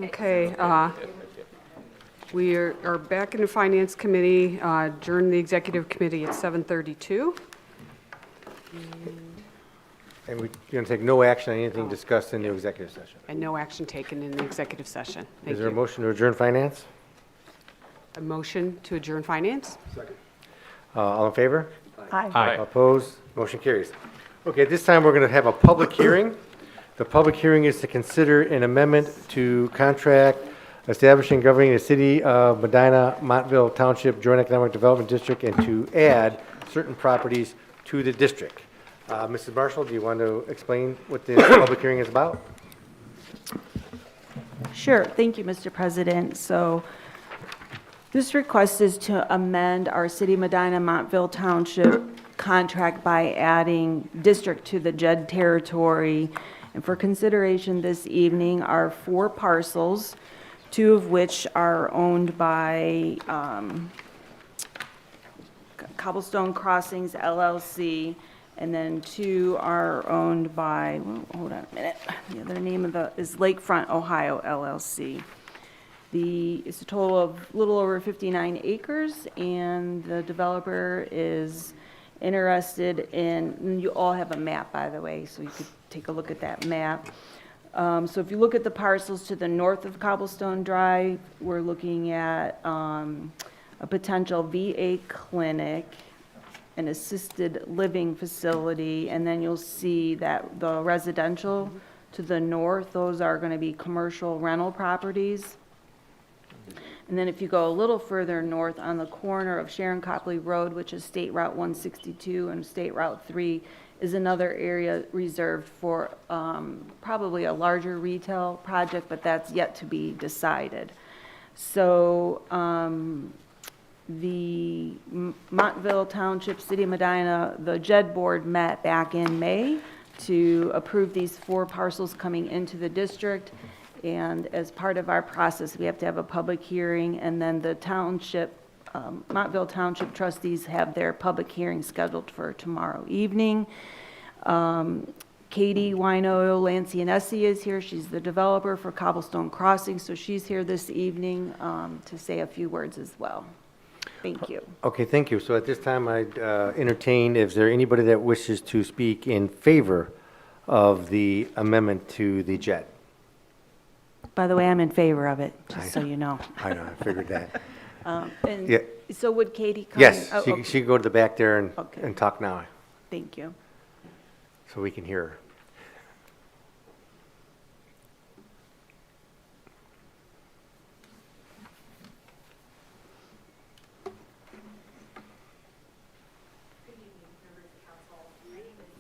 Okay, we are back in the Finance Committee, adjourned the Executive Committee at 7:32. And we're going to take no action on anything discussed in the executive session. And no action taken in the executive session. Thank Is there a you. motion to adjourn finance? A motion to adjourn Finance? All in favor? Aye. Opposed? Motion carries. Okay, at this time, we're going to have a public hearing. The public hearing is to consider an amendment to contract establishing governing the city of Medina, Montville Township Joint Economic Development District and to add certain properties to the district. Mrs. Marshall, do you want to explain what the public hearing is about? Sure. Thank you, Mr. President. So this request is to amend our City of Medina Montville Township contract by adding district to the JED territory. And for consideration this evening are 4 parcels, 2 of which are owned by Cobblestone Crossings LLC, and then 2 are owned by, well, hold on a minute, the other name of is Lakefront Ohio LLC. It's a total of a little over 59 acres, and the developer is interested in, and you all have a map, by the way, so you could take a look at that map. So if you look at the parcels to the north of Cobblestone Drive, we're looking at a potential VA clinic, an assisted living facility, and then you'll see that the residential to the north, those are going to be commercial rental properties. And then if you go a little further north on the corner of Sharon Copley Road, which is State Route 162 and State Route 3, is another area reserved for probably a larger retail project, but that's yet to be decided. So the Montville Township, City of Medina, the JED board met back in May to approve these 4 parcels coming into the district. And as part of our process, we have to have a public hearing, and then the township, Montville Township trustees have their public hearing scheduled for tomorrow evening. Katie Wino Lancianesi is here. She's the developer for Cobblestone Crossing, so she's here this evening to say a few words as well. Thank you. Okay, thank you. So at this time, I'd entertain, is there anybody that wishes to speak in favor of the amendment to the JED? By the way, I'm in favor of it, just so you know. I know, I figured that. And Yeah. so would Katie come? Yes, Oh, okay. she can go to the back there Okay. and talk now, Thank you. so we can hear her.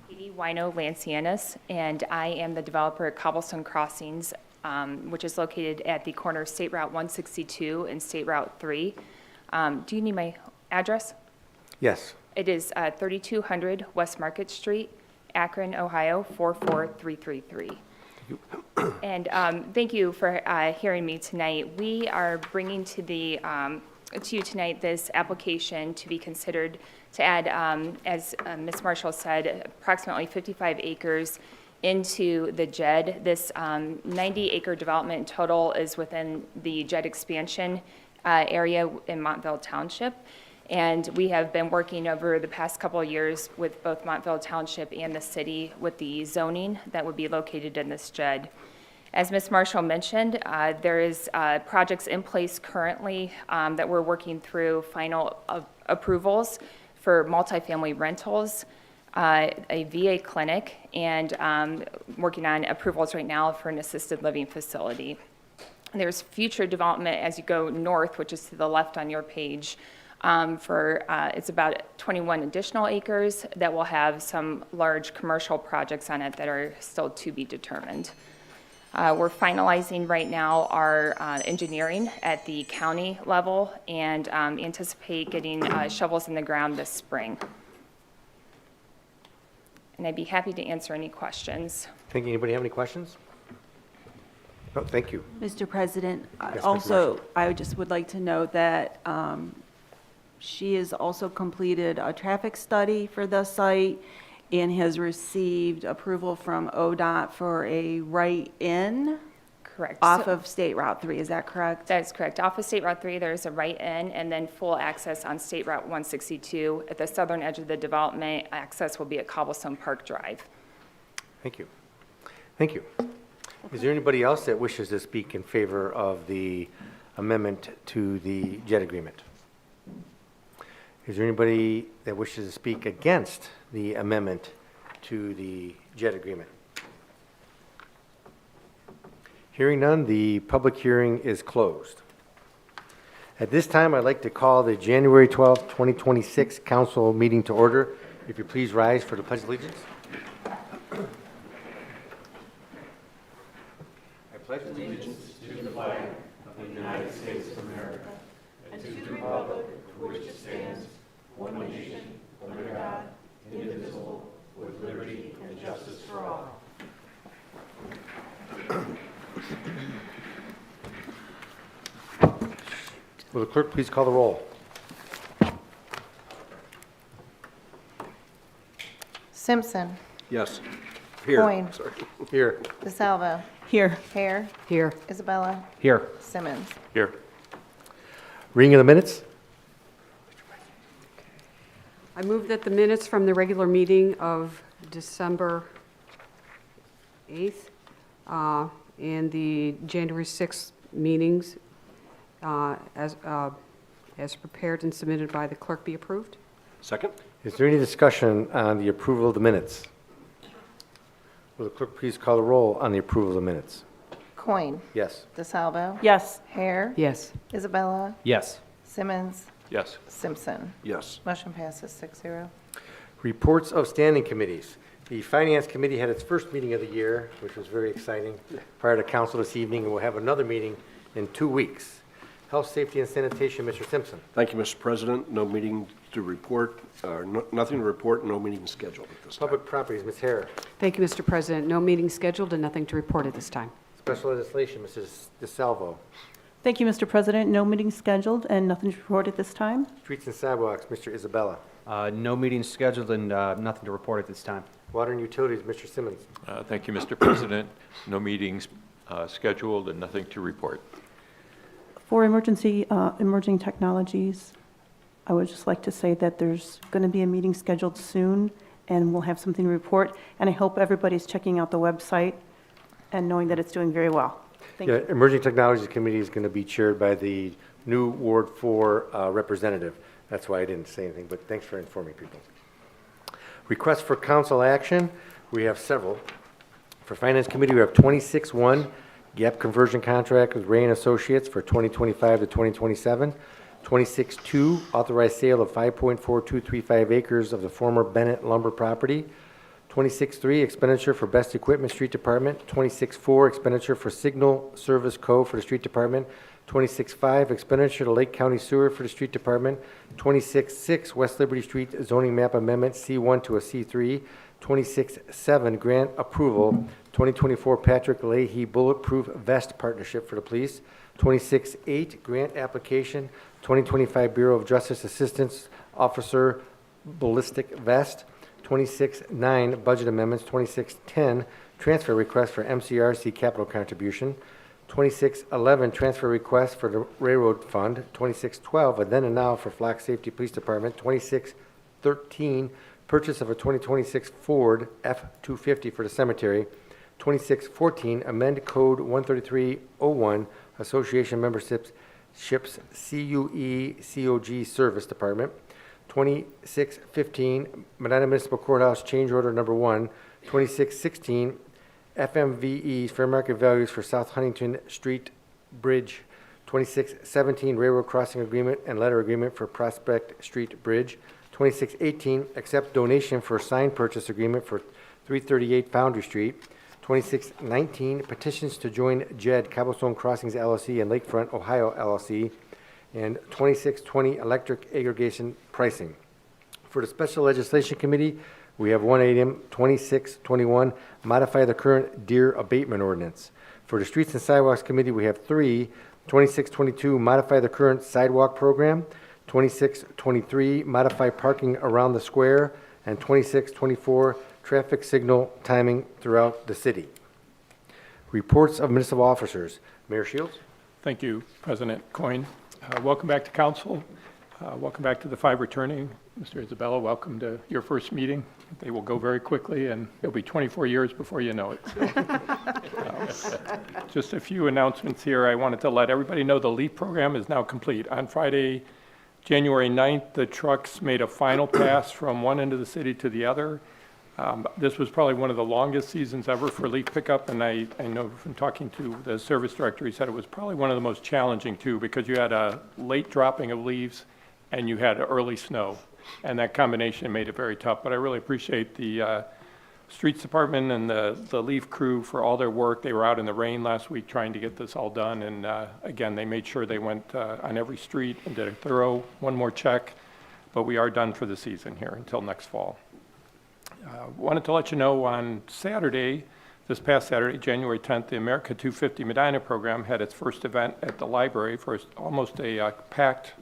Katie Wino Lancianus, and I am the developer at Cobblestone Crossings, which is located at the corner of State Route 162 and State Route 3. Do you need my address? Yes. It is 3200 West Market Street, Akron, Ohio 44333. And thank you for hearing me tonight. We are bringing to you tonight this application to be considered to add, as Ms. Marshall said, approximately 55 acres into the JED. This 90-acre development total is within the JED expansion area in Montville Township. And we have been working over the past couple of years with both Montville Township and the city with the zoning that would be located in this JED. As Ms. Marshall mentioned, there is projects in place currently that we're working through final approvals for multifamily rentals, a VA clinic, and working on approvals right now for an assisted living facility. There's future development as you go north, which is to the left on your page, it's about 21 additional acres that will have some large commercial projects on it that are still to be determined. We're finalizing right now our engineering at the county level and anticipate getting shovels in the ground this spring. And I'd be happy to answer any questions. Think anybody have any questions? Oh, thank you. Mr. President, Ms. also, I just would like to note that she has also completed a traffic study for the site and has received approval from ODOT for a right-in, Correct. off So- of State Route 3, is that correct? That is correct. Off of State Route 3, there's a right in, and then full access on State Route 162. At the southern edge of the development, access will be at Cobblestone Park Drive. Thank you. Thank you. Is there anybody else that wishes to speak in favor of the amendment to the JED agreement? Is there anybody that wishes to speak against the amendment to the JED agreement? Hearing none, the public hearing is closed. At this time, I'd like to call the January 12th, 2026 council meeting to order. If you please rise for the pledge of allegiance. I pledge allegiance to the flag of the United States of America and to the republic for which it stands, one nation, under God, indivisible, with liberty and justice for all. Will the clerk please call the roll? Simpson. Yes. Coin. Sorry. Here. DeSalvo. Here. Hare. Here. Isabella. Here. Simmons. Here. Reading of the minutes? I move that the minutes from the regular meeting of December 8th and the January 6th meetings as prepared and submitted by the clerk be approved. Second? Is there any discussion on the approval of the minutes? Will the clerk please call the roll on the approval of the minutes? Coin. Yes. DeSalvo. Yes. Hare. Yes. Isabella. Yes. Simmons. Yes. Simpson. Yes. Motion passes 6-0. Reports of standing committees. The Finance Committee had its first meeting of the year, which was very exciting, prior to council this evening, and we'll have another meeting in 2 weeks. Health, Safety, and Sanitation, Mr. Simpson. Thank you, Mr. President. No meeting to report, nothing to report, no meeting scheduled at this time. Public Properties, Ms. Hare. Thank you, Mr. President. No meeting scheduled and nothing to report at this time. Special Legislation, Mrs. DeSalvo. Thank you, Mr. President. No meeting scheduled and nothing to report at this time. Streets and Sidewalks, Mr. Isabella. No meetings scheduled and nothing to report at this time. Water and Utilities, Mr. Simmons. Thank you, Mr. President. No meetings scheduled and nothing to report. For emerging technologies, I would just like to say that there's going to be a meeting scheduled soon, and we'll have something to report. And I hope everybody's checking out the website and knowing that it's doing very well. Thank Yeah, you. Emerging Technologies Committee is going to be chaired by the new Ward 4 representative. That's why I didn't say anything, but thanks for informing people. Requests for council action, we have several. For Finance Committee, we have 26-1, gap conversion contract with Ray and Associates for 2025 to 2027. 26-2, authorized sale of 5.4235 acres of the former Bennett lumber property. 26-3, expenditure for Best Equipment Street Department. 26-4, expenditure for Signal Service Co. for the Street Department. 26-5, expenditure to Lake County Sewer for the Street Department. 26-6, West Liberty Street zoning map amendment, C1 to a C3. 26-7, grant approval, 2024 Patrick Leahy Bulletproof Vest Partnership for the Police. 26-8, grant application, 2025 Bureau of Justice Assistance Officer Ballistic Vest. 26-9, budget amendments. 26-10, transfer request for MCRC capital contribution. 26-11, transfer request for the Railroad Fund. 26-12, a then and now for Flock Safety Police Department. 26-13, purchase of a 2026 Ford F-250 for the cemetery. 26-14, amend Code 13301, Association Memberships, CUE, COG Service Department. 26-15, Medina Municipal Courthouse Change Order Number 1. 26-16, FMVE, fair market values for South Huntington Street Bridge. 26-17, railroad crossing agreement and letter agreement for Prospect Street Bridge. 26-18, accept donation for sign purchase agreement for 338 Foundry Street. 26-19, petitions to join JED, Cobblestone Crossings LLC and Lakefront Ohio LLC. And 26-20, electric aggregation pricing. For the Special Legislation Committee, we have one item, 26-21, modify the current deer abatement ordinance. For the Streets and Sidewalks Committee, we have 3, 26-22, modify the current sidewalk program. 26-23, modify parking around the square. And 26-24, traffic signal timing throughout the city. Reports of municipal officers. Mayor Shields? Thank you, President Coyne. Welcome back to council. Welcome back to the 5 returning. Mr. Isabella, welcome to your first meeting. They will go very quickly, and it'll be 24 years before you know it. Just a few announcements here. I wanted to let everybody know the LEAP program is now complete. On Friday, January 9th, the trucks made a final pass from one end of the city to the other. This was probably one of the longest seasons ever for leaf pickup, and I know from talking to the service director, he said it was probably one of the most challenging too, because you had a late dropping of leaves and you had early snow, and that combination made it very tough. But I really appreciate the streets department and the leaf crew for all their work. They were out in the rain last week trying to get this all done, and again, they made sure they went on every street and did a thorough one more check, but we are done for the season here until next fall. Wanted to let you know on Saturday, this past Saturday, January 10th, the America 250 Medina program had its first event at the library for almost a packed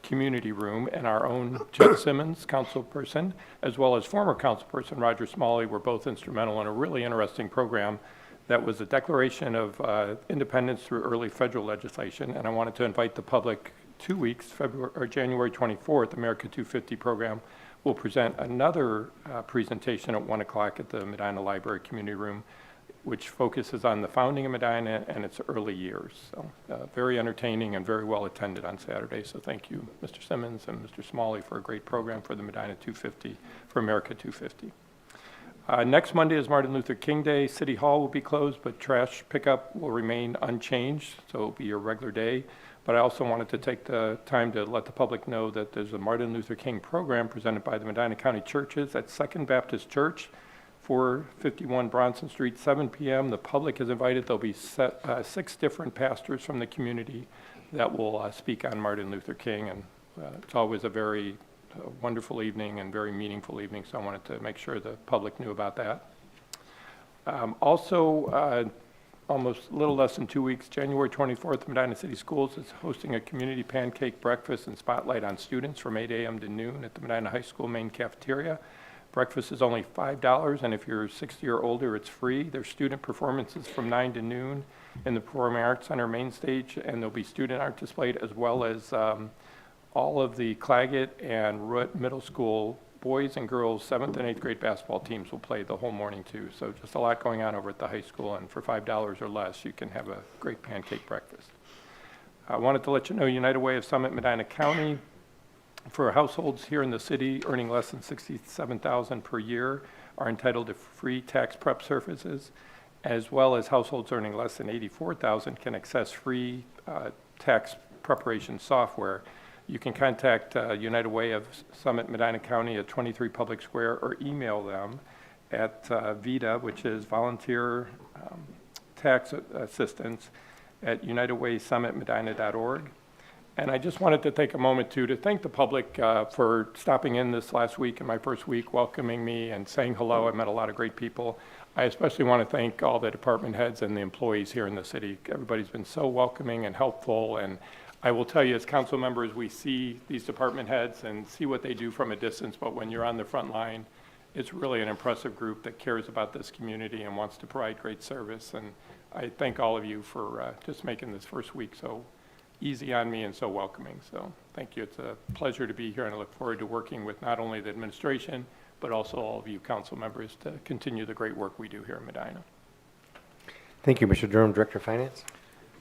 community room, and our own Chet Simmons, councilperson, as well as former councilperson Roger Smalley were both instrumental in a really interesting program that was a declaration of independence through early federal legislation. And I wanted to invite the public 2 weeks, January 24th, America 250 program will present another presentation at 1 o'clock at the Medina Library Community Room, which focuses on the founding of Medina and its early years. So very entertaining and very well attended on Saturday. So thank you, Mr. Simmons and Mr. Smalley, for a great program for the Medina 250, for America 250. Next Monday is Martin Luther King Day. City Hall will be closed, but trash pickup will remain unchanged, so it'll be your regular day. But I also wanted to take the time to let the public know that there's a Martin Luther King program presented by the Medina County Churches at Second Baptist Church, 451 Bronson Street, 7 p.m. The public is invited. There'll be 6 different pastors from the community that will speak on Martin Luther King, and it's always a very wonderful evening and very meaningful evening, so I wanted to make sure the public knew about that. Almost a little less than 2 weeks, January 24th, Medina City Schools is hosting a community pancake breakfast and spotlight on students from 8 a.m. to noon at the Medina High School main cafeteria. Breakfast is only $5, and if you're 60 or older, it's free. There's student performances from 9 to noon in the Performing Arts Center main stage, and there'll be student art displayed, as well as all of the Claggett and Root Middle School boys and girls 7th and 8th grade basketball teams will play the whole morning too. So just a lot going on over at the high school, and for $5 or less, you can have a great pancake breakfast. I wanted to let you know United Way of Summit Medina County, for households here in the city earning less than $67,000 per year, are entitled to free tax prep services, as well as households earning less than $84,000 can access free tax preparation software. You can contact United Way of Summit Medina County at 23 Public Square, or email them at VITA, which is Volunteer Tax Assistance, at unitedwaysummitmedina.org. And I just wanted to take a moment to thank the public for stopping in this last week, in my first week, welcoming me and saying hello. I met a lot of great people. I especially want to thank all the department heads and the employees here in the city. Everybody's been so welcoming and helpful, and I will tell you, as council members, we see these department heads and see what they do from a distance, but when you're on the front line, it's really an impressive group that cares about this community and wants to provide great service. And I thank all of you for just making this first week so easy on me and so welcoming. So thank you. It's a pleasure to be here, and I look forward to working with not only the administration, but also all of you council members to continue the great work we do here in Medina. Thank you, Mr. Durham, Director of Finance.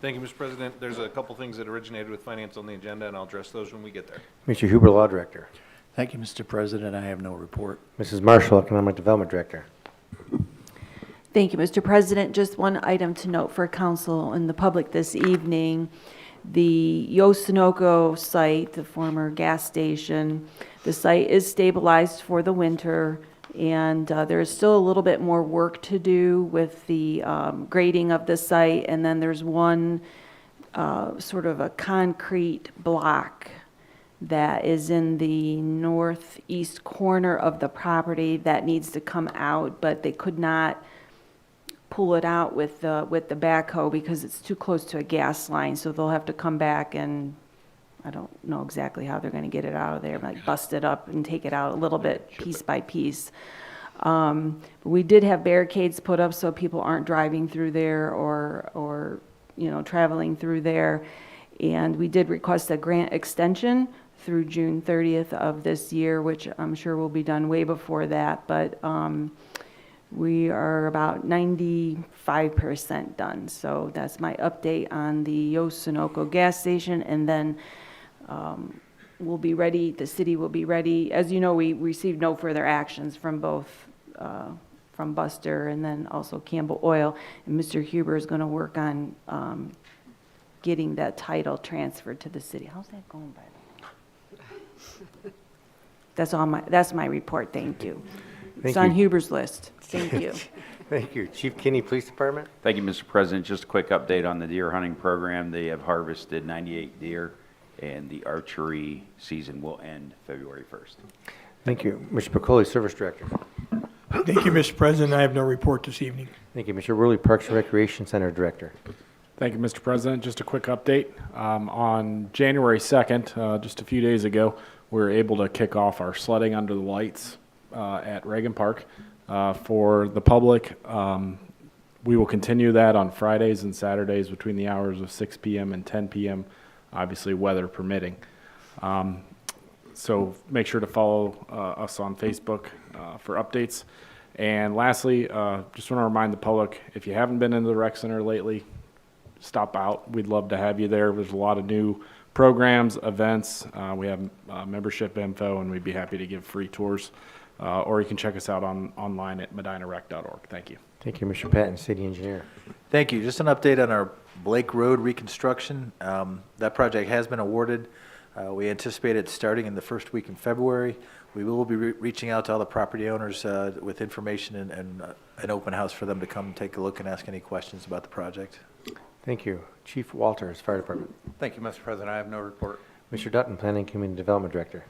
Thank you, Mr. President. There's a couple things that originated with finance on the agenda, and I'll address those when we get there. Mr. Huber, Law Director. Thank you, Mr. President. I have no report. Mrs. Marshall, Economic Development Director. Thank you, Mr. President. Just one item to note for council and the public this evening. The Yosunoco site, the former gas station, the site is stabilized for the winter, and there is still a little bit more work to do with the grading of the site. And then there's one sort of a concrete block that is in the northeast corner of the property that needs to come out, but they could not pull it out with the backhoe because it's too close to a gas line. So they'll have to come back, and I don't know exactly how they're going to get it out of there, like bust it up and take it out a little bit piece by piece. We did have barricades put up so people aren't driving through there or traveling through there. And we did request a grant extension through June 30th of this year, which I'm sure will be done way before that. But we are about 95% done. So that's my update on the Yost Sunoco gas station. And then we'll be ready, the city will be ready. As you know, we received no further actions from both, from Buster and then also Campbell Oil. And Mr. Huber is going to work on getting that title transferred to the city. How's that going, by the way? That's my report, thank you. Thank It's on you. Huber's list, thank you. Thank you. Chief Kinney, Police Department? Thank you, Mr. President. Just a quick update on the deer hunting program. They have harvested 98 deer, and the archery season will end February 1st. Thank you. Mr. Pacoli, Service Director. Thank you, Mr. President. I have no report this evening. Thank you. Mr. Worley, Parks and Recreation Center Director. Thank you, Mr. President. Just a quick update. On January 2nd, just a few days ago, we were able to kick off our sledding under the lights at Reagan Park for the public. We will continue that on Fridays and Saturdays between the hours of 6 p.m. and 10 p.m., obviously weather permitting. So make sure to follow us on Facebook for updates. And lastly, just want to remind the public, if you haven't been into the rec center lately, stop out. We'd love to have you there. There's a lot of new programs, events. We have membership info, and we'd be happy to give free tours. Or you can check us out online at medinarec.org. Thank you. Thank you, Mr. Patton, City Engineer. Thank you. Just an update on our Blake Road reconstruction. That project has been awarded. We anticipate it starting in the first week in February. We will be reaching out to all the property owners with information and an open house for them to come take a look and ask any questions about the project. Thank you. Chief Walters, Fire Department. Thank you, Mr. President. I have no report. Mr. Dutton, Planning Community Development Director.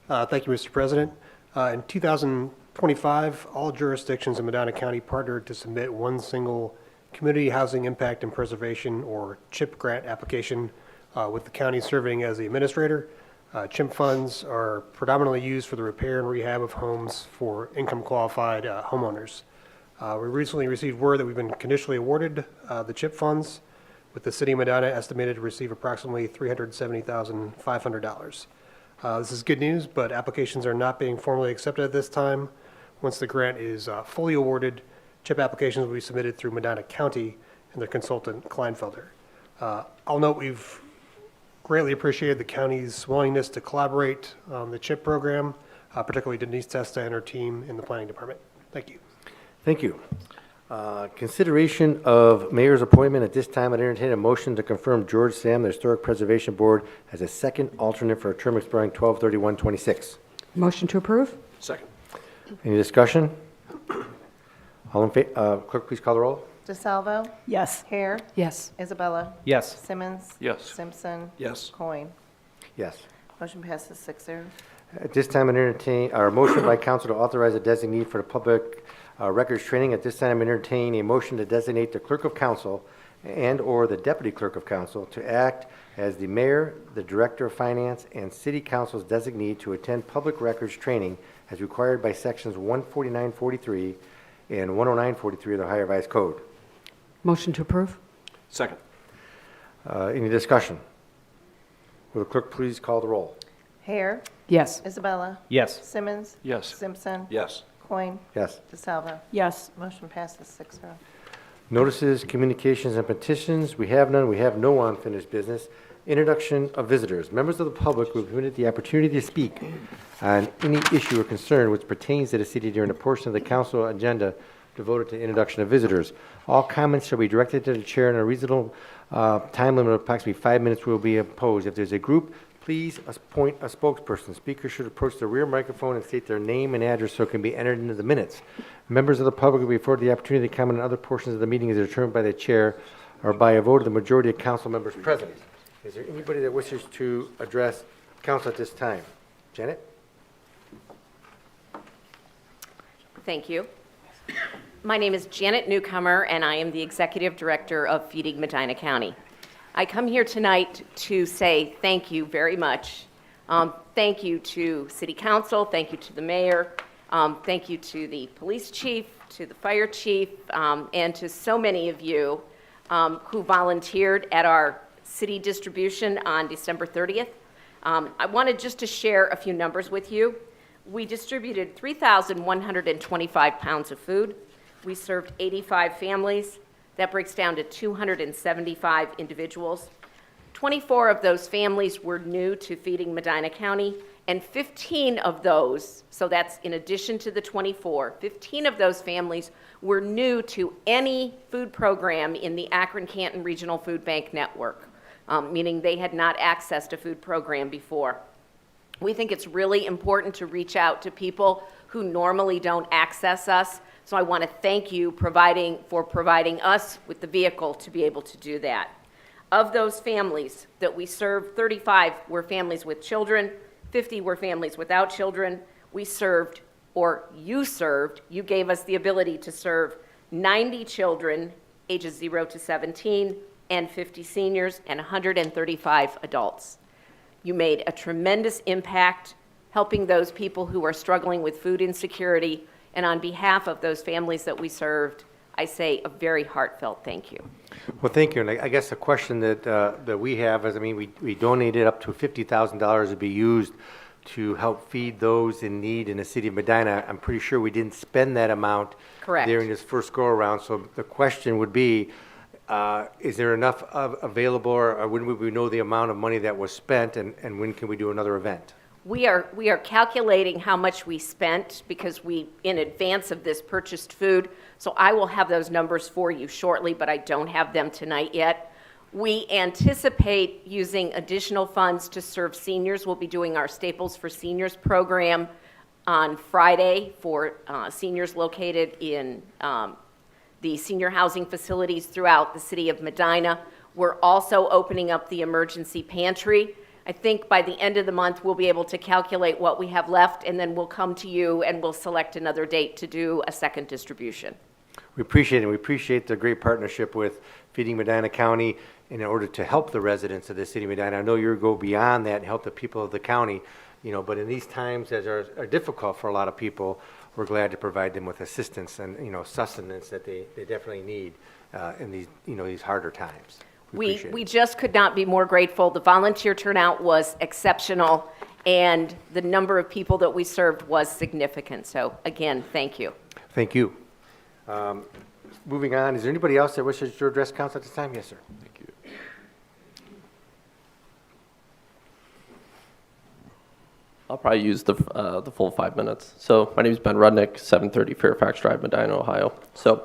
Thank you, Mr. President. In 2025, all jurisdictions in Medina County partnered to submit one single Community Housing Impact and Preservation, or CHIP grant application, with the county serving as the administrator. CHIP funds are predominantly used for the repair and rehab of homes for income-qualified homeowners. We recently received word that we've been conditionally awarded the CHIP funds, with the city of Medina estimated to receive approximately $370,500. This is good news, but applications are not being formally accepted at this time. Once the grant is fully awarded, CHIP applications will be submitted through Medina County and their consultant, Kleinfelder. I'll note we've greatly appreciated the county's willingness to collaborate on the CHIP program, particularly Denise Testa and her team in the planning department. Thank you. Thank you. Consideration of mayor's appointment. At this time, I'd entertain a motion to confirm George Sam, the Historic Preservation Board, as a second alternate for a term expiring 12/31/26. Motion to approve? Second. Any discussion? All in favor? Clerk, please call the roll. DeSalvo? Yes. Hare? Yes. Isabella? Yes. Simmons? Yes. Simpson? Yes. Coin? Yes. Motion passes 6-0. At this time, I'd entertain, or motion by council to authorize a designee for the public records training. At this time, I entertain a motion to designate the clerk of council and/or the deputy clerk of council to act as the mayor, the director of finance, and city council's designee to attend public records training as required by sections 14943 and 10943 of the Ohio Revised Code. Motion to approve? Second. Any discussion? Will the clerk please call the roll? Hare? Yes. Isabella? Yes. Simmons? Yes. Simpson? Yes. Coin? Yes. DeSalvo? Yes. Motion passes 6-0. Notices, communications, and petitions. We have none. We have no unfinished business. Introduction of visitors. Members of the public will be permitted the opportunity to speak on any issue or concern which pertains to the city during a portion of the council agenda devoted to introduction of visitors. All comments shall be directed to the chair, and a reasonable time limit of approximately 5 minutes will be imposed. If there's a group, please appoint a spokesperson. Speakers should approach the rear microphone and state their name and address so it can be entered into the minutes. Members of the public will be afforded the opportunity to comment on other portions of the meeting as determined by the chair or by a vote of the majority of council members present. Is there anybody that wishes to address council at this time? Janet? Thank you. My name is Janet Newcomer, and I am the Executive Director of Feeding Medina County. I come here tonight to say thank you very much. Thank you to City Council, thank you to the Mayor, Thank you to the police chief, to the fire chief, and to so many of you who volunteered at our city distribution on December 30th. I wanted just to share a few numbers with you. We distributed 3,125 pounds of food. We served 85 families. That breaks down to 275 individuals. 24 of those families were new to Feeding Medina County, and 15 of those, so that's in addition to the 24, 15 of those families were new to any food program in the Akron-Canton Regional Food Bank Network, meaning they had not accessed a food program before. We think it's really important to reach out to people who normally don't access us, so I want to thank you for providing us with the vehicle to be able to do that. Of those families that we served, 35 were families with children, 50 were families without children. We served, or you gave us the ability to serve 90 children ages 0 to 17 and 50 seniors and 135 adults. You made a tremendous impact helping those people who are struggling with food insecurity, and on behalf of those families that we served, I say a very heartfelt thank you. Well, thank you. And I guess the question that we have is, I mean, we donated up to $50,000 to be used to help feed those in need in the city of Medina. I'm pretty sure we didn't spend that amount Correct. during this first go-around. So the question would be, is there enough available, or when would we know the amount of money that was spent, and when can we do another event? We are calculating how much we spent because we, in advance of this, purchased food. So I will have those numbers for you shortly, but I don't have them tonight yet. We anticipate using additional funds to serve seniors. We'll be doing our Staples for Seniors program on Friday for seniors located in the senior housing facilities throughout the city of Medina. We're also opening up the emergency pantry. I think by the end of the month, we'll be able to calculate what we have left, and then we'll come to you and we'll select another date to do a second distribution. We appreciate it. We appreciate the great partnership with Feeding Medina County in order to help the residents of the city of Medina. I know you go beyond that and help the people of the county, but in these times that are difficult for a lot of people, we're glad to provide them with assistance and, sustenance that they definitely need in these, these harder times. We just could not be more grateful. The volunteer turnout was exceptional, and the number of people that we served was significant. So again, thank you. Thank you. Moving on, is there anybody else that wishes to address council at this time? Yes, sir. Thank you. I'll probably use the full 5 minutes. So my name is Ben Rudnick, 730 Fairfax Drive, Medina, Ohio. So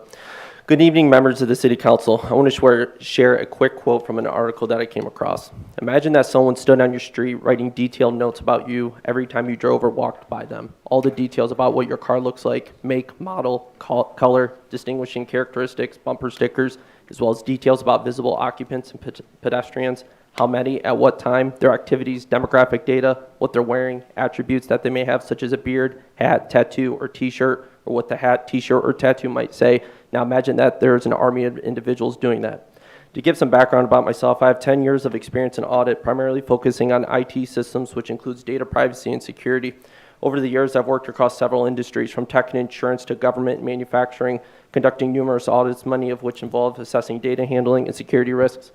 good evening, members of the City Council. I want to share a quick quote from an article that I came across. Imagine that someone stood on your street writing detailed notes about you every time you drove or walked by them. All the details about what your car looks like, make, model, color, distinguishing characteristics, bumper stickers, as well as details about visible occupants and pedestrians, how many, at what time, their activities, demographic data, what they're wearing, attributes that they may have, such as a beard, hat, tattoo, or t-shirt, or what the hat, t-shirt, or tattoo might say. Now imagine that there's an army of individuals doing that. To give some background about myself, I have 10 years of experience in audit, primarily focusing on IT systems, which includes data privacy and security. Over the years, I've worked across several industries, from tech and insurance to government and manufacturing, conducting numerous audits, many of which involve assessing data handling and security risks.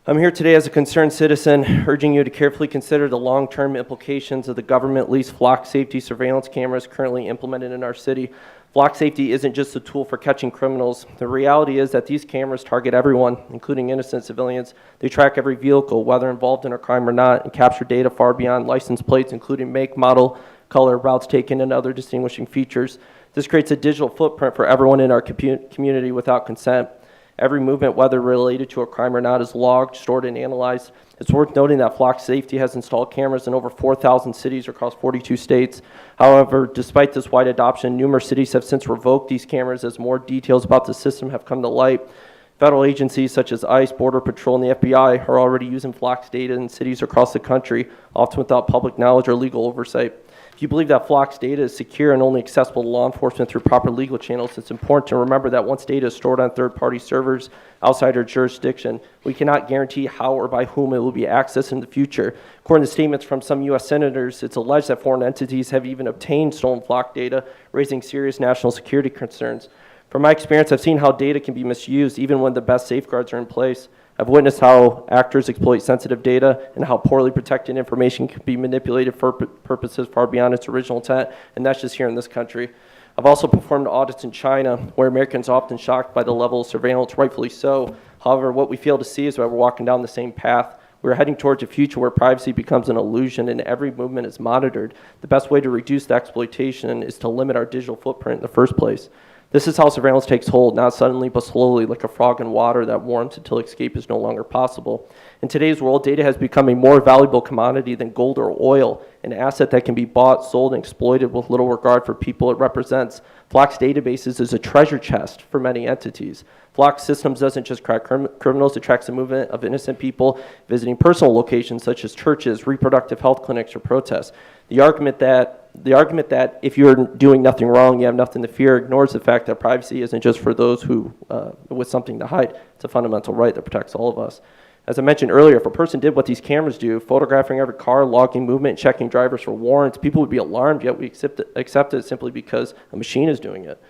I'm here today as a concerned citizen, urging you to carefully consider the long-term implications of the government-leased flock safety surveillance cameras currently implemented in our city. Flock safety isn't just a tool for catching criminals. The reality is that these cameras target everyone, including innocent civilians. They track every vehicle, whether involved in a crime or not, and capture data far beyond license plates, including make, model, color, routes taken, and other distinguishing features. This creates a digital footprint for everyone in our community without consent. Every movement, whether related to a crime or not, is logged, stored, and analyzed. It's worth noting that Flock Safety has installed cameras in over 4,000 cities across 42 states. However, despite this wide adoption, numerous cities have since revoked these cameras as more details about the system have come to light. Federal agencies such as ICE, Border Patrol, and the FBI are already using Flock's data in cities across the country, often without public knowledge or legal oversight. If If you believe that Flock's data is secure and only accessible to law enforcement through proper legal channels, it's important to remember that once data is stored on third-party servers outside our jurisdiction, we cannot guarantee how or by whom it will be accessed in the future. According to statements from some U.S. senators, it's alleged that foreign entities have even obtained stolen Flock data, raising serious national security concerns. From my experience, I've seen how data can be misused even when the best safeguards are in place. I've witnessed how actors exploit sensitive data and how poorly protected information can be manipulated for purposes far beyond its original intent, and that's just here in this country. I've also performed audits in China, where Americans are often shocked by the level of surveillance, rightfully so. However, what we fail to see is that we're walking down the same path. We're heading towards a future where privacy becomes an illusion and every movement is monitored. The best way to reduce the exploitation is to limit our digital footprint in the first place. This is how surveillance takes hold, not suddenly but slowly, like a frog in water that warms until escape is no longer possible. In today's world, data has become a more valuable commodity than gold or oil, an asset that can be bought, sold, and exploited with little regard for people it represents. Flock's databases is a treasure chest for many entities. Flock's systems doesn't just track criminals, it tracks the movement of innocent people visiting personal locations such as churches, reproductive health clinics, or protests. The argument that if you're doing nothing wrong, you have nothing to fear, ignores the fact that privacy isn't just for those who with something to hide. It's a fundamental right that protects all of us. As I mentioned earlier, if a person did what these cameras do, photographing every car, logging movement, checking drivers for warrants, people would be alarmed, yet we accept it simply because a machine is doing it.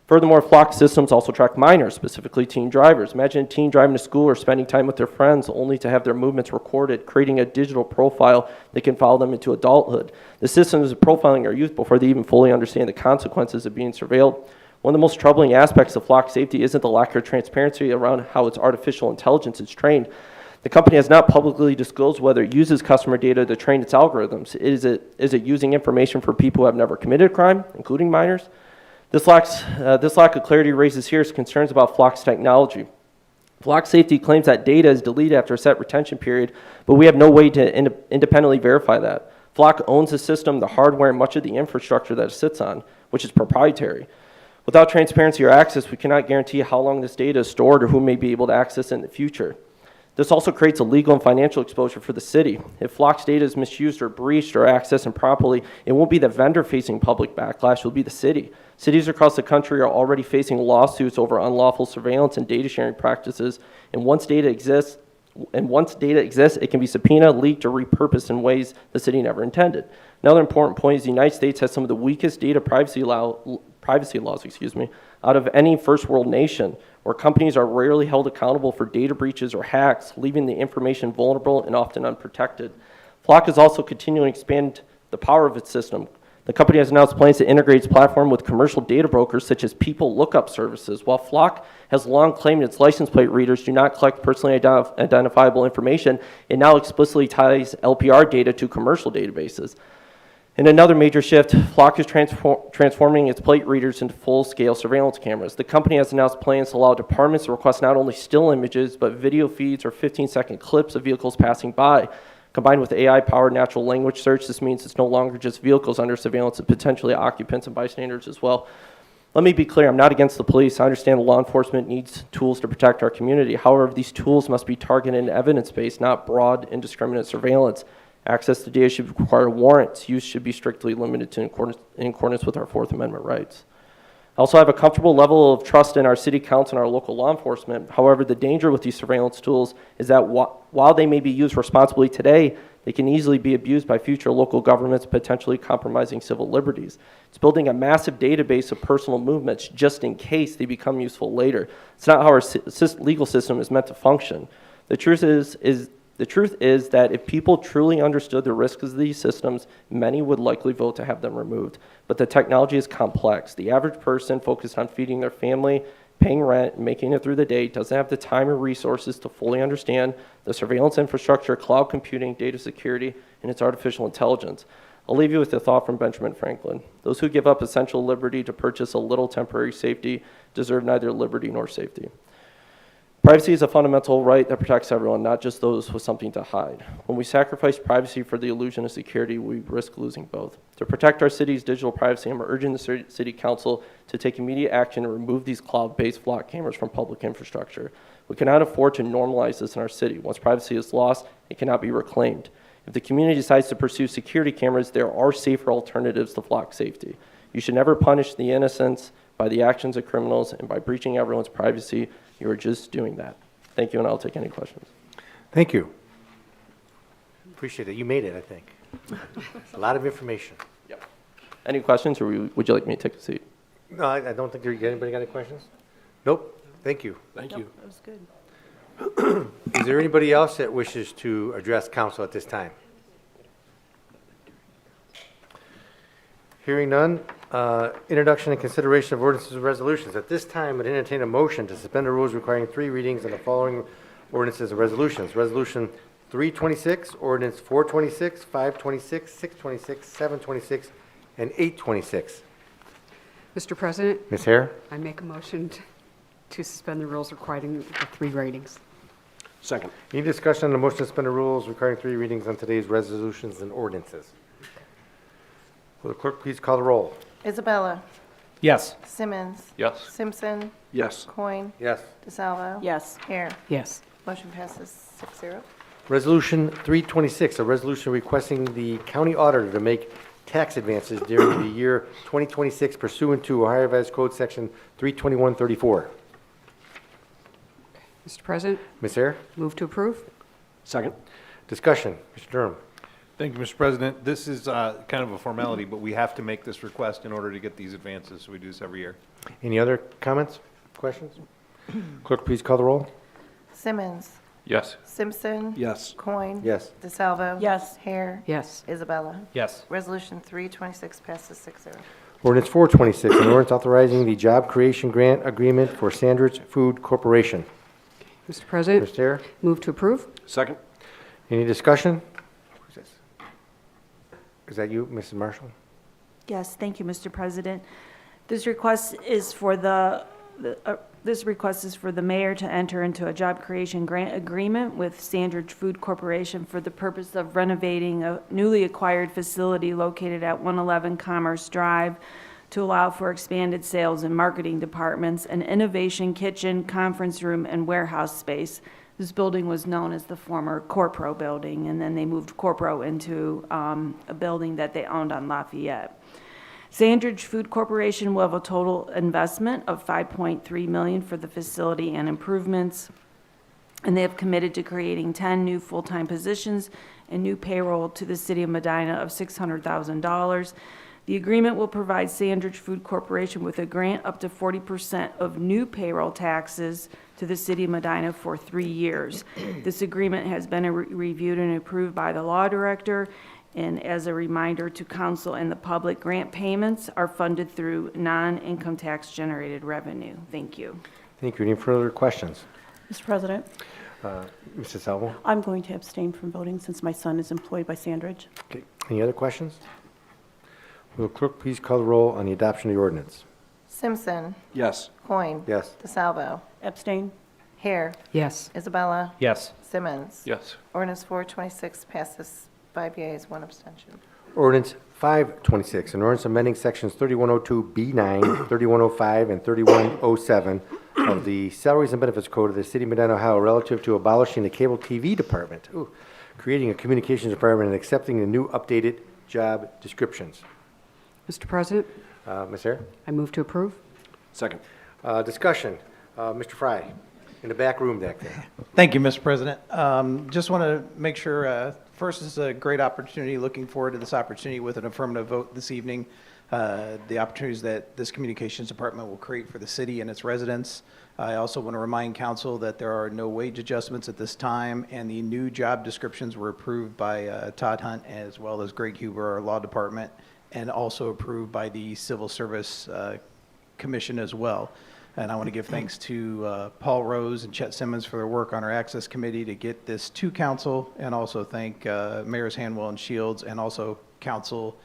Furthermore, Flock systems also track minors, specifically teen drivers. Imagine a teen driving to school or spending time with their friends only to have their movements recorded, creating a digital profile that can follow them into adulthood. The systems are profiling our youth before they even fully understand the consequences of being surveilled. One of the most troubling aspects of Flock safety isn't the lack of transparency around how its artificial intelligence is trained. The company has not publicly disclosed whether it uses customer data to train its algorithms. Is it using information for people who have never committed a crime, including minors? This lack of clarity raises serious concerns about Flock's technology. Flock Safety claims that data is deleted after a set retention period, but we have no way to independently verify that. Flock owns the system, the hardware, and much of the infrastructure that it sits on, which is proprietary. Without transparency or access, we cannot guarantee how long this data is stored or who may be able to access it in the future. This also creates a legal and financial exposure for the city. If Flock's data is misused or breached or accessed improperly, it won't be the vendor facing public backlash, it will be the city. Cities across the country are already facing lawsuits over unlawful surveillance and data sharing practices, and once data exists, it can be subpoenaed, leaked, or repurposed in ways the city never intended. Another important point is the United States has some of the weakest data privacy laws out of any first world nation, where companies are rarely held accountable for data breaches or hacks, leaving the information vulnerable and often unprotected. Flock is also continuing to expand the power of its system. The company has announced plans to integrate its platform with commercial data brokers such as people lookup services. While Flock has long claimed its license plate readers do not collect personally identifiable information, it now explicitly ties LPR data to commercial databases. In another major shift, Flock is transforming its plate readers into full-scale surveillance cameras. The company has announced plans to allow departments to request not only still images, but video feeds or 15-second clips of vehicles passing by. Combined with AI-powered natural language search, this means it's no longer just vehicles under surveillance, but potentially occupants and bystanders as well. Let me be clear, I'm not against the police. I understand law enforcement needs tools to protect our community. However, these tools must be targeted and evidence-based, not broad, indiscriminate surveillance. Access to data should require warrants. Use should be strictly limited to in accordance with our Fourth Amendment rights. I also have a comfortable level of trust in our city council and our local law enforcement. However, the danger with these surveillance tools is that while they may be used responsibly today, they can easily be abused by future local governments, potentially compromising civil liberties. It's building a massive database of personal movements just in case they become useful later. It's not how our legal system is meant to function. The truth is that if people truly understood the risks of these systems, many would likely vote to have them removed. But the technology is complex. The average person focused on feeding their family, paying rent, and making it through the day doesn't have the time or resources to fully understand the surveillance infrastructure, cloud computing, data security, and its artificial intelligence. I'll leave you with a thought from Benjamin Franklin. Those who give up essential liberty to purchase a little temporary safety deserve neither liberty nor safety. Privacy is a fundamental right that protects everyone, not just those with something to hide. When we sacrifice privacy for the illusion of security, we risk losing both. To protect our city's digital privacy, I'm urging the City Council to take immediate action and remove these cloud-based Flock cameras from public infrastructure. We cannot afford to normalize this in our city. Once privacy is lost, it cannot be reclaimed. If the community decides to pursue security cameras, there are safer alternatives to flock safety. You should never punish the innocents by the actions of criminals, and by breaching everyone's privacy, you are just doing that. Thank you, and I'll take any questions. Thank you. Appreciate it. You made it, I think. A lot of information. Yep. Any questions, or would you like me to take a seat? No, I don't think anybody got any questions? Nope. Thank you. Thank you. That was good. Is there anybody else that wishes to address council at this time? Hearing none, introduction and consideration of ordinances and resolutions. At this time, I'd entertain a motion to suspend the rules requiring 3 readings on the following ordinances and resolutions. Resolution 326, ordinance 426, 526, 626, 726, and 826. Mr. President, Ms. Hare? I make a motion to suspend the rules requiring the 3 readings. Second. Any discussion on the motion to suspend the rules requiring 3 readings on today's resolutions and ordinances? Will the clerk please call the roll? Isabella. Yes. Simmons. Yes. Simpson. Yes. Coin. Yes. DeSalvo. Yes. Hare. Yes. Motion passes 6-0. Resolution 326, a resolution requesting the county auditor to make tax advances during the year 2026 pursuant to Ohio Revised Code Section 32134. Mr. President, Ms. Hare? move to approve. Second. Discussion. Mr. Durham? Thank you, Mr. President. This is kind of a formality, but we have to make this request in order to get these advances, so we do this every year. Any other comments, questions? Clerk, please call the roll. Simmons. Yes. Simpson. Yes. Coin. Yes. DeSalvo. Yes. Hare. Yes. Isabella. Yes. Resolution 326 passes 6-0. Ordinance 426, an ordinance authorizing the job creation grant agreement for Sandridge Food Corporation. Mr. President, Mr. Hare? move to approve. Second. Any discussion? Who's this? Is that you, Mrs. Marshall? Yes, thank you, Mr. President. This request is for the mayor to enter into a job creation grant agreement with Sandridge Food Corporation for the purpose of renovating a newly acquired facility located at 111 Commerce Drive to allow for expanded sales and marketing departments, an innovation kitchen, conference room, and warehouse space. This building was known as the former Corpro building, and then they moved Corpro into a building that they owned on Lafayette. Sandridge Food Corporation will have a total investment of $5.3 million for the facility and improvements, and they have committed to creating 10 new full-time positions and new payroll to the city of Medina of $600,000. The agreement will provide Sandridge Food Corporation with a grant up to 40% of new payroll taxes to the city of Medina for 3 years. This agreement has been reviewed and approved by the law director. And as a reminder to council and the public, grant payments are funded through non-income tax generated revenue. Thank you. Thank you. Any further questions? Mr. President, Mrs. Salvo? I'm going to abstain from voting since my son is employed by Sandridge. Okay. Any other questions? Will the clerk please call the roll on the adoption of the ordinance? Simpson. Yes. Coin. Yes. DeSalvo. Abstain. Hare. Yes. Isabella. Yes. Simmons. Yes. Ordinance 426 passes 5 yeas, 1 abstention. Ordinance 526, an ordinance amending sections 3102B9, 3105, and 3107 of the Salaries and Benefits Code of the City of Medina, Ohio, relative to abolishing the cable TV department, creating a communications department, and accepting the new updated job descriptions. Mr. President, Ms. Hare? I move to approve. Second. Discussion. Mr. Fry, in the back room back there. Thank you, Mr. President. Just want to make sure, first, this is a great opportunity. Looking forward to this opportunity with an affirmative vote this evening. The opportunities that this communications department will create for the city and its residents. I also want to remind council that there are no wage adjustments at this time, and the new job descriptions were approved by Todd Hunt as well as Greg Huber, our law department, and also approved by the Civil Service Commission as well. And I want to give thanks to Paul Rose and Chet Simmons for their work on our Access Committee to get this to council, and also thank Mayors Hanwell and Shields, and also council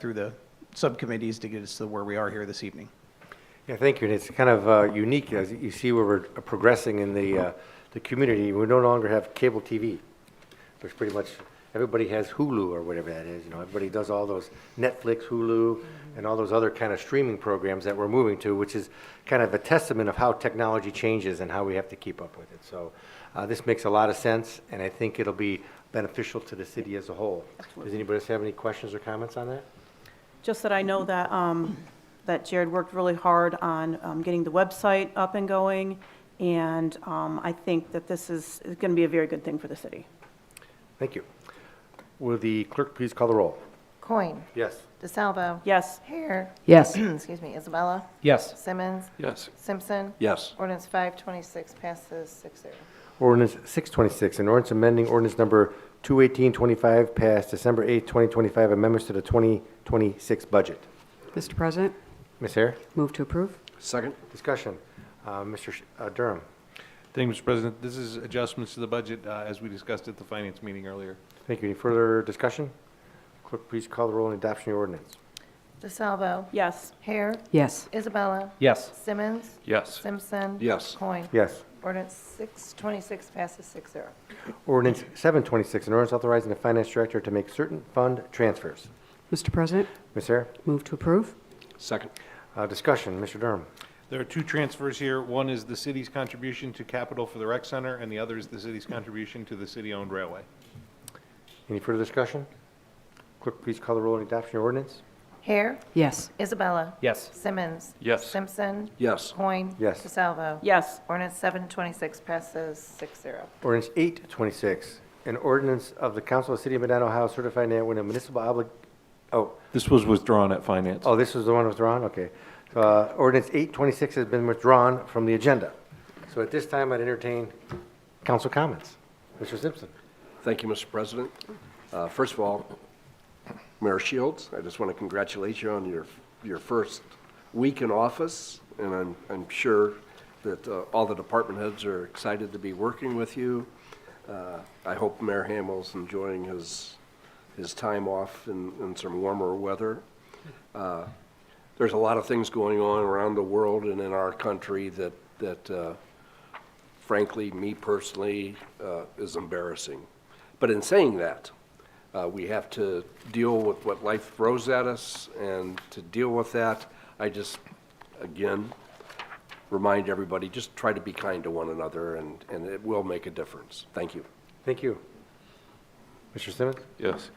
through the subcommittees to get us to where we are here this evening. Yeah, thank you. And it's kind of unique as you see where we're progressing in the community. We no longer have cable TV, which pretty much everybody has Hulu or whatever that is. You know, everybody does all those Netflix, Hulu, and all those other kind of streaming programs that we're moving to, which is kind of a testament of how technology changes and how we have to keep up with it. So this makes a lot of sense, and I think it'll be beneficial to the city as a whole. Does anybody else have any questions or comments on that? Just that I know that, that Jared worked really hard on getting the website up and going, and I think that this is going to be a very good thing for the city. Thank you. Will the clerk please call the roll? Coin. Yes. DeSalvo. Yes. Hare. Yes. Excuse me, Isabella. Yes. Simmons. Yes. Simpson. Yes. Ordinance 526 passes 6-0. Ordinance 626, an ordinance amending ordinance number 21825 passed December 8, 2025, amendments to the 2026 budget. Mr. President, Ms. Hare? move to approve. Second? Discussion. Durham? Thank you, Mr. President. This is adjustments to the budget as we discussed at the finance meeting earlier. Thank you. Any further discussion? Clerk, please call the roll on adoption of the ordinance. DeSalvo. Yes. Hare. Yes. Isabella. Yes. Simmons. Yes. Simpson. Yes. Coin. Yes. Ordinance 626 passes 6-0. Ordinance 726, an ordinance authorizing the finance director to make certain fund transfers. Mr. President, Ms. Hare? move to approve. Second? Discussion. Mr. Durham? There are two transfers here. One is the city's contribution to capital for the rec center, and the other is the city's contribution to the city-owned railway. Any further discussion? Clerk, please call the roll on adoption of the ordinance. Hare. Yes. Isabella. Yes. Simmons. Yes. Simpson. Yes. Coin. Yes. DeSalvo. Yes. Ordinance 726 passes 6-0. Ordinance 826, an ordinance of the Council of the City of Medina, Ohio, certifying that when a municipal This was withdrawn at finance. oh, this was the one withdrawn? Okay. Ordinance 826 has been withdrawn from the agenda. So at this time, I'd entertain council comments. Mr. Simpson? Thank you, Mr. President. First of all, Mayor Shields, I just want to congratulate you on your first week in office, and I'm sure that all the department heads are excited to be working with you. I hope Mayor Hamill's enjoying his time off in some warmer weather. There's a lot of things going on around the world and in our country that frankly, me personally, is embarrassing. But in saying that, we have to deal with what life throws at us, and to deal with that, I just, again, remind everybody, just try to be kind to one another, and it will make a difference. Thank you. Thank you. Mr. Simmons? Yes.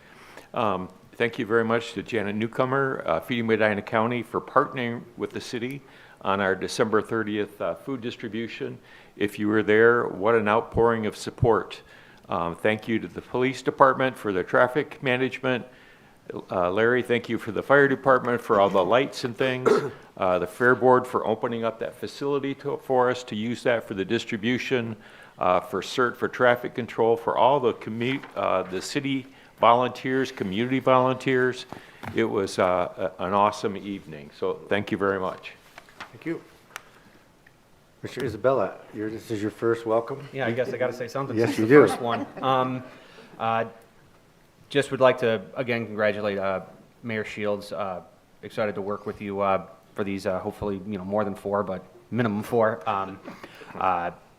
Thank you very much to Janet Newcomer, Feeding Medina County, for partnering with the city on our December 30th food distribution. If you were there, what an outpouring of support. Thank you to the police department for their traffic management. Larry, thank you for the fire department for all the lights and things. The Fair Board for opening up that facility for us to use that for the distribution, for CERT for traffic control, for all the city volunteers, community volunteers. It was an awesome evening, so thank you very much. Thank you. Mr. Isabella, this is your first welcome. Yeah, I guess I got to say something. Yes, This you is do. the first one. Just would like to, again, congratulate Mayor Shields. Excited to work with you for these, hopefully, more than 4, but minimum 4.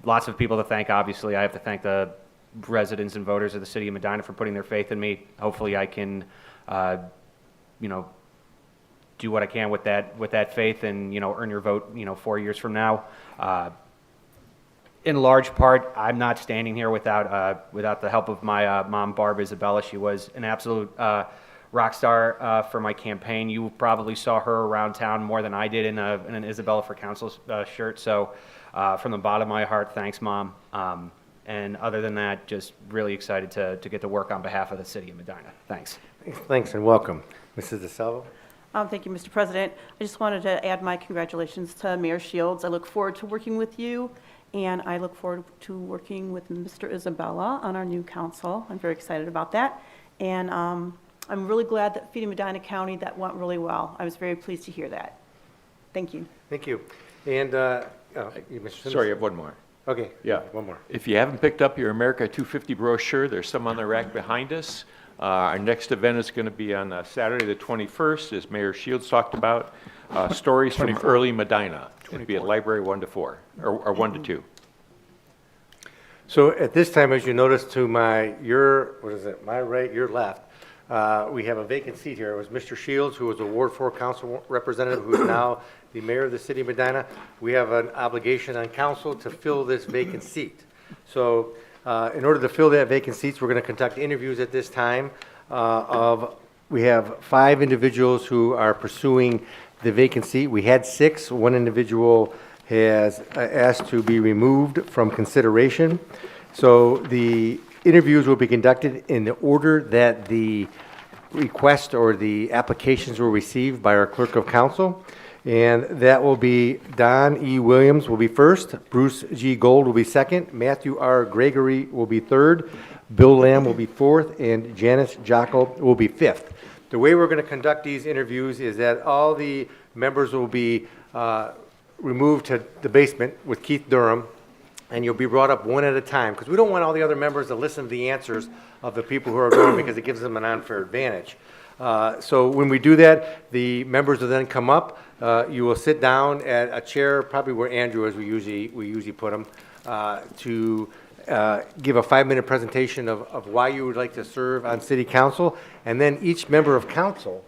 Lots of people to thank, obviously. I have to thank the residents and voters of the city of Medina for putting their faith in me. Hopefully I can, do what I can with that faith and, earn your vote, 4 years from now. In large part, I'm not standing here without the help of my mom, Barb Isabella. She was an absolute rock star for my campaign. You probably saw her around town more than I did in an Isabella for Council shirt. So from the bottom of my heart, thanks, Mom. And other than that, just really excited to get to work on behalf of the city of Medina. Thanks. Thanks and welcome. Mrs. DeSalvo? Thank you, Mr. President. I just wanted to add my congratulations to Mayor Shields. I look forward to working with you, and I look forward to working with Mr. Isabella on our new council. I'm very excited about that. And I'm really glad that Feeding Medina County, that went really well. I was very pleased to hear that. Thank you. Thank you. And, Mr. Simmons? Sorry, I have one more. Okay. Yeah. One more. If you haven't picked up your America 250 brochure, there's some on the rack behind us. Our next event is going to be on Saturday the 21st, as Mayor Shields talked about. Stories from early Medina. It'll be at Library 1 to 4, or 1 to 2. So at this time, as you notice to my right, your left, we have a vacant seat here. It was Mr. Shields, who was a Ward 4 council representative, who is now the mayor of the city of Medina. We have an obligation on council to fill this vacant seat. So In order to fill that vacant seats, we're going to conduct interviews at this time we have 5 individuals who are pursuing the vacant seat. We had 6. One individual has asked to be removed from consideration. So the interviews will be conducted in the order that the request or the applications were received by our clerk of council. And that will be Don E. Williams will be first, Bruce G. Gold will be second, Matthew R. Gregory will be third, Bill Lamb will be fourth, and Janice Jockel will be fifth. The way we're going to conduct these interviews is that all the members will be removed to the basement with Keith Durham, and you'll be brought up one at a time, because we don't want all the other members to listen to the answers of the people who are going, because it gives them an unfair advantage. So when we do that, the members will then come up. You will sit down at a chair, probably where Andrew is, we usually put him, to give a 5-minute presentation of why you would like to serve on city council, and then each member of council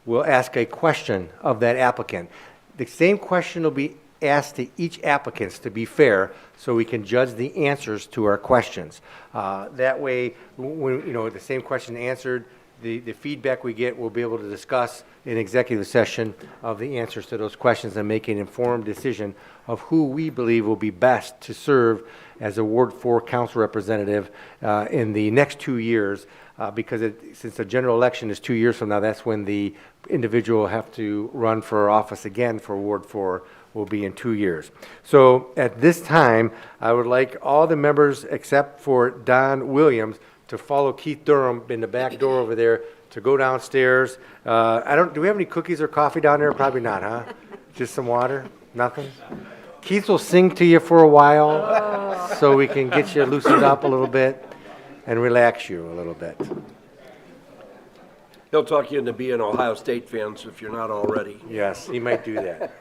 will ask a question of that applicant. The same question will be asked to each applicant, to be fair, so we can judge the answers to our questions. That way, when the same question answered, the feedback we get, we'll be able to discuss in executive session of the answers to those questions and make an informed decision of who we believe will be best to serve as a Ward 4 council representative in the next 2 years, because since the general election is 2 years from now, that's when the individual will have to run for office again for Ward 4, will be in 2 years. So at this time, I would like all the members except for Don Williams to follow Keith Durham in the back door over there, to go downstairs. Do we have any cookies or coffee down there? Probably not, huh? Just some water? Nothing? Keith will sing to you for a while so we can get you loosened up a little bit and relax you a little bit. He'll talk you into being Ohio State fans if you're not already. Yes, he might do that.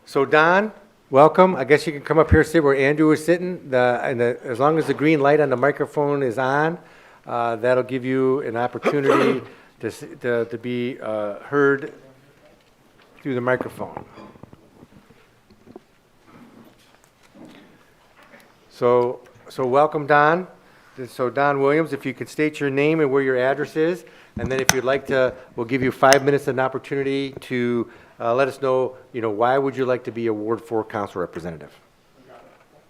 So Don, welcome. I guess you can come up here, sit where Andrew is sitting. As long as the green light on the microphone is on, that'll give you an opportunity to be heard through the microphone. So welcome, Don. So Don Williams, if you could state your name and where your address is, and then if you'd like to, we'll give you 5 minutes an opportunity to let us know, why would you like to be a Ward 4 council representative?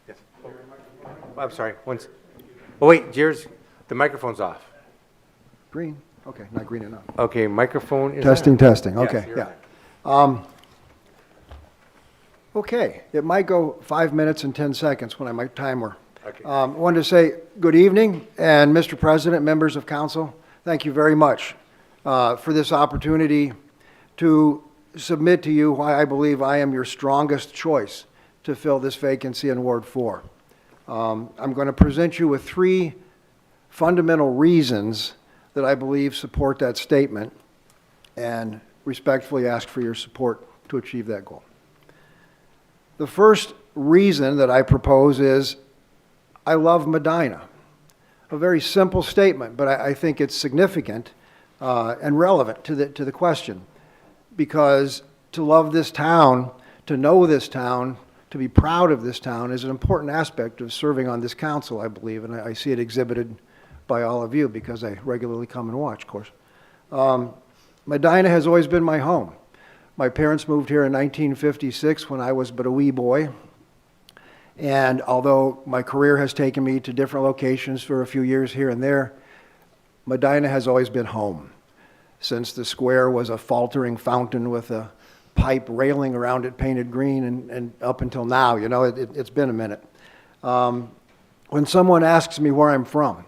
Yes. I'm sorry. Oh wait, Jared's, the microphone's off. Green? Okay, not green enough. Okay, microphone is Testing, on. testing, Yes, okay, you're yeah. on. Okay, it might go 5 minutes and 10 seconds when my timer. Okay. I wanted to say good evening, and Mr. President, members of council, thank you very much for this opportunity to submit to you why I believe I am your strongest choice to fill this vacancy in Ward 4. I'm going to present you with 3 fundamental reasons that I believe support that statement, and respectfully ask for your support to achieve that goal. The first reason that I propose is I love Medina. A very simple statement, but I think it's significant and relevant to the question, because to love this town, to know this town, to be proud of this town is an important aspect of serving on this council, I believe, and I see it exhibited by all of you because I regularly come and watch, of course. Medina has always been my home. My parents moved here in 1956 when I was but a wee boy. And although my career has taken me to different locations for a few years here and there, Medina has always been home. Since the square was a faltering fountain with a pipe railing around it painted green and up until now, it's been a minute. When someone asks me where I'm from,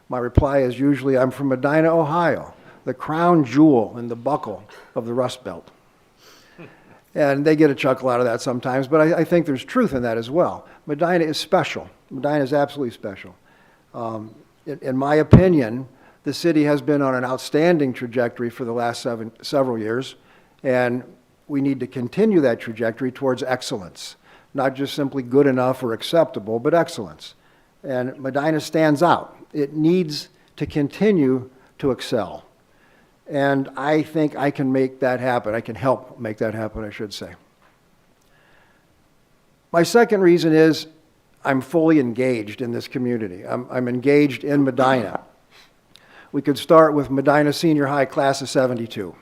my reply is usually I'm from Medina, Ohio, the crown jewel in the buckle of the Rust Belt. And they get a chuckle out of that sometimes, but I think there's truth in that as well. Medina is special. Medina is absolutely special. In my opinion, the city has been on an outstanding trajectory for the last several years, and we need to continue that trajectory towards excellence. Not just simply good enough or acceptable, but excellence. And Medina stands out. It needs to continue to excel. And I think I can make that happen. I can help make that happen, I should say. My second reason is I'm fully engaged in this community. I'm engaged in Medina. We could start with Medina Senior High Class of 72.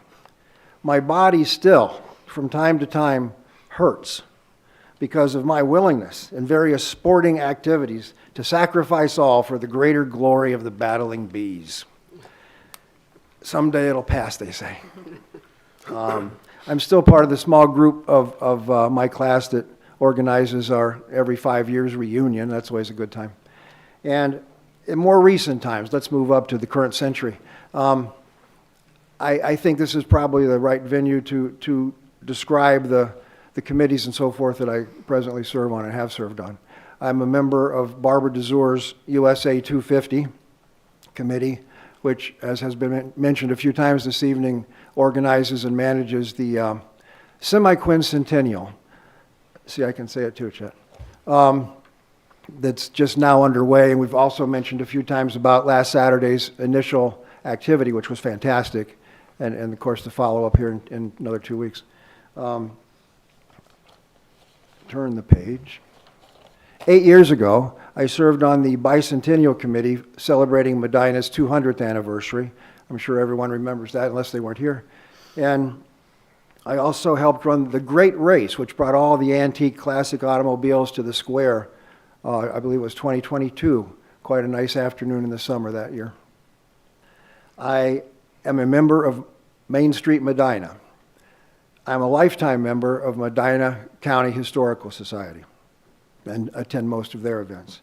My body still, from time to time, hurts because of my willingness in various sporting activities to sacrifice all for the greater glory of the battling bees. Someday it'll pass, they say. I'm still part of the small group of my class that organizes our every 5 years reunion. That's always a good time. And in more recent times, let's move up to the current century. I think this is probably the right venue to describe the committees and so forth that I presently serve on and have served on. I'm a member of Barbara DeZoor's USA 250 committee, which, as has been mentioned a few times this evening, organizes and manages the semi-quincentennial. See, I can say it too, Chet. That's just now underway, and we've also mentioned a few times about last Saturday's initial activity, which was fantastic, and of course the follow-up here in another 2 weeks. Turn the page. 8 years ago, I served on the Bicentennial Committee celebrating Medina's 200th anniversary. I'm sure everyone remembers that, unless they weren't here. And I also helped run the Great Race, which brought all the antique classic automobiles to the square. I believe it was 2022. Quite a nice afternoon in the summer that year. I am a member of Main Street Medina. I'm a lifetime member of Medina County Historical Society and attend most of their events.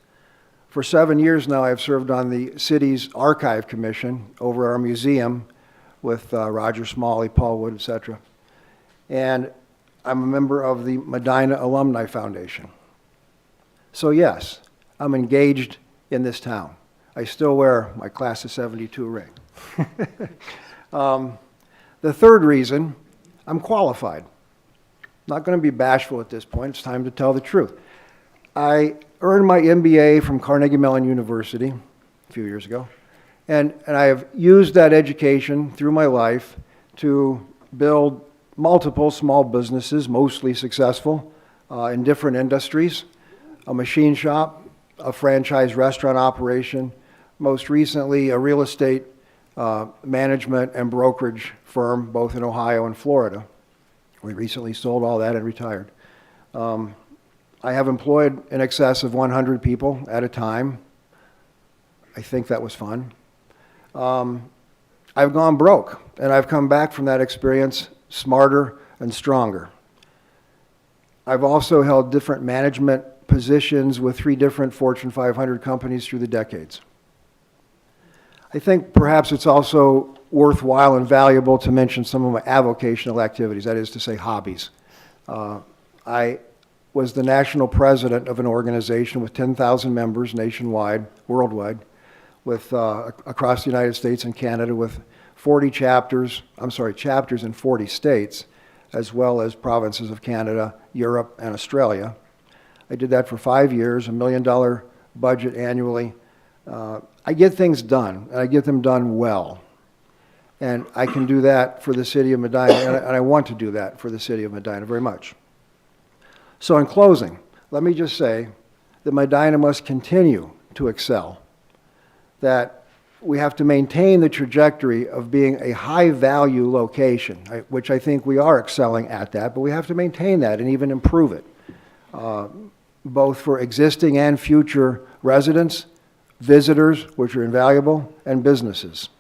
For 7 years now, I've served on the city's archive commission over our museum with Roger Smalley, Paul Wood, etc. And I'm a member of the Medina Alumni Foundation. So yes, I'm engaged in this town. I still wear my Class of 72 ring. The third reason, I'm qualified. Not going to be bashful at this point. It's time to tell the truth. I earned my MBA from Carnegie Mellon University a few years ago, and I have used that education through my life to build multiple small businesses, mostly successful, in different industries, a machine shop, a franchise restaurant operation, most recently a real estate management and brokerage firm, both in Ohio and Florida. We recently sold all that and retired. I have employed in excess of 100 people at a time. I think that was fun. I've gone broke, and I've come back from that experience smarter and stronger. I've also held different management positions with 3 different Fortune 500 companies through the decades. I think perhaps it's also worthwhile and valuable to mention some of my avocational activities, that is to say hobbies. I was the national president of an organization with 10,000 members nationwide, worldwide, with across the United States and Canada, with 40 chapters in 40 states, as well as provinces of Canada, Europe, and Australia. I did that for 5 years, $1 million budget annually. I get things done, and I get them done well. And I can do that for the city of Medina, and I want to do that for the city of Medina very much. So in closing, let me just say that Medina must continue to excel, that we have to maintain the trajectory of being a high-value location, which I think we are excelling at that, but we have to maintain that and even improve it, both for existing and future residents, visitors, which are invaluable, and businesses.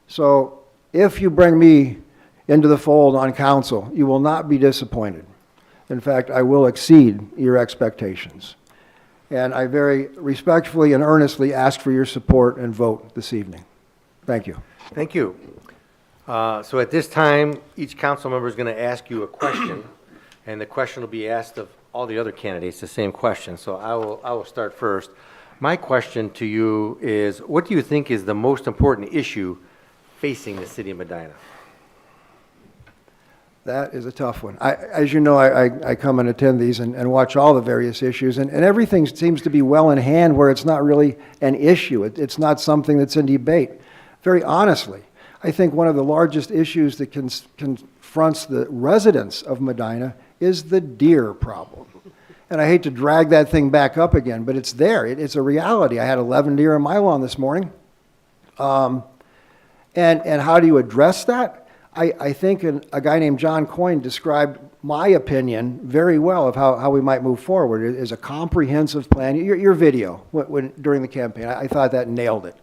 So if you bring me into the fold on council, you will not be disappointed. In fact, I will exceed your expectations. And I very respectfully and earnestly ask for your support and vote this evening. Thank you. Thank you. So at this time, each council member is going to ask you a question, and the question will be asked of all the other candidates, the same question. So I will start first. My question to you is, what do you think is the most important issue facing the city of Medina? That is a tough one. As you know, I come and attend these and watch all the various issues, and everything seems to be well in hand where it's not really an issue. It's not something that's in debate. Very honestly, I think one of the largest issues that confronts the residents of Medina is the deer problem. And I hate to drag that thing back up again, but it's there. It's a reality. I had 11 deer on my lawn this morning. And how do you address that? I think a guy named John Coyne described my opinion very well of how we might move forward. It is a comprehensive plan. Your video during the campaign, I thought that nailed it.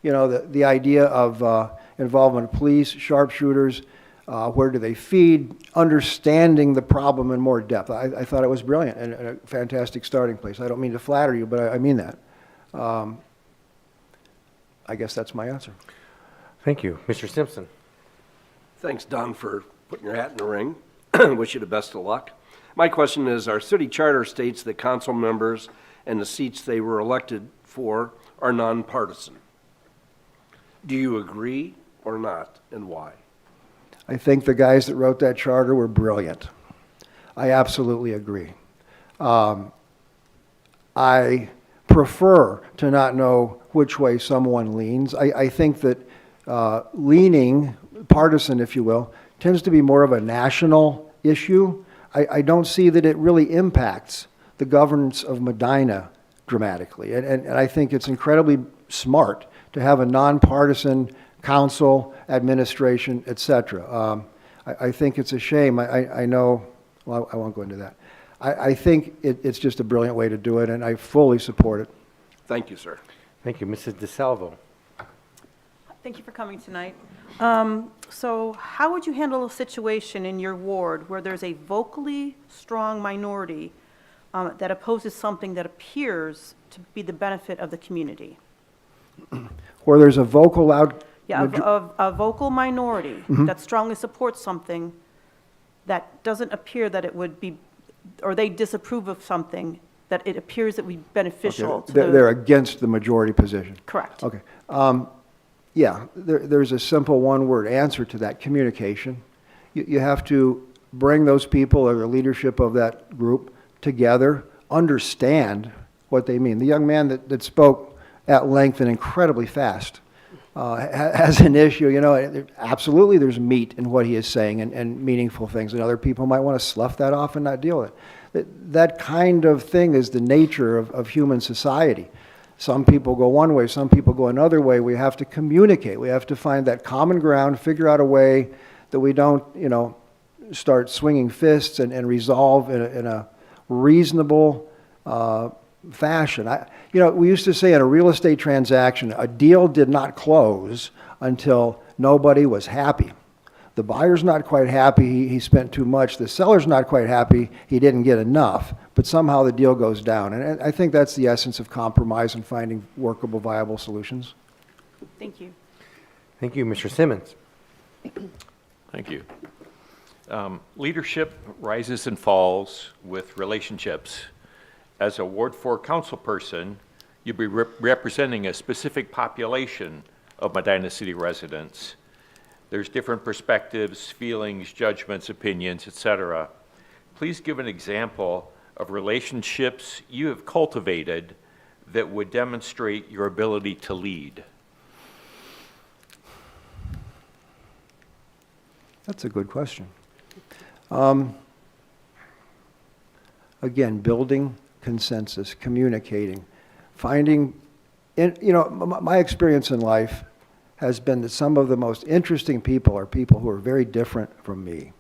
You know, the idea of involvement of police, sharpshooters, where do they feed, understanding the problem in more depth. I thought it was brilliant and a fantastic starting place. I don't mean to flatter you, but I mean that. I guess that's my answer. Thank you. Mr. Simpson. Thanks, Don, for putting your hat in the ring. Wish you the best of luck. My question is, our city charter states that council members and the seats they were elected for are nonpartisan. Do you agree or not, and why? I think the guys that wrote that charter were brilliant. I absolutely agree. I prefer to not know which way someone leans. I think that leaning, partisan if you will, tends to be more of a national issue. I don't see that it really impacts the governance of Medina dramatically. And I think it's incredibly smart to have a nonpartisan council, administration, et cetera. I think it's a shame. I know, well, I won't go into that. I think it's just a brilliant way to do it, and I fully support it. Thank you, sir. Thank you. Mrs. DeSalvo. Thank you for coming tonight. So how would you handle a situation in your ward where there's a vocally strong minority that opposes something that appears to be the benefit of the community? Where there's a vocal loud... Yeah, a vocal minority that strongly supports something that doesn't appear that it would be, or they disapprove of something that it appears that would be beneficial to They're against the majority position. Correct. Okay. Yeah, there's a simple one-word answer to that: communication. You have to bring those people or the leadership of that group together, understand what they mean. The young man that spoke at length and incredibly fast has an issue. You know, absolutely there's meat in what he is saying and meaningful things, and other people might want to slough that off and not deal with it. That kind of thing is the nature of human society. Some people go one way, some people go another way. We have to communicate. We have to find that common ground, figure out a way that we don't, you know, start swinging fists and resolve in a reasonable fashion. You know, we used to say in a real estate transaction, a deal did not close until nobody was happy. The buyer's not quite happy, he spent too much. The seller's not quite happy, he didn't get enough. But somehow the deal goes down. And I think that's the essence of compromise and finding workable, viable solutions. Thank you. Thank you. Mr. Simmons. Thank you. Leadership rises and falls with relationships. As a Ward 4 council person, you'll be representing a specific population of Medina City residents. There's different perspectives, feelings, judgments, opinions, etc. Please give an example of relationships you have cultivated that would demonstrate your ability to lead. That's a good question. Again, building consensus, communicating, finding, you know, my experience in life has been that some of the most interesting people are people who are very different from me.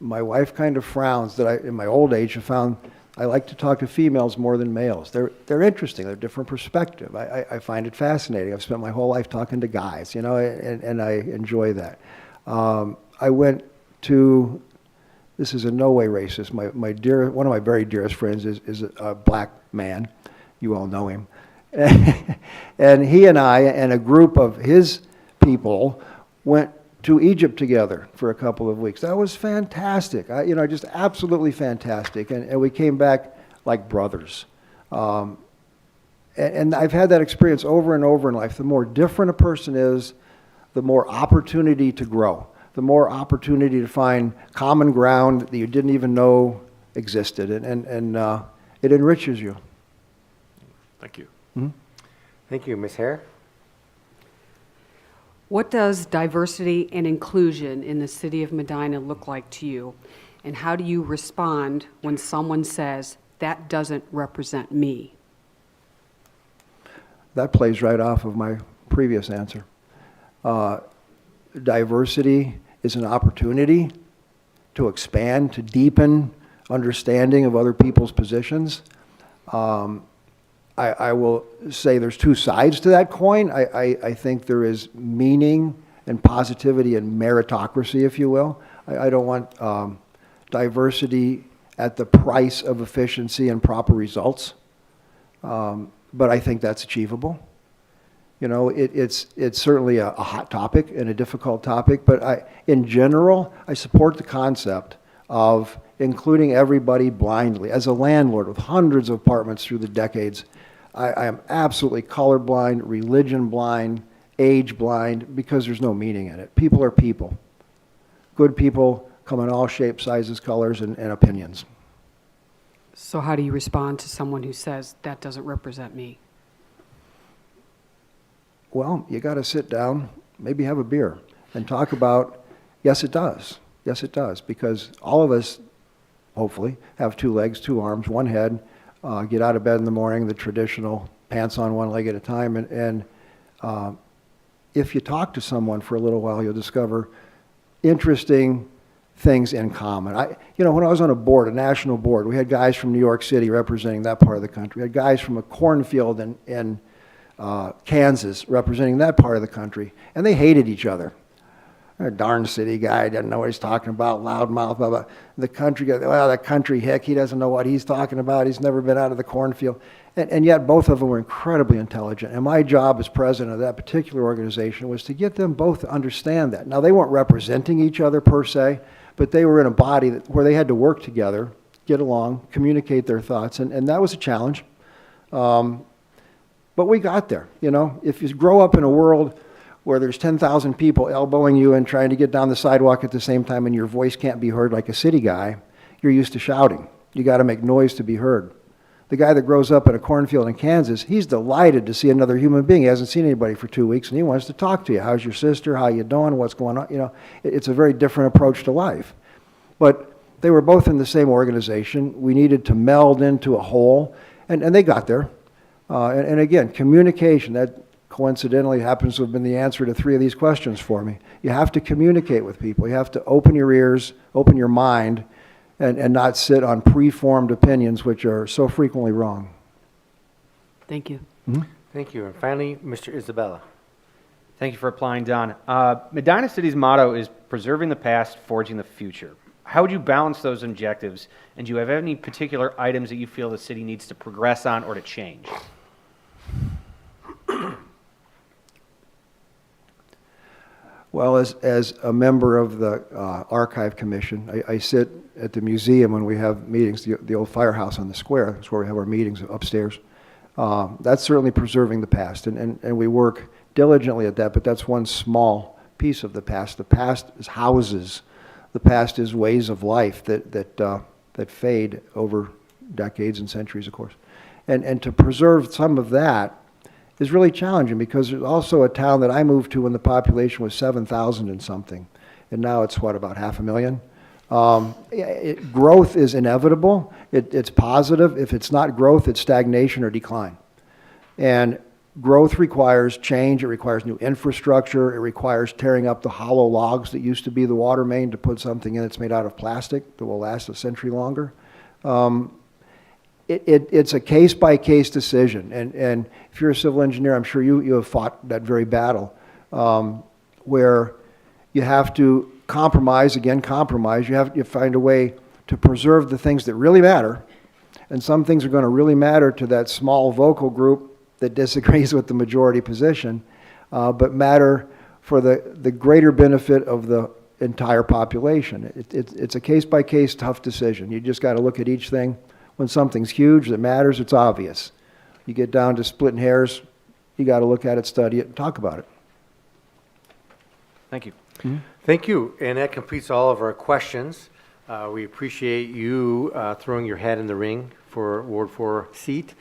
My wife kind of frowns that in my old age, have found I like to talk to females more than males. They're interesting. They're a different perspective. I find it fascinating. I've spent my whole life talking to guys, you know, and I enjoy that. I went to, this is in no way racist. One of my very dearest friends is a black man. You all know him. And he and I and a group of his people went to Egypt together for a couple of weeks. That was fantastic. You know, just absolutely fantastic. And we came back like brothers. And I've had that experience over and over in life. The more different a person is, the more opportunity to grow, the more opportunity to find common ground that you didn't even know existed. And it enriches you. Thank you. Mm-hmm. Thank you. Ms. Hare? What does diversity and inclusion in the city of Medina look like to you? And how do you respond when someone says, that doesn't represent me? That plays right off of my previous answer. Diversity is an opportunity to expand, to deepen understanding of other people's positions. I will say there's two sides to that coin. I think there is meaning and positivity and meritocracy, if you will. I don't want diversity at the price of efficiency and proper results. But I think that's achievable. You know, it's certainly a hot topic and a difficult topic, but in general, I support the concept of including everybody blindly. As a landlord with hundreds of apartments through the decades, I am absolutely colorblind, religion blind, age blind, because there's no meaning in it. People are people. Good people come in all shapes, sizes, colors, and opinions. So how do you respond to someone who says, that doesn't represent me? Well, you got to sit down, maybe have a beer, and talk about, yes, it does. Yes, it does, because all of us, hopefully, have two legs, two arms, one head, get out of bed in the morning, the traditional pants on one leg at a time, and if you talk to someone for a little while, you'll discover interesting things in common. You know, when I was on a board, a national board, we had guys from New York City representing that part of the country. We had guys from a cornfield in Kansas representing that part of the country, and they hated each other. A darn city guy doesn't know what he's talking about, loudmouth, blah, blah. The country guy, well, that country hick, he doesn't know what he's talking about. He's never been out of the cornfield. And yet both of them were incredibly intelligent. And my job as president of that particular organization was to get them both to understand that. Now, they weren't representing each other per se, but they were in a body where they had to work together, get along, communicate their thoughts, and that was a challenge. But we got there, you know. If you grow up in a world where there's 10,000 people elbowing you and trying to get down the sidewalk at the same time and your voice can't be heard like a city guy, you're used to shouting. You got to make noise to be heard. The guy that grows up in a cornfield in Kansas, he's delighted to see another human being. He hasn't seen anybody for 2 weeks, and he wants to talk to you. How's your sister? How you doing? What's going on? You know, it's a very different approach to life. But they were both in the same organization. We needed to meld into a whole, and they got there. And again, communication, that coincidentally happens to have been the answer to 3 of these questions for me. You have to communicate with people. You have to open your ears, open your mind, and not sit on preformed opinions which are so frequently wrong. Thank you. Mm-hmm. Thank you. And finally, Mr. Isabella. Thank you for applying, Don. Medina City's motto is preserving the past, forging the future. How would you balance those objectives? And do you have any particular items that you feel the city needs to progress on or to change? Well, as a member of the Archive Commission, I sit at the museum when we have meetings, the old firehouse on the square. That's where we have our meetings upstairs. That's certainly preserving the past, and we work diligently at that, but that's one small piece of the past. The past is houses. The past is ways of life that fade over decades and centuries, of course. And to preserve some of that is really challenging, because there's also a town that I moved to when the population was 7,000 and something, and now it's what, about 500,000? Growth is inevitable. It's positive. If it's not growth, it's stagnation or decline. And growth requires change. It requires new infrastructure. It requires tearing up the hollow logs that used to be the water main to put something in that's made out of plastic that will last a century longer. It's a case-by-case decision, and if you're a civil engineer, I'm sure you have fought that very battle, where you have to compromise. You find a way to preserve the things that really matter, and some things are going to really matter to that small vocal group that disagrees with the majority position, but matter for the greater benefit of the entire population. It's a case-by-case tough decision. You just got to look at each thing. When something's huge that matters, it's obvious. You get down to splitting hairs, you got to look at it, study it, and talk about it. Thank you. Mm-hmm. Thank you. And that completes all of our questions. We appreciate you throwing your hat in the ring for Ward 4 seat.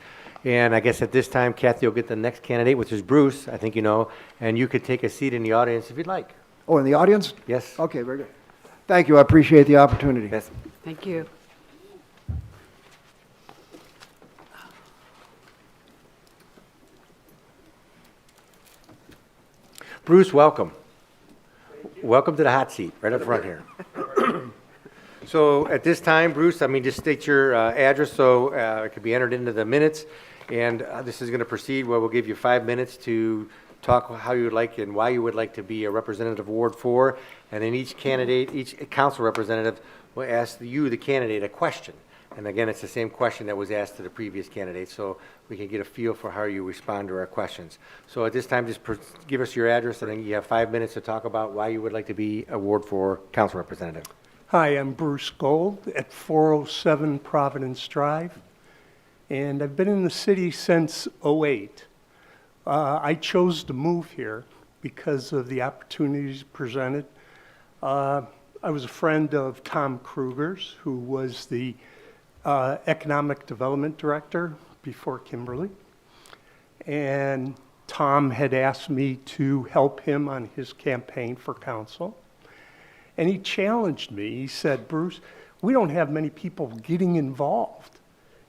And I guess at this time, Kathy will get the next candidate, which is Bruce, I think you know, and you could take a seat in the audience if you'd like. Oh, in the audience? Yes. Okay, very good. Thank you. I appreciate the opportunity. Yes. Thank you. Bruce, welcome. Welcome to the hot seat, right up front here. So at this time, Bruce, just state your address so it can be entered into the minutes. And this is going to proceed where we'll give you 5 minutes to talk how you would like and why you would like to be a representative of Ward 4. And then each candidate, each council representative will ask you, the candidate, a question. And again, it's the same question that was asked to the previous candidate, so we can get a feel for how you respond to our questions. So at this time, just give us your address, and then you have 5 minutes to talk about why you would like to be a Ward 4 council representative. Hi, I'm Bruce Gold at 407 Providence Drive, and I've been in the city since '08. I chose to move here because of the opportunities presented. I was a friend of Tom Kruger's, who was the Economic Development Director before Kimberly. And Tom had asked me to help him on his campaign for council. And he challenged me. He said, Bruce, we don't have many people getting involved.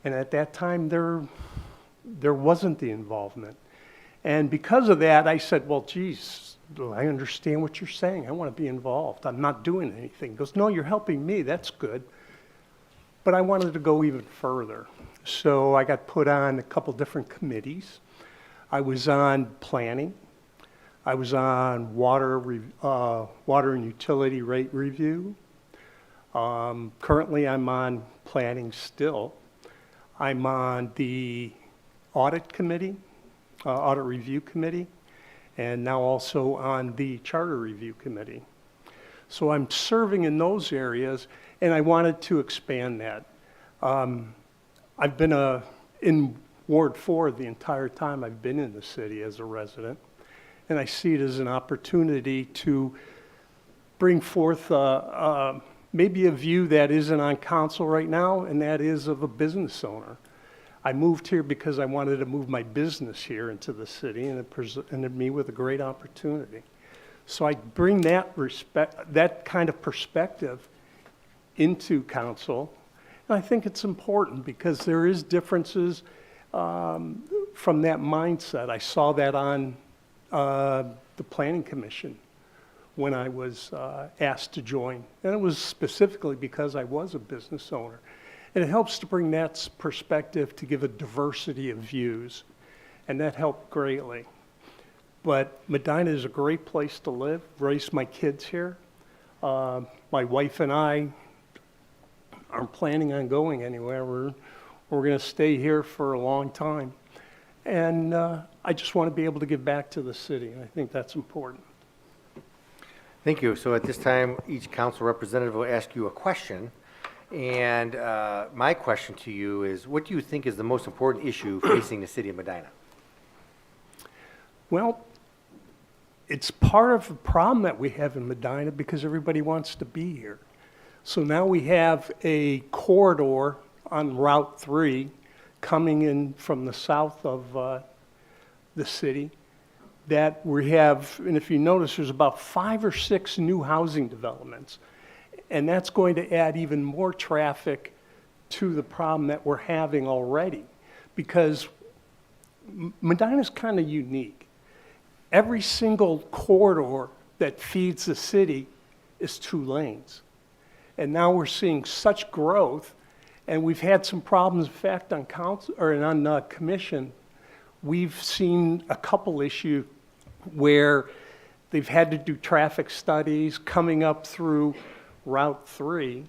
And at that time, there wasn't the involvement. And because of that, I said, well, geez, I understand what you're saying. I want to be involved. I'm not doing anything. He goes, no, you're helping me. That's good. But I wanted to go even further. So I got put on a couple different committees. I was on planning. I was on water and utility rate review. Currently, I'm on planning still. I'm on the audit committee, audit review committee, and now also on the charter review committee. So I'm serving in those areas, and I wanted to expand that. I've been in Ward 4 the entire time I've been in the city as a resident, and I see it as an opportunity to bring forth maybe a view that isn't on council right now, and that is of a business owner. I moved here because I wanted to move my business here into the city, and it presented me with a great opportunity. So I bring that kind of perspective into council, and I think it's important because there is differences from that mindset. I saw that on the Planning Commission when I was asked to join, and it was specifically because I was a business owner. And it helps to bring that perspective to give a diversity of views, and that helped greatly. But Medina is a great place to live, raised my kids here. My wife and I aren't planning on going anywhere. We're going to stay here for a long time. And I just want to be able to give back to the city, and I think that's important. Thank you. So at this time, each council representative will ask you a question. And my question to you is, what do you think is the most important issue facing the city of Medina? Well, it's part of the problem that we have in Medina because everybody wants to be here. So now we have a corridor on Route 3 coming in from the south of the city that we have, and if you notice, there's about 5 or 6 new housing developments. And that's going to add even more traffic to the problem that we're having already, because Medina's kind of unique. Every single corridor that feeds the city is 2 lanes. And now we're seeing such growth, and we've had some problems. In fact, on council or on commission, we've seen a couple issues where they've had to do traffic studies coming up through Route 3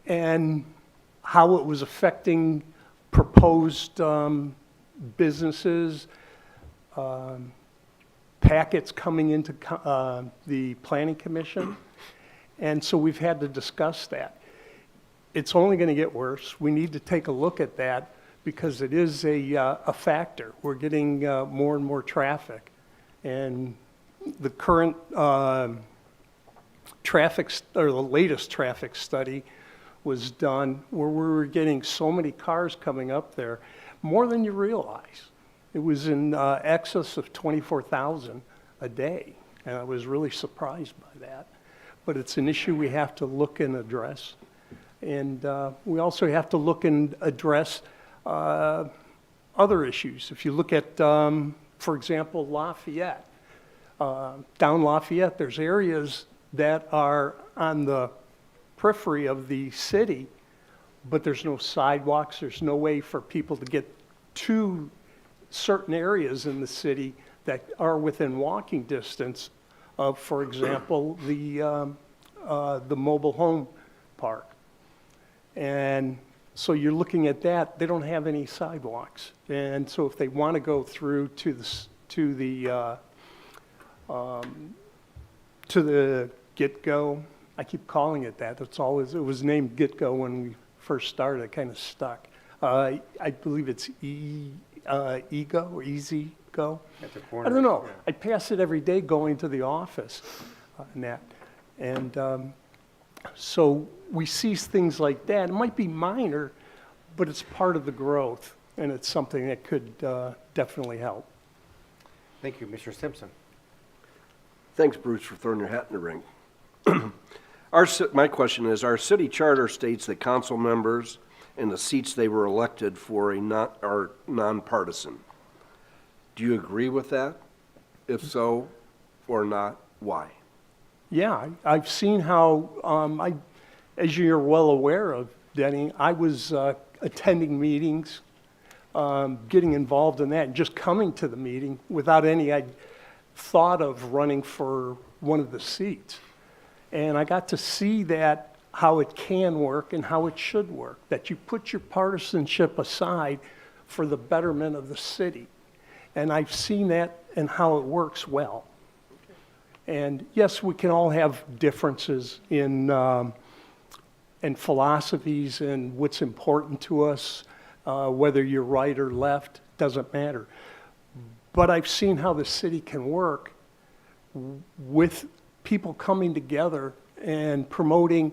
and how it was affecting proposed businesses, packets coming into the Planning Commission. And so we've had to discuss that. It's only going to get worse. We need to take a look at that because it is a factor. We're getting more and more traffic. And the current the latest traffic study was done where we were getting so many cars coming up there, more than you realize. It was in excess of 24,000 a day, and I was really surprised by that. But it's an issue we have to look and address. And we also have to look and address other issues. If you look at, for example, Lafayette, down Lafayette, there's areas that are on the periphery of the city, but there's no sidewalks, there's no way for people to get to certain areas in the city that are within walking distance of, for example, the mobile home park. And so you're looking at that, they don't have any sidewalks. And so if they want to go through to the Get-Go, I keep calling it that. It was named Get-Go when we first started. It kind of stuck. I believe it's Ego or Easy Go. At the corner. I don't know. Yeah. I pass it every day going to the office, so we see things like that. It might be minor, but it's part of the growth, and it's something that could definitely help. Thank you, Mr. Simpson. Thanks, Bruce, for throwing your hat in the ring. My question is, our city charter states that council members and the seats they were elected for are nonpartisan. Do you agree with that? If so or not, why? Yeah, I've seen how, as you're well aware of, Denny, I was attending meetings, getting involved in that, and just coming to the meeting without any thought of running for one of the seats. And I got to see that, how it can work and how it should work, that you put your partisanship aside for the betterment of the city. And I've seen that and how it works well. And yes, we can all have differences in philosophies and what's important to us, whether you're right or left, doesn't matter. But I've seen how the city can work with people coming together and promoting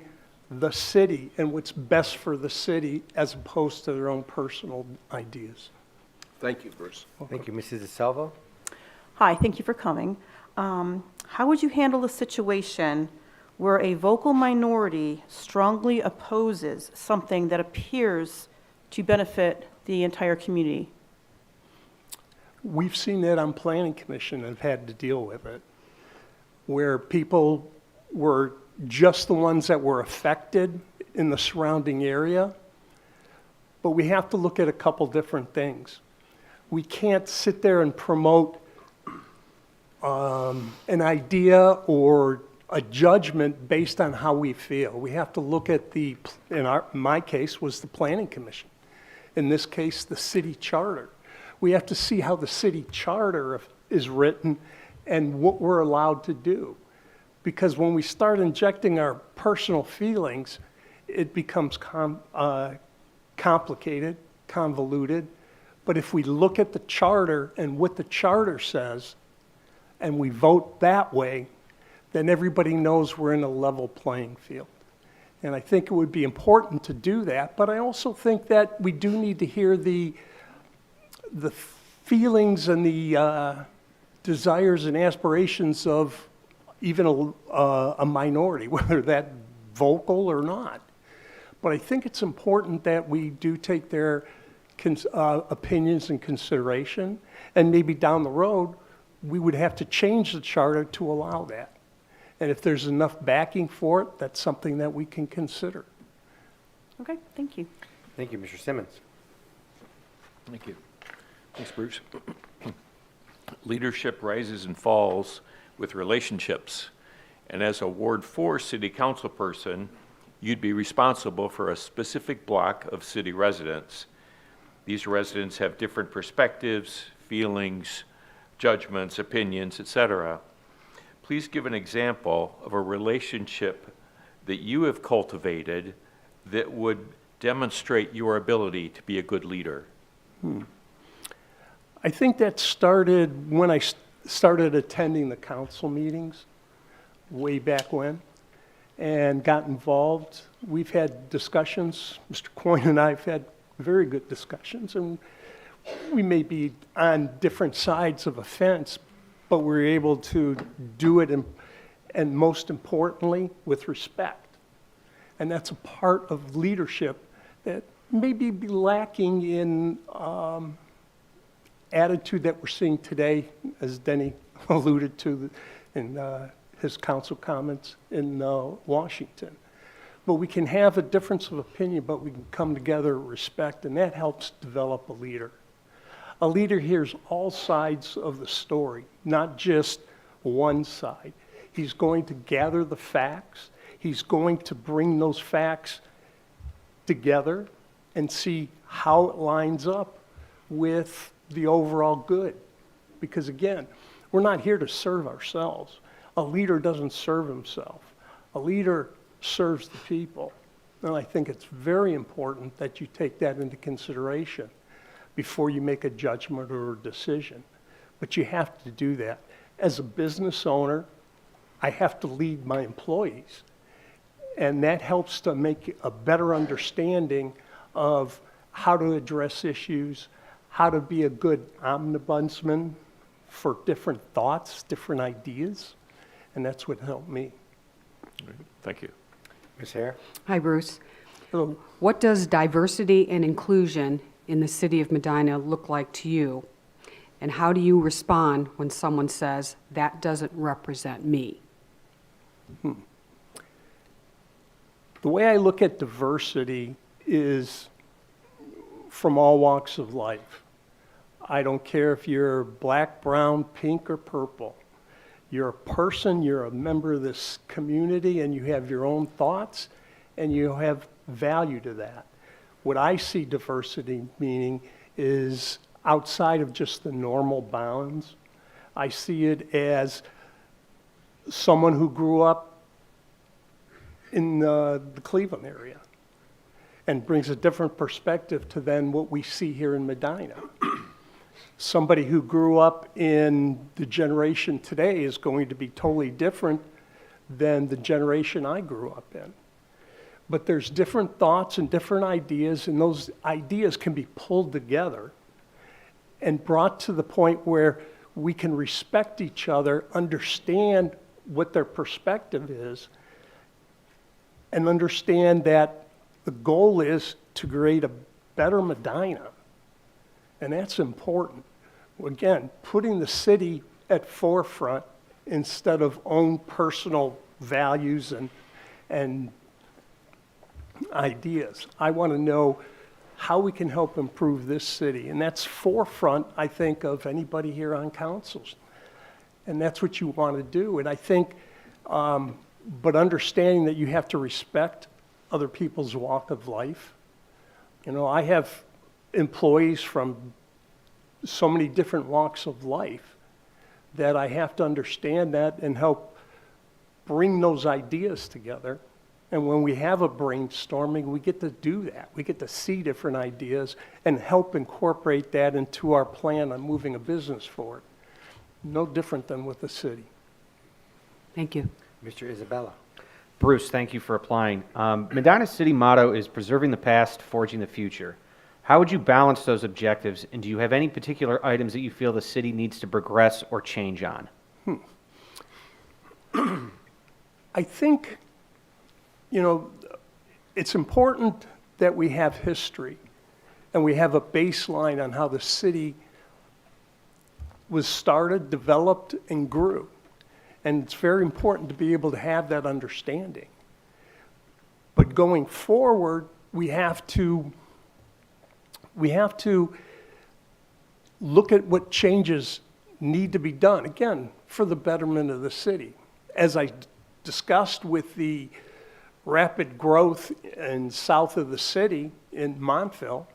the city and what's best for the city as opposed to their own personal ideas. Thank you, Bruce. Thank you, Mrs. DeSalvo. Hi, thank you for coming. How would you handle a situation where a vocal minority strongly opposes something that appears to benefit the entire community? We've seen that on Planning Commission and have had to deal with it, where people were just the ones that were affected in the surrounding area. But we have to look at a couple different things. We can't sit there and promote an idea or a judgment based on how we feel. We have to look at in my case was the Planning Commission. In this case, the city charter. We have to see how the city charter is written and what we're allowed to do. Because when we start injecting our personal feelings, it becomes complicated, convoluted. But if we look at the charter and what the charter says, and we vote that way, then everybody knows we're in a level playing field. And I think it would be important to do that, but I also think that we do need to hear the feelings and the desires and aspirations of even a minority, whether that vocal or not. But I think it's important that we do take their opinions in consideration, and maybe down the road, we would have to change the charter to allow that. And if there's enough backing for it, that's something that we can consider. Okay, thank you. Thank you, Mr. Simmons. Thank you. Thanks, Bruce. Leadership rises and falls with relationships. And as a Ward 4 city council person, you'd be responsible for a specific block of city residents. These residents have different perspectives, feelings, judgments, opinions, etc. Please give an example of a relationship that you have cultivated that would demonstrate your ability to be a good leader. I think that started when I started attending the council meetings way back when and got involved. We've had discussions, Mr. Coyne and I have had very good discussions, and we may be on different sides of a fence, but we're able to do it, and most importantly, with respect. And that's a part of leadership that maybe be lacking in attitude that we're seeing today, as Denny alluded to in his council comments in Washington. But we can have a difference of opinion, but we can come together, respect, and that helps develop a leader. A leader hears all sides of the story, not just one side. He's going to gather the facts. He's going to bring those facts together and see how it lines up with the overall good. Because again, we're not here to serve ourselves. A leader doesn't serve himself. A leader serves the people. And I think it's very important that you take that into consideration before you make a judgment or a decision. But you have to do that. As a business owner, I have to lead my employees. And that helps to make a better understanding of how to address issues, how to be a good ombudsman for different thoughts, different ideas. And that's what helped me. Thank you. Ms. Hare? Hi, Bruce. Hello. What does diversity and inclusion in the city of Medina look like to you? And how do you respond when someone says, that doesn't represent me? The way I look at diversity is from all walks of life. I don't care if you're black, brown, pink, or purple. You're a person, you're a member of this community, and you have your own thoughts, and you have value to that. What I see diversity meaning is outside of just the normal bounds. I see it as someone who grew up in the Cleveland area and brings a different perspective to then what we see here in Medina. Somebody who grew up in the generation today is going to be totally different than the generation I grew up in. But there's different thoughts and different ideas, and those ideas can be pulled together and brought to the point where we can respect each other, understand what their perspective is, and understand that the goal is to create a better Medina. And that's important. Again, putting the city at forefront instead of own personal values and ideas. I want to know how we can help improve this city. And that's forefront, I think, of anybody here on councils. And that's what you want to do. And I think, but understanding that you have to respect other people's walk of life. You know, I have employees from so many different walks of life that I have to understand that and help bring those ideas together. And when we have a brainstorming, we get to do that. We get to see different ideas and help incorporate that into our plan on moving a business forward. No different than with the city. Thank you. Mr. Isabella? Bruce, thank you for applying. Medina's city motto is preserving the past, forging the future. How would you balance those objectives, and do you have any particular items that you feel the city needs to progress or change on? I think, you know, it's important that we have history and we have a baseline on how the city was started, developed, and grew. And it's very important to be able to have that understanding. But going forward, we have to look at what changes need to be done, again, for the betterment of the city. As I discussed with the rapid growth in south of the city in Montville,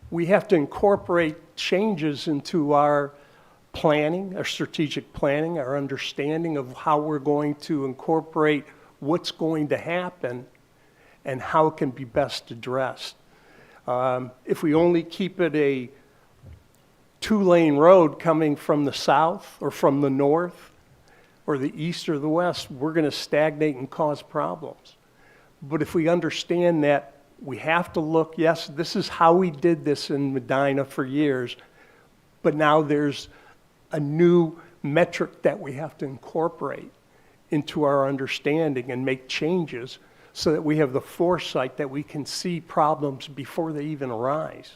we have to incorporate changes into our planning, our strategic planning, our understanding of how we're going to incorporate what's going to happen and how it can be best addressed. If we only keep it a two-lane road coming from the south or from the north or the east or the west, we're going to stagnate and cause problems. But if we understand that we have to look, yes, this is how we did this in Medina for years, but now there's a new metric that we have to incorporate into our understanding and make changes so that we have the foresight that we can see problems before they even arise.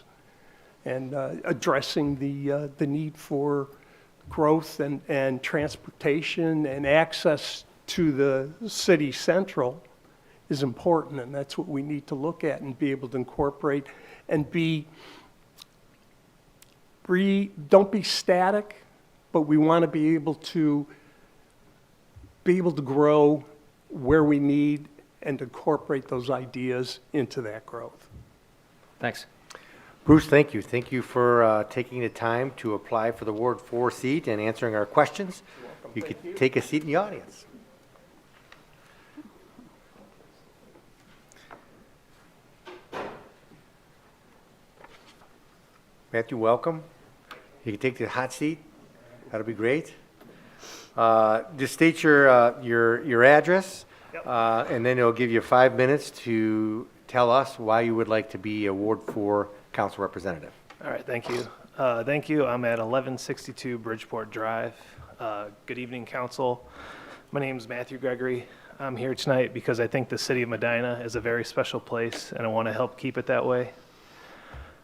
And addressing the need for growth and transportation and access to the city central is important, and that's what we need to look at and be able to incorporate and don't be static, but we want to be able to grow where we need and incorporate those ideas into that growth. Thanks. Bruce, thank you. Thank you for taking the time to apply for the Ward 4 seat and answering our questions. You could take a seat in the audience. Matthew, welcome. You can take the hot seat. That'll be great. Just state your address, and then it'll give you 5 minutes to tell us why you would like to be a Ward 4 council representative. All right, thank you. Thank you. I'm at 1162 Bridgeport Drive. Good evening, council. My name is Matthew Gregory. I'm here tonight because I think the city of Medina is a very special place, and I want to help keep it that way.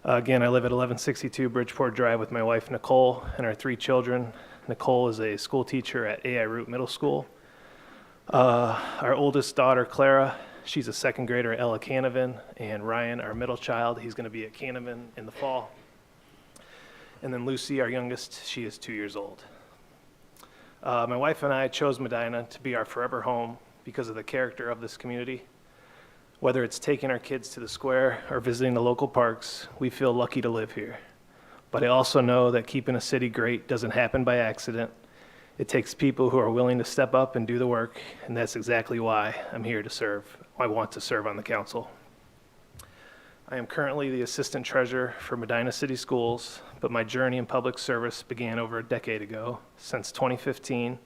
Again, I live at 1162 Bridgeport Drive with my wife, Nicole, and our 3 children. Nicole is a school teacher at AI Root Middle School. Our oldest daughter, Clara, she's a 2nd grader at Ella Canavan, and Ryan, our middle child, he's going to be at Canavan in the fall. And then Lucy, our youngest, she is 2 years old. My wife and I chose Medina to be our forever home because of the character of this community. Whether it's taking our kids to the square or visiting the local parks, we feel lucky to live here. But I also know that keeping a city great doesn't happen by accident. It takes people who are willing to step up and do the work, and that's exactly why I'm here to serve. I want to serve on the council. I am currently the assistant treasurer for Medina City Schools, but my journey in public service began over a decade ago. Since 2015,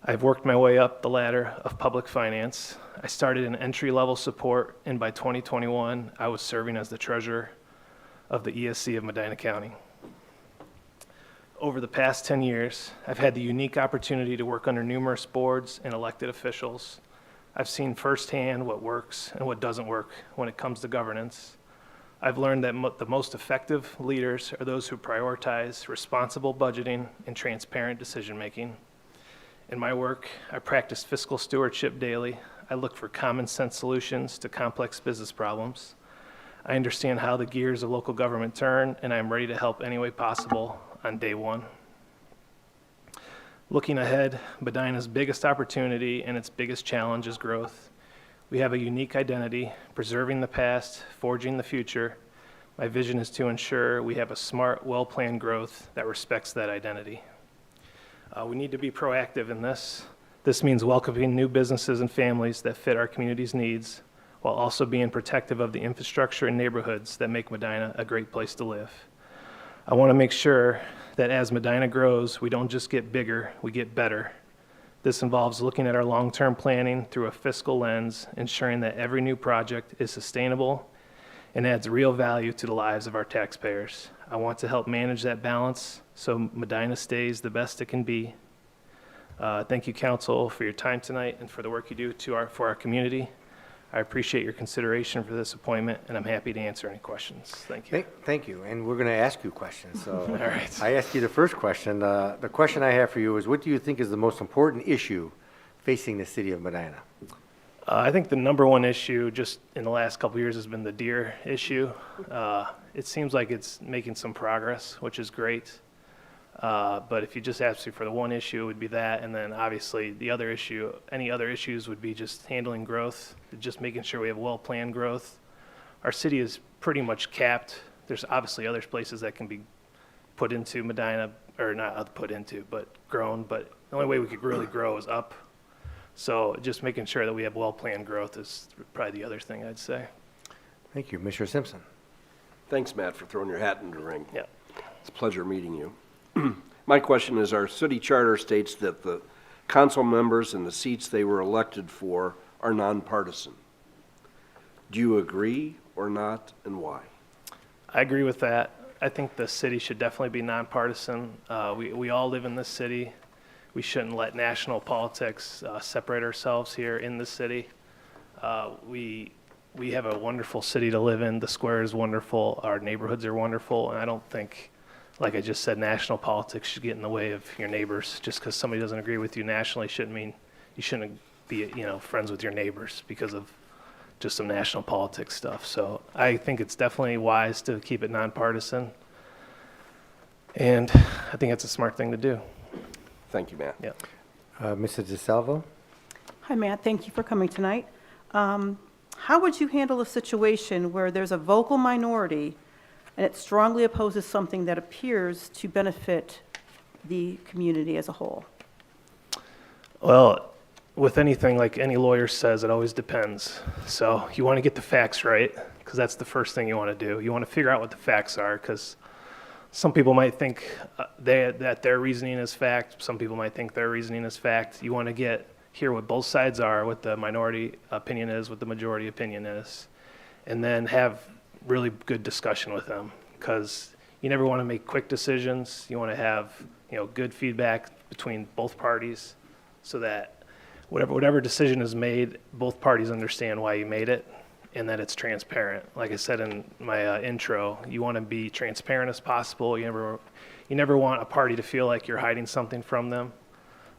I've worked my way up the ladder of public finance. I started in entry-level support, and by 2021, I was serving as the treasurer of the ESC of Medina County. Over the past 10 years, I've had the unique opportunity to work under numerous boards and elected officials. I've seen firsthand what works and what doesn't work when it comes to governance. I've learned that the most effective leaders are those who prioritize responsible budgeting and transparent decision-making. In my work, I practice fiscal stewardship daily. I look for common sense solutions to complex business problems. I understand how the gears of local government turn, and I am ready to help any way possible on day one. Looking ahead, Medina's biggest opportunity and its biggest challenge is growth. We have a unique identity, preserving the past, forging the future. My vision is to ensure we have a smart, well-planned growth that respects that identity. We need to be proactive in this. This means welcoming new businesses and families that fit our community's needs, while also being protective of the infrastructure and neighborhoods that make Medina a great place to live. I want to make sure that as Medina grows, we don't just get bigger, we get better. This involves looking at our long-term planning through a fiscal lens, ensuring that every new project is sustainable and adds real value to the lives of our taxpayers. I want to help manage that balance so Medina stays the best it can be. Thank you, council, for your time tonight and for the work you do for our community. I appreciate your consideration for this appointment, and I'm happy to answer any questions. Thank you. Thank you, and we're going to ask you questions. So All right. I asked you the first question. The question I have for you is, what do you think is the most important issue facing the city of Medina? I think the number one issue just in the last couple of years has been the deer issue. It seems like it's making some progress, which is great. But if you just ask me for the one issue, it would be that. And then obviously the other issue, any other issues would be just handling growth, just making sure we have well-planned growth. Our city is pretty much capped. There's obviously other places that can be put into Medina, or not put into, but grown. But the only way we could really grow is up. So just making sure that we have well-planned growth is probably the other thing I'd say. Thank you. Mr. Simpson. Thanks, Matt, for throwing your hat in the ring. Yeah. It's a pleasure meeting you. My question is, our city charter states that the council members and the seats they were elected for are nonpartisan. Do you agree or not, and why? I agree with that. I think the city should definitely be nonpartisan. We all live in this city. We shouldn't let national politics separate ourselves here in the city. We have a wonderful city to live in. The square is wonderful. Our neighborhoods are wonderful. And I don't think, like I just said, national politics should get in the way of your neighbors. Just because somebody doesn't agree with you nationally shouldn't mean you shouldn't be, friends with your neighbors because of just some national politics stuff. So I think it's definitely wise to keep it nonpartisan. And I think that's a smart thing to do. Thank you, Matt. Yeah. Mrs. DeSalvo? Hi, Matt. Thank you for coming tonight. How would you handle a situation where there's a vocal minority and it strongly opposes something that appears to benefit the community as a whole? Well, with anything, like any lawyer says, it always depends. So you want to get the facts right, because that's the first thing you want to do. You want to figure out what the facts are, because some people might think that their reasoning is fact. Some people might think their reasoning is fact. You want to hear what both sides are, what the minority opinion is, what the majority opinion is, and then have really good discussion with them, because you never want to make quick decisions. You want to have good feedback between both parties, so that whatever decision is made, both parties understand why you made it, and that it's transparent. Like I said in my intro, you want to be transparent as possible. You never want a party to feel like you're hiding something from them.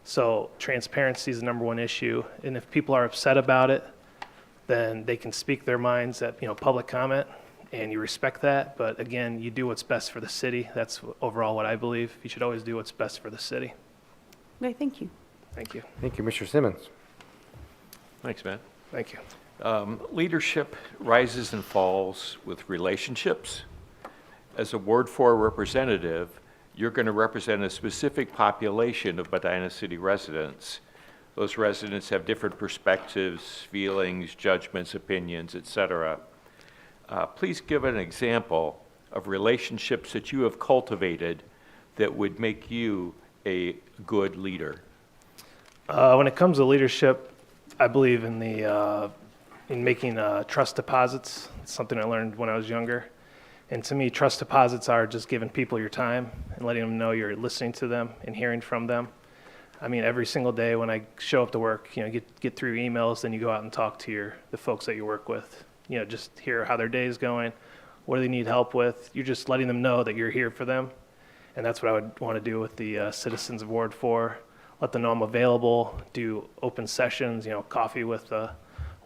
So transparency is the number one issue, and if people are upset about it, then they can speak their minds at public comment, and you respect that. But again, you do what's best for the city. That's overall what I believe. You should always do what's best for the city. Okay, thank you. Thank you. Thank you. Mr. Simmons? Thanks, Matt. Thank you. Leadership rises and falls with relationships. As a Ward 4 representative, you're going to represent a specific population of Medina City residents. Those residents have different perspectives, feelings, judgments, opinions, etc. Please give an example of relationships that you have cultivated that would make you a good leader. When it comes to leadership, I believe in making trust deposits. It's something I learned when I was younger. And to me, trust deposits are just giving people your time and letting them know you're listening to them and hearing from them. I mean, every single day when I show up to work, get through emails, then you go out and talk to the folks that you work with. Just hear how their day is going, what do they need help with. You're just letting them know that you're here for them. And that's what I would want to do with the citizens of Ward 4. Let them know I'm available, do open sessions, coffee with the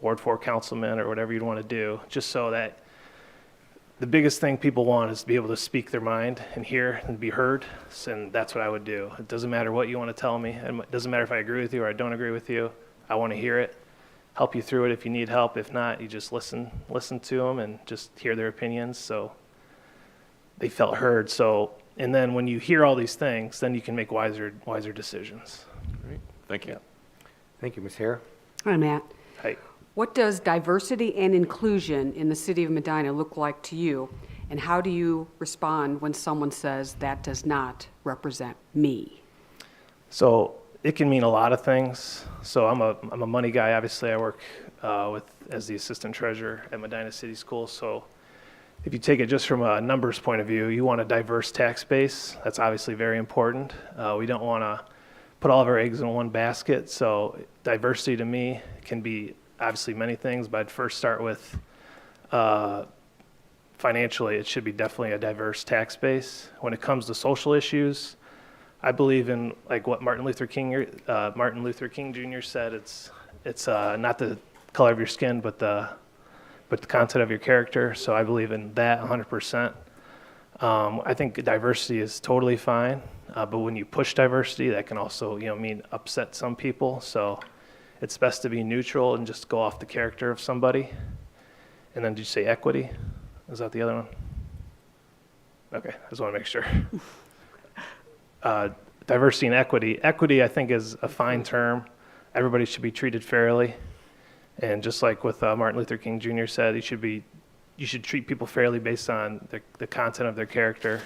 Ward 4 councilman or whatever you'd want to do, just so that the biggest thing people want is to be able to speak their mind and hear and be heard, and that's what I would do. It doesn't matter what you want to tell me, and it doesn't matter if I agree with you or I don't agree with you. I want to hear it, help you through it if you need help. If not, you just listen to them and just hear their opinions so they felt heard. And then when you hear all these things, then you can make wiser decisions. Great. Thank you. Yeah. Thank you. Ms. Hare? Hi, Matt. Hi. What does diversity and inclusion in the city of Medina look like to you? And how do you respond when someone says that does not represent me? So it can mean a lot of things. So I'm a money guy. Obviously, I work as the assistant treasurer at Medina City Schools. So if you take it just from a numbers point of view, you want a diverse tax base. That's obviously very important. We don't want to put all of our eggs in one basket. So diversity to me can be obviously many things, but I'd first start with financially, it should be definitely a diverse tax base. When it comes to social issues, I believe in like what Martin Luther King Jr. said. It's not the color of your skin, but the content of your character. So I believe in that 100%. I think diversity is totally fine, but when you push diversity, that can also mean upset some people. So it's best to be neutral and just go off the character of somebody. And then did you say equity? Is that the other one? Okay, I just want to make sure. Diversity and equity. Equity, I think, is a fine term. Everybody should be treated fairly. And just like with Martin Luther King Jr. said, you should treat people fairly based on the content of their character.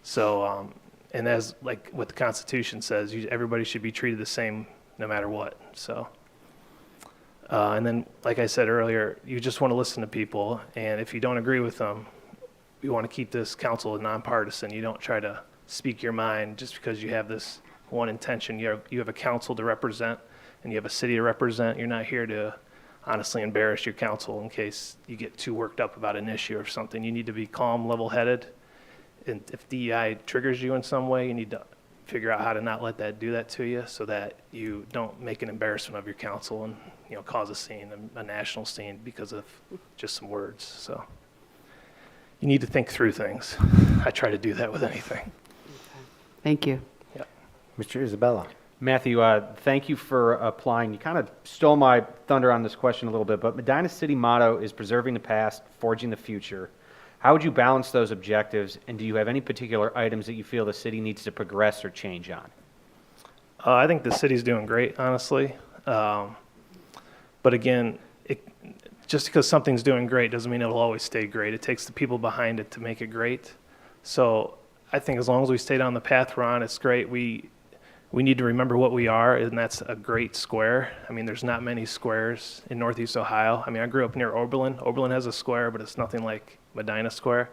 So, and as like what the Constitution says, everybody should be treated the same no matter what. So, and then, like I said earlier, you just want to listen to people, and if you don't agree with them, you want to keep this council nonpartisan. You don't try to speak your mind just because you have this one intention. You have a council to represent, and you have a city to represent. You're not here to honestly embarrass your council in case you get too worked up about an issue or something. You need to be calm, level-headed. And if DEI triggers you in some way, you need to figure out how to not let that do that to you so that you don't make an embarrassment of your council and, cause a scene, a national scene because of just some words. So you need to think through things. I try to do that with anything. Thank you. Yeah. Mr. Isabella. Matthew, thank you for applying. You kind of stole my thunder on this question a little bit, but Medina City motto is preserving the past, forging the future. How would you balance those objectives, and do you have any particular items that you feel the city needs to progress or change on? I think the city's doing great, honestly. But again, just because something's doing great doesn't mean it'll always stay great. It takes the people behind it to make it great. So I think as long as we stay down the path we're on, it's great. We need to remember what we are, and that's a great square. I mean, there's not many squares in Northeast Ohio. I mean, I grew up near Oberlin. Oberlin has a square, but it's nothing like Medina Square.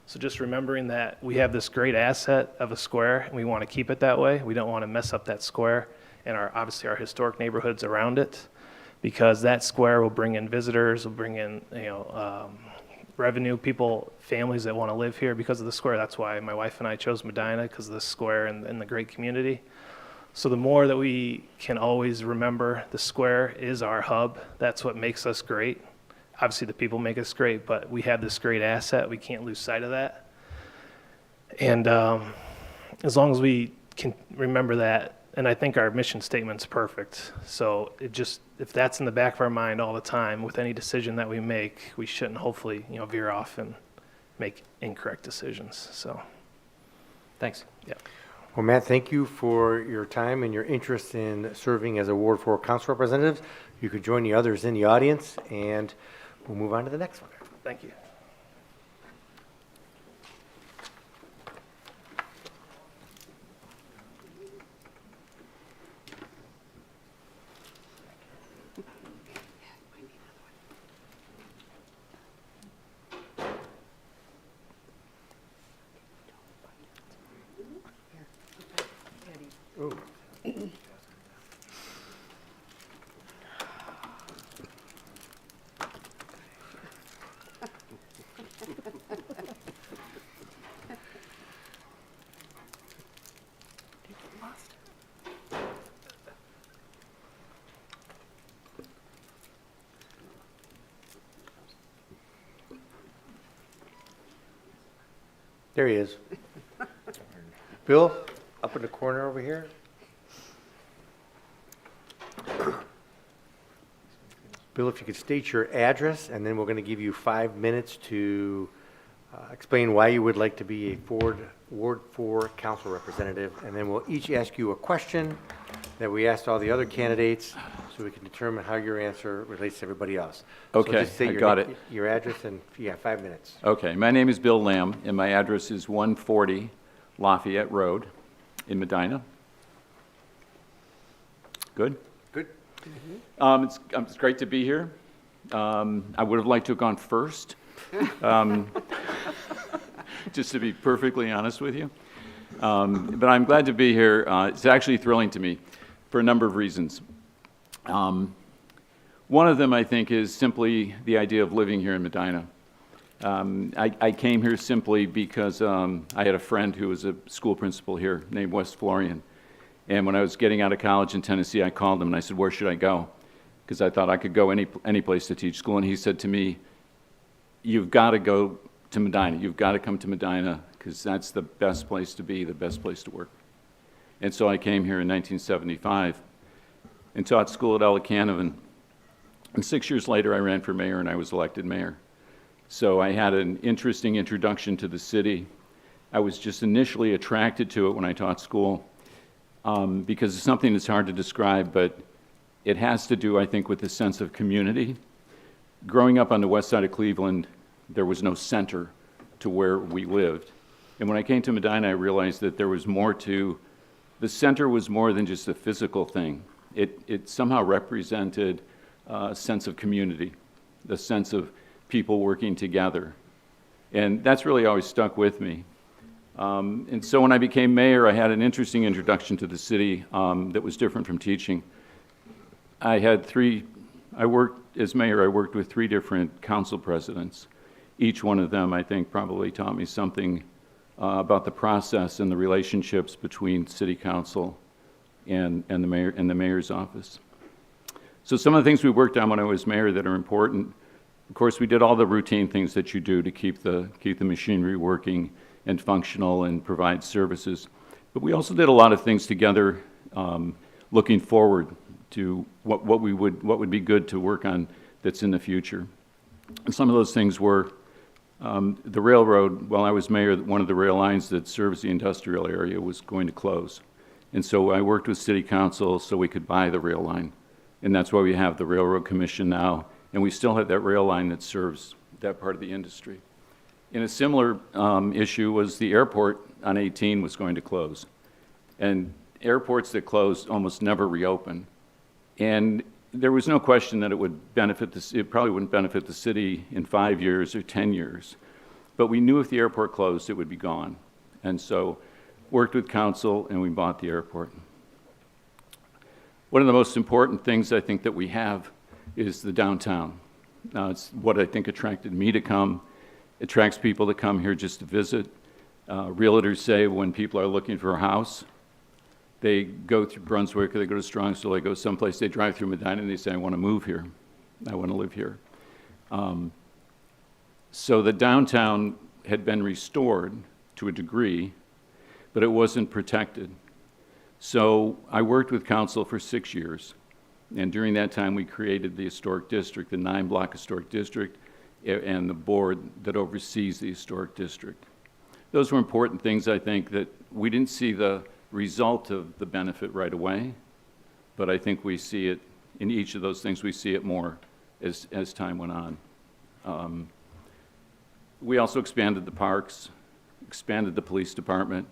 So just remembering that we have this great asset of a square, and we want to keep it that way. We don't want to mess up that square and obviously our historic neighborhoods around it, because that square will bring in visitors, will bring in revenue, people, families that want to live here because of the square. That's why my wife and I chose Medina, because of the square and the great community. So the more that we can always remember the square is our hub, that's what makes us great. Obviously, the people make us great, but we have this great asset. We can't lose sight of that. And as long as we can remember that, and I think our mission statement's perfect. So if that's in the back of our mind all the time, with any decision that we make, we shouldn't hopefully, veer off and make incorrect decisions. So, thanks. Yeah. Well, Matt, thank you for your time and your interest in serving as a Ward 4 council representative. You could join the others in the audience, and we'll move on to the next one. Thank you. There he is. Bill, up in the corner over here. Bill, if you could state your address, and then we're going to give you 5 minutes to explain why you would like to be a Ward 4 council representative, and then we'll each ask you a question that we asked all the other candidates, so we can determine how your answer relates to everybody else. Okay, so just say I got it. Your address, and 5 minutes. Okay, my name is Bill Lamb, and my address is 140 Lafayette Road in Medina. Good? Good. It's great to be here. I would have liked to have gone first, just to be perfectly honest with you. But I'm glad to be here. It's actually thrilling to me for a number of reasons. One of them, I think, is simply the idea of living here in Medina. I came here simply because I had a friend who was a school principal here named Wes Florian. And when I was getting out of college in Tennessee, I called him and I said, where should I go? Because I thought I could go any place to teach school. And he said to me, you've got to go to Medina. You've got to come to Medina because that's the best place to be, the best place to work. And so I came here in 1975 and taught school at Ella Canavan. And 6 years later, I ran for mayor and I was elected mayor. So I had an interesting introduction to the city. I was just initially attracted to it when I taught school. Because it's something that's hard to describe, but it has to do, I think, with the sense of community. Growing up on the west side of Cleveland, there was no center to where we lived. And when I came to Medina, I realized that there was more to, the center was more than just a physical thing. It somehow represented a sense of community, the sense of people working together. And that's really always stuck with me. And so when I became mayor, I had an interesting introduction to the city that was different from teaching. I had 3 as mayor, I worked with 3 different council presidents. Each one of them, I think, probably taught me something about the process and the relationships between city council and the mayor's office. So some of the things we worked on when I was mayor that are important, of course, we did all the routine things that you do to keep the machinery working and functional and provide services. But we also did a lot of things together, looking forward to what would be good to work on that's in the future. And some of those things were the railroad. While I was mayor, one of the rail lines that serves the industrial area was going to close. And so I worked with city council so we could buy the rail line. And that's why we have the Railroad Commission now. And we still have that rail line that serves that part of the industry. And a similar issue was the airport on 18 was going to close. And airports that closed almost never reopen. And there was no question that it would benefit it probably wouldn't benefit the city in 5 years or 10 years. But we knew if the airport closed, it would be gone. And so worked with council and we bought the airport. One of the most important things I think that we have is the downtown. Now, it's what I think attracted me to come. It attracts people to come here just to visit. Realtors say when people are looking for a house, they go through Brunswick or they go to Strongsville, they go someplace, they drive through Medina and they say, I want to move here. I want to live here. So the downtown had been restored to a degree, but it wasn't protected. So I worked with council for 6 years. And during that time, we created the historic district, the 9-block historic district, and the board that oversees the historic district. Those were important things, I think, that we didn't see the result of the benefit right away, but I think we see it in each of those things, we see it more as time went on. We also expanded the parks, expanded the police department,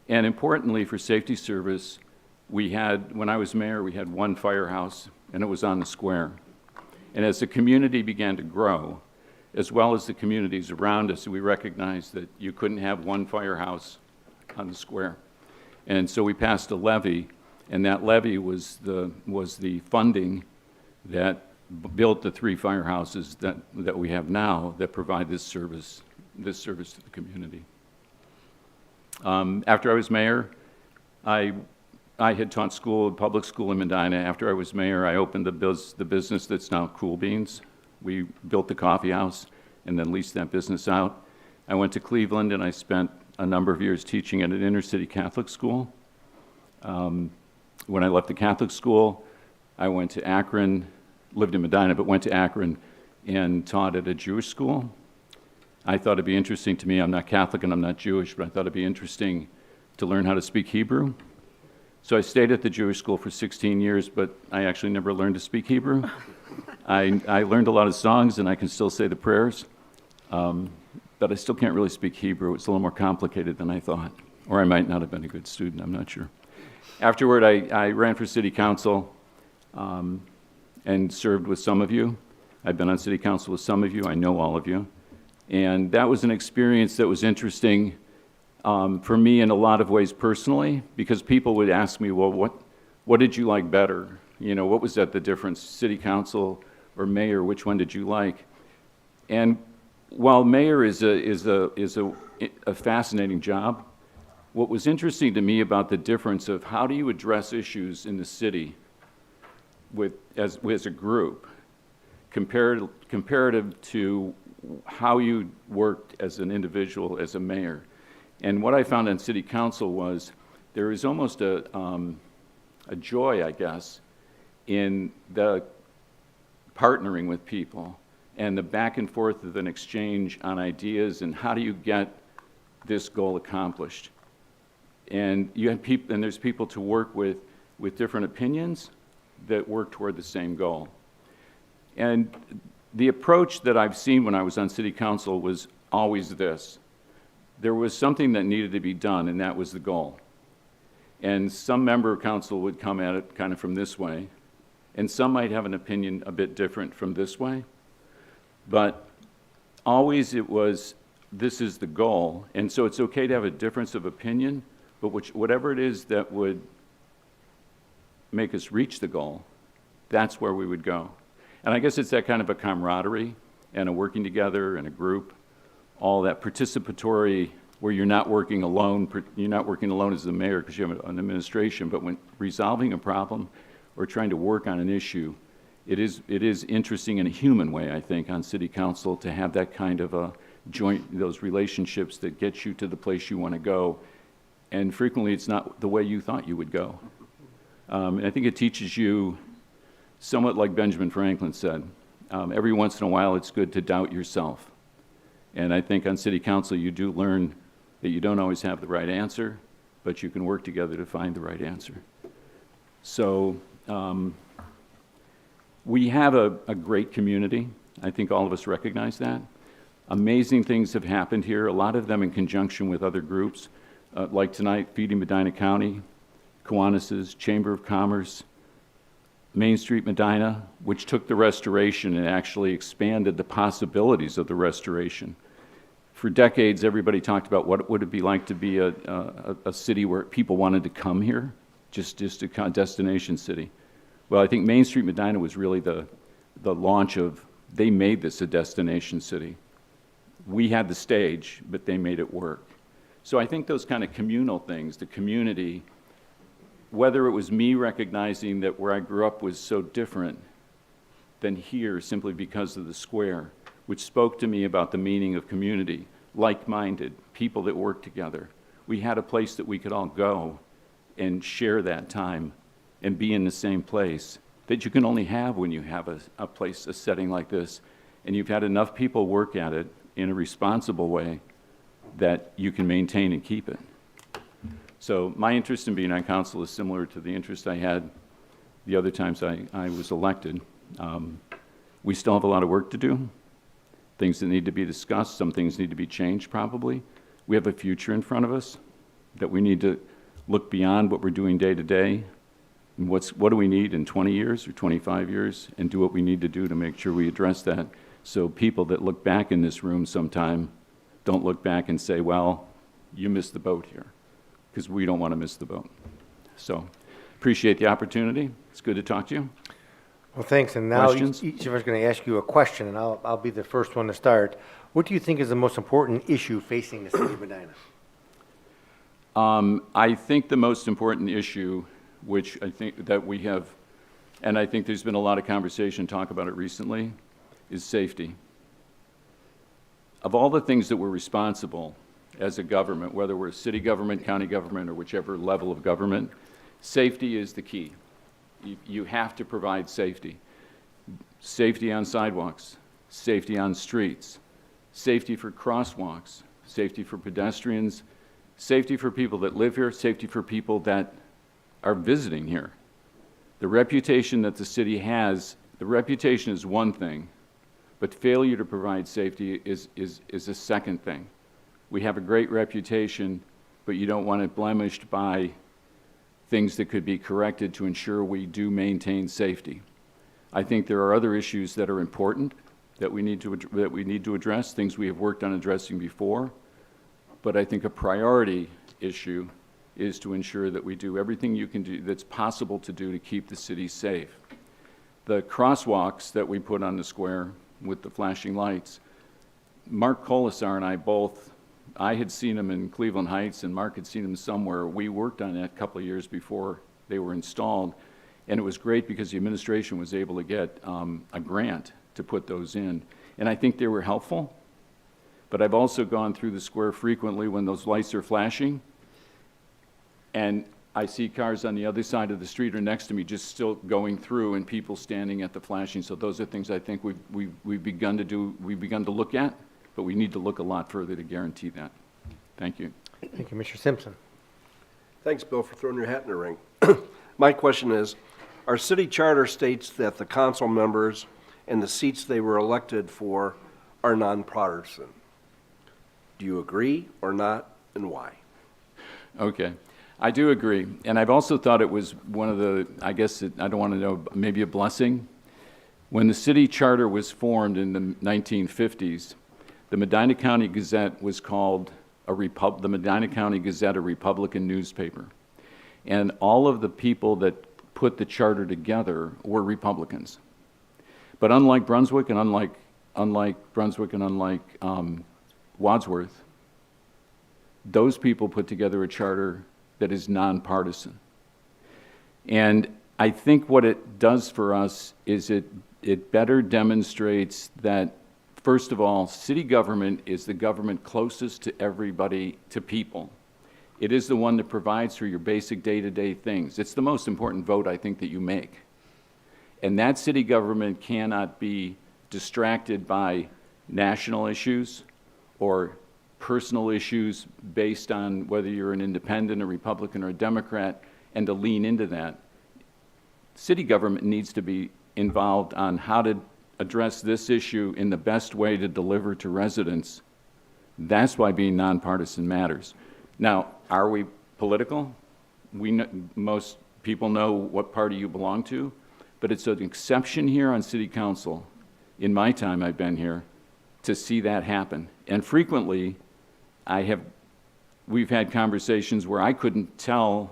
and importantly for safety service, when I was mayor, we had 1 firehouse, and it was on the square. And as the community began to grow, as well as the communities around us, we recognized that you couldn't have 1 firehouse on the square. And so we passed a levy, and that levy was the funding that built the 3 firehouses that we have now that provide this service to the community. After I was mayor, I had taught public school in Medina. After I was mayor, I opened the business that's now Cool Beans. We built the coffee house and then leased that business out. I went to Cleveland and I spent a number of years teaching at an inner city Catholic school. When I left the Catholic school, I went to Akron, lived in Medina, but went to Akron and taught at a Jewish school. I thought it'd be interesting to me, I'm not Catholic and I'm not Jewish, but I thought it'd be interesting to learn how to speak Hebrew. So I stayed at the Jewish school for 16 years, but I actually never learned to speak Hebrew. I learned a lot of songs and I can still say the prayers, but I still can't really speak Hebrew. It's a little more complicated than I thought, or I might not have been a good student, I'm not sure. Afterward, I ran for city council and served with some of you. I've been on city council with some of you, I know all of you. And that was an experience that was interesting for me in a lot of ways personally, because people would ask me, well, what did you like better? You know, what was that the difference, city council or mayor, which one did you like? And while mayor is a fascinating job, what was interesting to me about the difference of how do you address issues in the city as a group, comparative to how you worked as an individual, as a mayor. And what I found on city council was there is almost a joy, I guess, in the partnering with people and the back and forth of an exchange on ideas and how do you get this goal accomplished. And you have people, and there's people to work with different opinions that work toward the same goal. And the approach that I've seen when I was on city council was always this. There was something that needed to be done, and that was the goal. And some member of council would come at it kind of from this way, and some might have an opinion a bit different from this way. But always it was, this is the goal. And so it's okay to have a difference of opinion, but whatever it is that would make us reach the goal, that's where we would go. And I guess it's that kind of a camaraderie and a working together in a group, all that participatory where you're not working alone. You're not working alone as the mayor because you have an administration, but when resolving a problem or trying to work on an issue, it is interesting in a human way, I think, on city council to have that kind of a those relationships that get you to the place you want to go. And frequently it's not the way you thought you would go. And I think it teaches you, somewhat like Benjamin Franklin said, every once in a while it's good to doubt yourself. And I think on city council you do learn that you don't always have the right answer, but you can work together to find the right answer. So we have a great community. I think all of us recognize that. Amazing things have happened here, a lot of them in conjunction with other groups, like tonight, Feeding Medina County, Kiwanis's, Chamber of Commerce, Main Street Medina, which took the restoration and actually expanded the possibilities of the restoration. For decades, everybody talked about what would it be like to be a city where people wanted to come here, just a destination city. Well, I think Main Street Medina was really the launch of, they made this a destination city. We had the stage, but they made it work. So I think those kind of communal things, the community, whether it was me recognizing that where I grew up was so different than here simply because of the square, which spoke to me about the meaning of community, like-minded, people that work together. We had a place that we could all go and share that time and be in the same place that you can only have when you have a place, a setting like this, and you've had enough people work at it in a responsible way that you can maintain and keep it. So my interest in being on council is similar to the interest I had the other times I was elected. We still have a lot of work to do, things that need to be discussed, some things need to be changed probably. We have a future in front of us that we need to look beyond what we're doing day to day. And what do we need in 20 years or 25 years, and do what we need to do to make sure we address that, so people that look back in this room sometime don't look back and say, well, you missed the boat here, because we don't want to miss the boat. So appreciate the opportunity. It's good to talk to you. Well, thanks. And now Questions? each of us is going to ask you a question, and I'll be the first one to start. What do you think is the most important issue facing the city of Medina? I think the most important issue, which I think that we have, and I think there's been a lot of conversation, talk about it recently, is safety. Of all the things that we're responsible as a government, whether we're city government, county government, or whichever level of government, safety is the key. You have to provide safety. Safety on sidewalks, safety on streets, safety for crosswalks, safety for pedestrians, safety for people that live here, safety for people that are visiting here. The reputation that the city has, the reputation is one thing, but failure to provide safety is a second thing. We have a great reputation, but you don't want it blemished by things that could be corrected to ensure we do maintain safety. I think there are other issues that are important that we need to address, things we have worked on addressing before, but I think a priority issue is to ensure that we do everything you can do that's possible to do to keep the city safe. The crosswalks that we put on the square with the flashing lights, Mark Colasar and I both, I had seen them in Cleveland Heights and Mark had seen them somewhere. We worked on that a couple of years before they were installed, and it was great because the administration was able to get a grant to put those in. And I think they were helpful, but I've also gone through the square frequently when those lights are flashing, and I see cars on the other side of the street or next to me just still going through and people standing at the flashing. So those are things I think we've begun to do, we've begun to look at, but we need to look a lot further to guarantee that. Thank you. Thank you, Mr. Simpson. Thanks, Bill, for throwing your hat in the ring. My question is, our city charter states that the council members and the seats they were elected for are nonpartisan. Do you agree or not, and why? Okay. I do agree. And I've also thought it was one of the, I guess, I don't want to know, maybe a blessing. When the city charter was formed in the 1950s, the Medina County Gazette was called the Medina County Gazette, a Republican newspaper. And all of the people that put the charter together were Republicans. But unlike Brunswick and unlike Wadsworth, those people put together a charter that is nonpartisan. And I think what it does for us is it better demonstrates that, first of all, city government is the government closest to everybody, to people. It is the one that provides for your basic day-to-day things. It's the most important vote, I think, that you make. And that city government cannot be distracted by national issues or personal issues based on whether you're an independent, a Republican, or a Democrat, and to lean into that. City government needs to be involved on how to address this issue in the best way to deliver to residents. That's why being nonpartisan matters. Now, are we political? Most people know what party you belong to, but it's an exception here on city council, in my time I've been here, to see that happen. And frequently, we've had conversations where I couldn't tell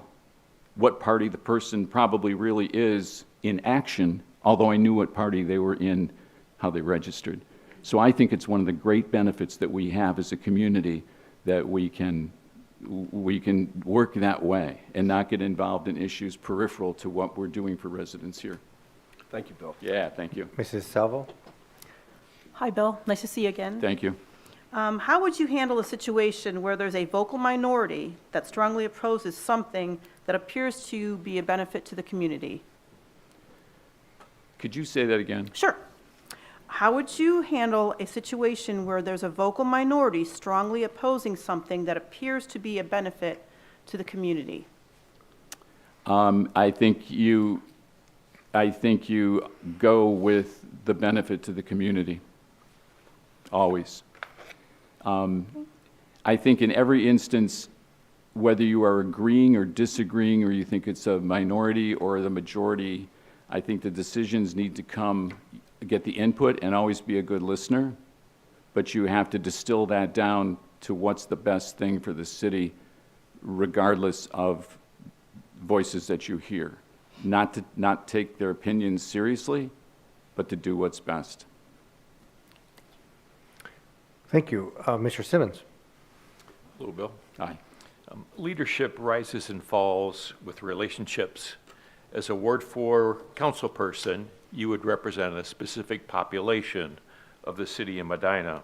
what party the person probably really is in action, although I knew what party they were in, how they registered. So I think it's one of the great benefits that we have as a community, that we can work that way and not get involved in issues peripheral to what we're doing for residents here. Thank you, Bill. Yeah, thank you. Mrs. Salvo? Hi, Bill. Nice to see you again. Thank you. How would you handle a situation where there's a vocal minority that strongly opposes something that appears to be a benefit to the community? Could you say that again? Sure. How would you handle a situation where there's a vocal minority strongly opposing something that appears to be a benefit to the community? I think you go with the benefit to the community, always. I think in every instance, whether you are agreeing or disagreeing, or you think it's a minority or the majority, I think the decisions need to get the input and always be a good listener, but you have to distill that down to what's the best thing for the city, regardless of voices that you hear. Not take their opinions seriously, but to do what's best. Thank you. Mr. Simmons? Hello, Bill. Hi. Leadership rises and falls with relationships. As a Ward 4 council person, you would represent a specific population of the city of Medina.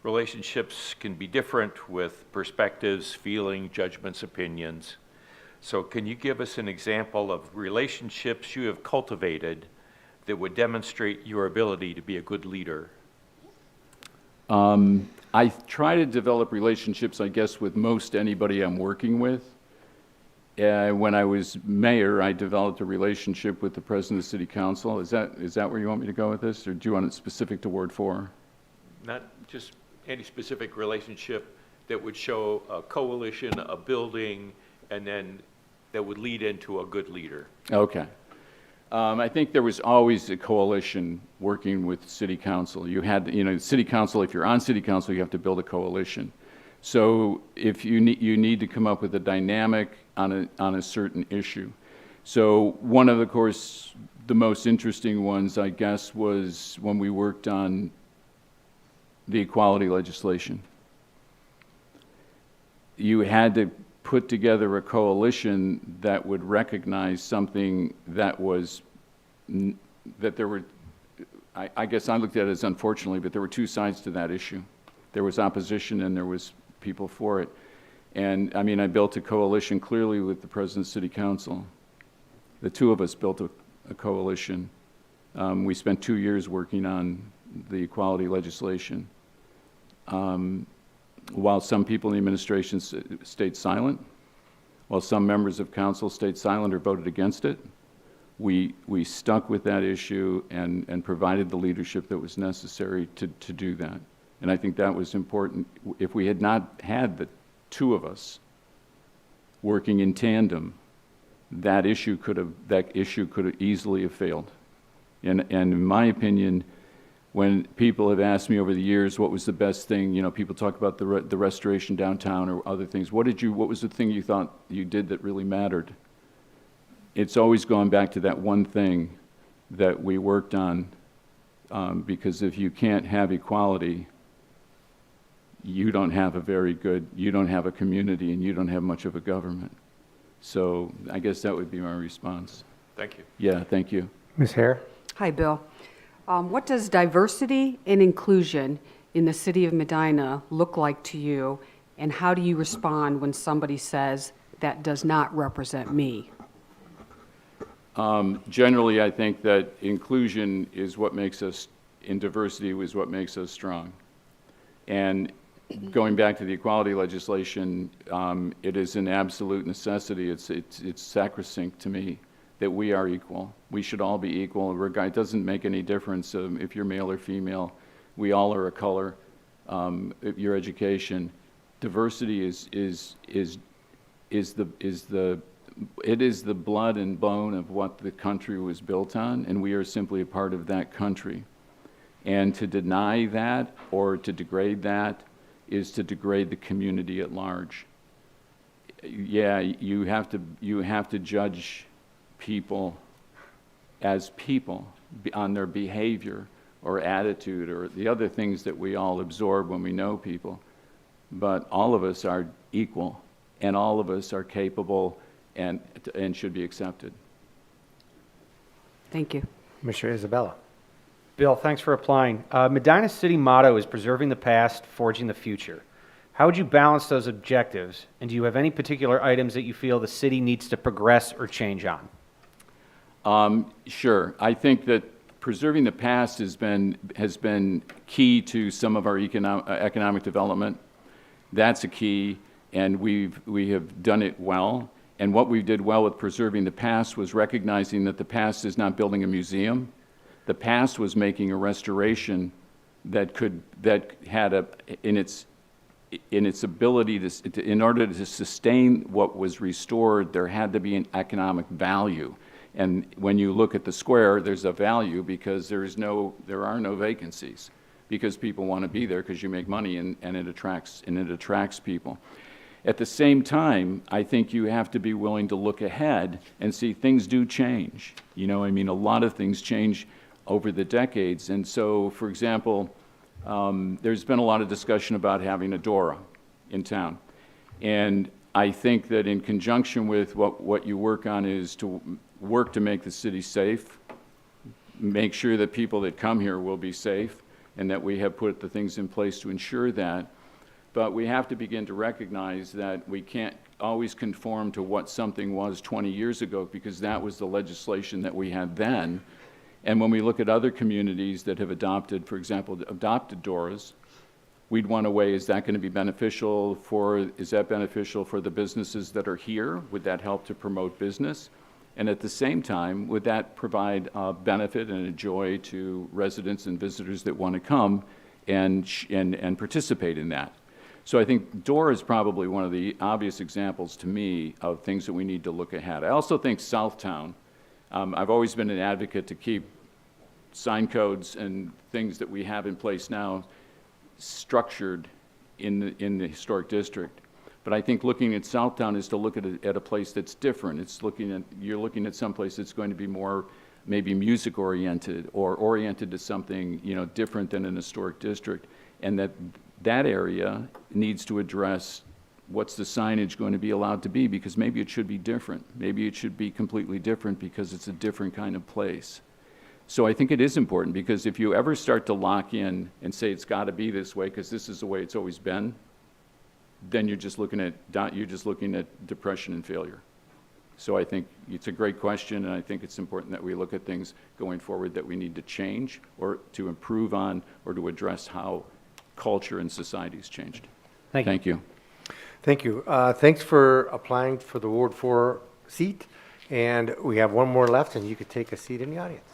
Relationships can be different with perspectives, feeling, judgments, opinions. So can you give us an example of relationships you have cultivated that would demonstrate your ability to be a good leader? I try to develop relationships, I guess, with most anybody I'm working with. When I was mayor, I developed a relationship with the president of the city council. Is that where you want me to go with this, or do you want it specific to Ward 4? Not just any specific relationship that would show a coalition, a building, and then that would lead into a good leader. Okay. I think there was always a coalition working with city council. You had, city council, if you're on city council, you have to build a coalition. So if you need to come up with a dynamic on a certain issue. So one of, course, the most interesting ones, I guess, was when we worked on the equality legislation. You had to put together a coalition that would recognize something that was, that there were, I guess I looked at it as unfortunately, but there were two sides to that issue. There was opposition and there was people for it. And I mean, I built a coalition clearly with the president of city council. The two of us built a coalition. We spent 2 years working on the equality legislation. While some people in the administration stayed silent, while some members of council stayed silent or voted against it, we stuck with that issue and provided the leadership that was necessary to do that. And I think that was important. If we had not had the two of us working in tandem, that issue could have easily have failed. And in my opinion, when people have asked me over the years what was the best thing, people talk about the restoration downtown or other things. What was the thing you thought you did that really mattered? It's always gone back to that one thing that we worked on Because if you can't have equality, you don't have a community, and you don't have much of a government. So I guess that would be my response. Thank you. Yeah, thank you. Ms. Hare? Hi, Bill. What does diversity and inclusion in the city of Medina look like to you, and how do you respond when somebody says, that does not represent me? Generally, I think that inclusion is what makes us, and diversity is what makes us strong. And going back to the equality legislation, it is an absolute necessity. It's sacrosanct to me that we are equal. We should all be equal. It doesn't make any difference if you're male or female. We all are a color. Your education, diversity is the blood and bone of what the country was built on, and we are simply a part of that country. And to deny that or to degrade that is to degrade the community at large. Yeah, you have to judge people as people on their behavior or attitude or the other things that we all absorb when we know people. But all of us are equal, and all of us are capable and should be accepted. Thank you. Commissioner Isabella? Bill, thanks for applying. Medina's city motto is preserving the past, forging the future. How would you balance those objectives, and do you have any particular items that you feel the city needs to progress or change on? Sure. I think that preserving the past has been key to some of our economic development. That's a key, and we have done it well. And what we did well with preserving the past was recognizing that the past is not building a museum. The past was making a restoration that had in its ability to, in order to sustain what was restored, there had to be an economic value. And when you look at the square, there's a value because there are no vacancies, because people want to be there because you make money and it attracts people. At the same time, I think you have to be willing to look ahead and see things do change. A lot of things change over the decades. And so, for example, there's been a lot of discussion about having a DORA in town. And I think that in conjunction with what you work on is to work to make the city safe, make sure that people that come here will be safe, and that we have put the things in place to ensure that. But we have to begin to recognize that we can't always conform to what something was 20 years ago, because that was the legislation that we had then. And when we look at other communities that have adopted, for example, DORAs, we'd want to weigh, is that beneficial for the businesses that are here? Would that help to promote business? And at the same time, would that provide a benefit and a joy to residents and visitors that want to come and participate in that? So I think DORA is probably one of the obvious examples to me of things that we need to look ahead. I also think Southtown, I've always been an advocate to keep sign codes and things that we have in place now structured in the historic district. But I think looking at Southtown is to look at a place that's different. You're looking at some place that's going to be more maybe music oriented or oriented to something different than an historic district, and that area needs to address what's the signage going to be allowed to be, because maybe it should be different. Maybe it should be completely different because it's a different kind of place. So I think it is important, because if you ever start to lock in and say it's got to be this way because this is the way it's always been, then you're just looking at depression and failure. So I think it's a great question, and I think it's important that we look at things going forward that we need to change or to improve on or to address how culture and society has changed. Thank you. Thank you. Thanks for applying for the Ward 4 seat. And we have one more left, and you could take a seat in the audience.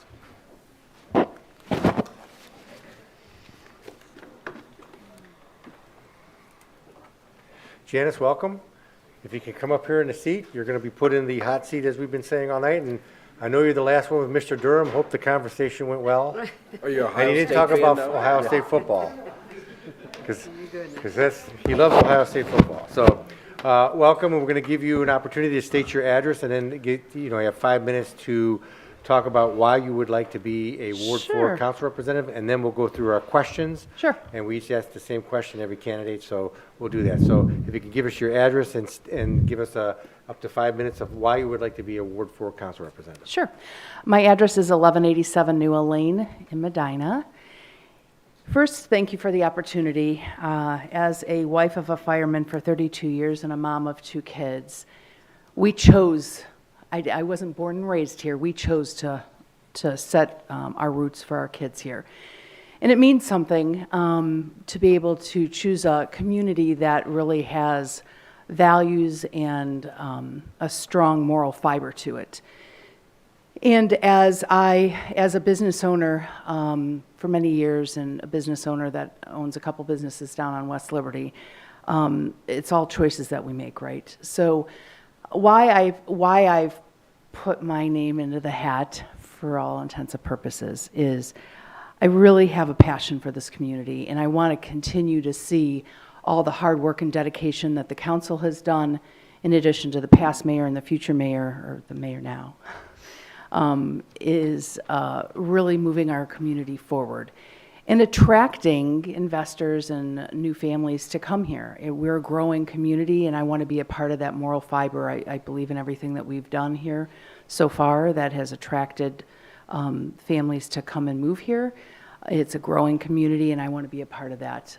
Janice, welcome. If you can come up here in the seat, you're going to be put in the hot seat, as we've been saying all night. And I know you're the last one with Mr. Durham. Hope the conversation went well. Are you And he didn't talk about Ohio State football. Because he loves Ohio State football. So welcome, and we're going to give you an opportunity to state your address, and then you have 5 minutes to talk about why you would like to be a Ward 4 Sure. council representative, and then we'll go through our questions. Sure. And we each ask the same question every candidate, so we'll do that. So if you could give us your address and give us up to 5 minutes of why you would like to be a Ward 4 council representative. Sure. My address is 1187 Newell Lane in Medina. First, thank you for the opportunity. As a wife of a fireman for 32 years and a mom of 2 kids, we chose, I wasn't born and raised here, we chose to set our roots for our kids here. And it means something to be able to choose a community that really has values and a strong moral fiber to it. And as a business owner for many years, and a business owner that owns a couple businesses down on West Liberty, it's all choices that we make, right? So why I've put my name into the hat for all intents and purposes is I really have a passion for this community, and I want to continue to see all the hard work and dedication that the council has done, in addition to the past mayor and the future mayor, or the mayor now, is really moving our community forward and attracting investors and new families to come here. We're a growing community, and I want to be a part of that moral fiber. I believe in everything that we've done here so far that has attracted families to come and move here. It's a growing community, and I want to be a part of that.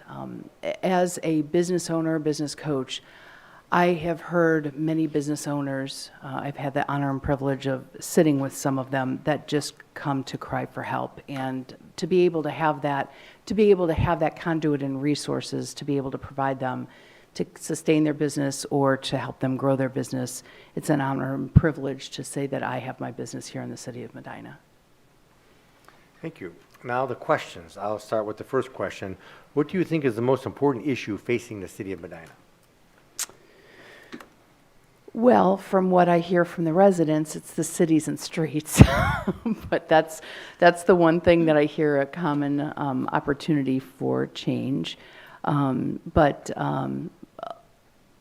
As a business owner, business coach, I have heard many business owners, I've had the honor and privilege of sitting with some of them that just come to cry for help. And to be able to have that, conduit and resources to be able to provide them to sustain their business or to help them grow their business, it's an honor and privilege to say that I have my business here in the city of Medina. Thank you. Now the questions. I'll start with the first question. What do you think is the most important issue facing the city of Medina? Well, from what I hear from the residents, it's the cities and streets. But that's the one thing that I hear a common opportunity for change. I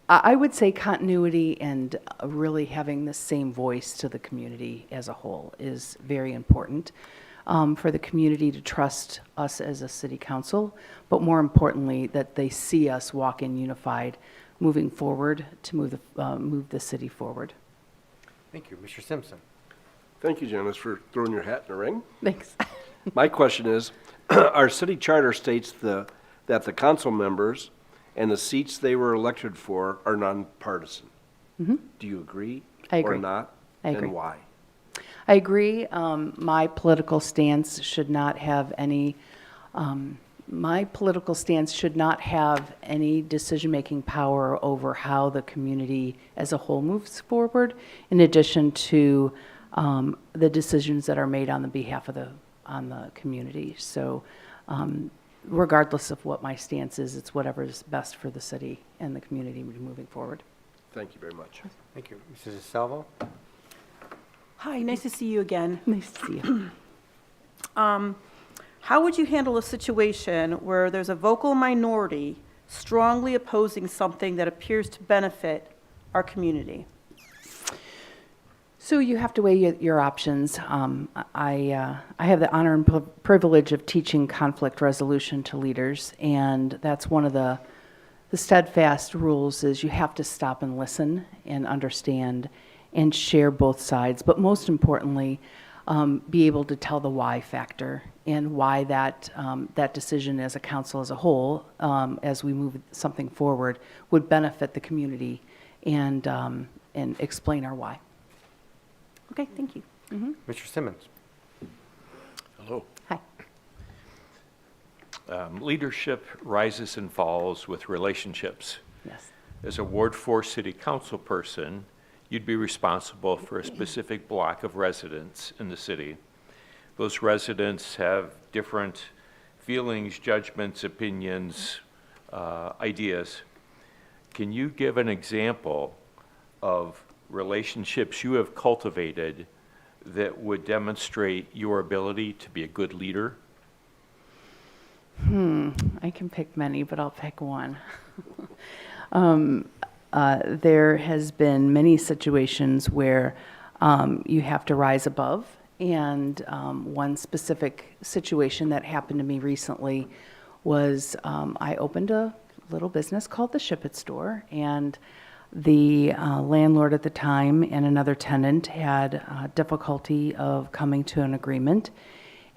would say continuity and really having the same voice to the community as a whole is very important. For the community to trust us as a city council, but more importantly, that they see us walk in unified, moving forward to move the city forward. Thank you. Mr. Simpson. Thank you, Janice, for throwing your hat in the ring. Thanks. My question is, our city charter states that the council members and the seats they were elected for are nonpartisan. Mm-hmm. Do you agree? I agree. Or not? I agree. And why? I agree. My political stance should not have any decision-making power over how the community as a whole moves forward, in addition to the decisions that are made on the behalf of the community. So regardless of what my stance is, it's whatever is best for the city and the community moving forward. Thank you very much. Thank you. Mrs. Salvo. Hi, nice to see you again. Nice to see you. How would you handle a situation where there's a vocal minority strongly opposing something that appears to benefit our community? So you have to weigh your options. I have the honor and privilege of teaching conflict resolution to leaders, and that's one of the steadfast rules is you have to stop and listen and understand and share both sides, but most importantly, be able to tell the why factor and why that decision as a council as a whole, as we move something forward, would benefit the community and explain our why. Okay, thank you. Mm-hmm. Mr. Simmons. Hello. Hi. Leadership rises and falls with relationships. Yes. As a Ward 4 city council person, you'd be responsible for a specific block of residents in the city. Those residents have different feelings, judgments, opinions, ideas. Can you give an example of relationships you have cultivated that would demonstrate your ability to be a good leader? I can pick many, but I'll pick one. There has been many situations where you have to rise above And one specific situation that happened to me recently was I opened a little business called the Ship It Store, and the landlord at the time and another tenant had difficulty of coming to an agreement.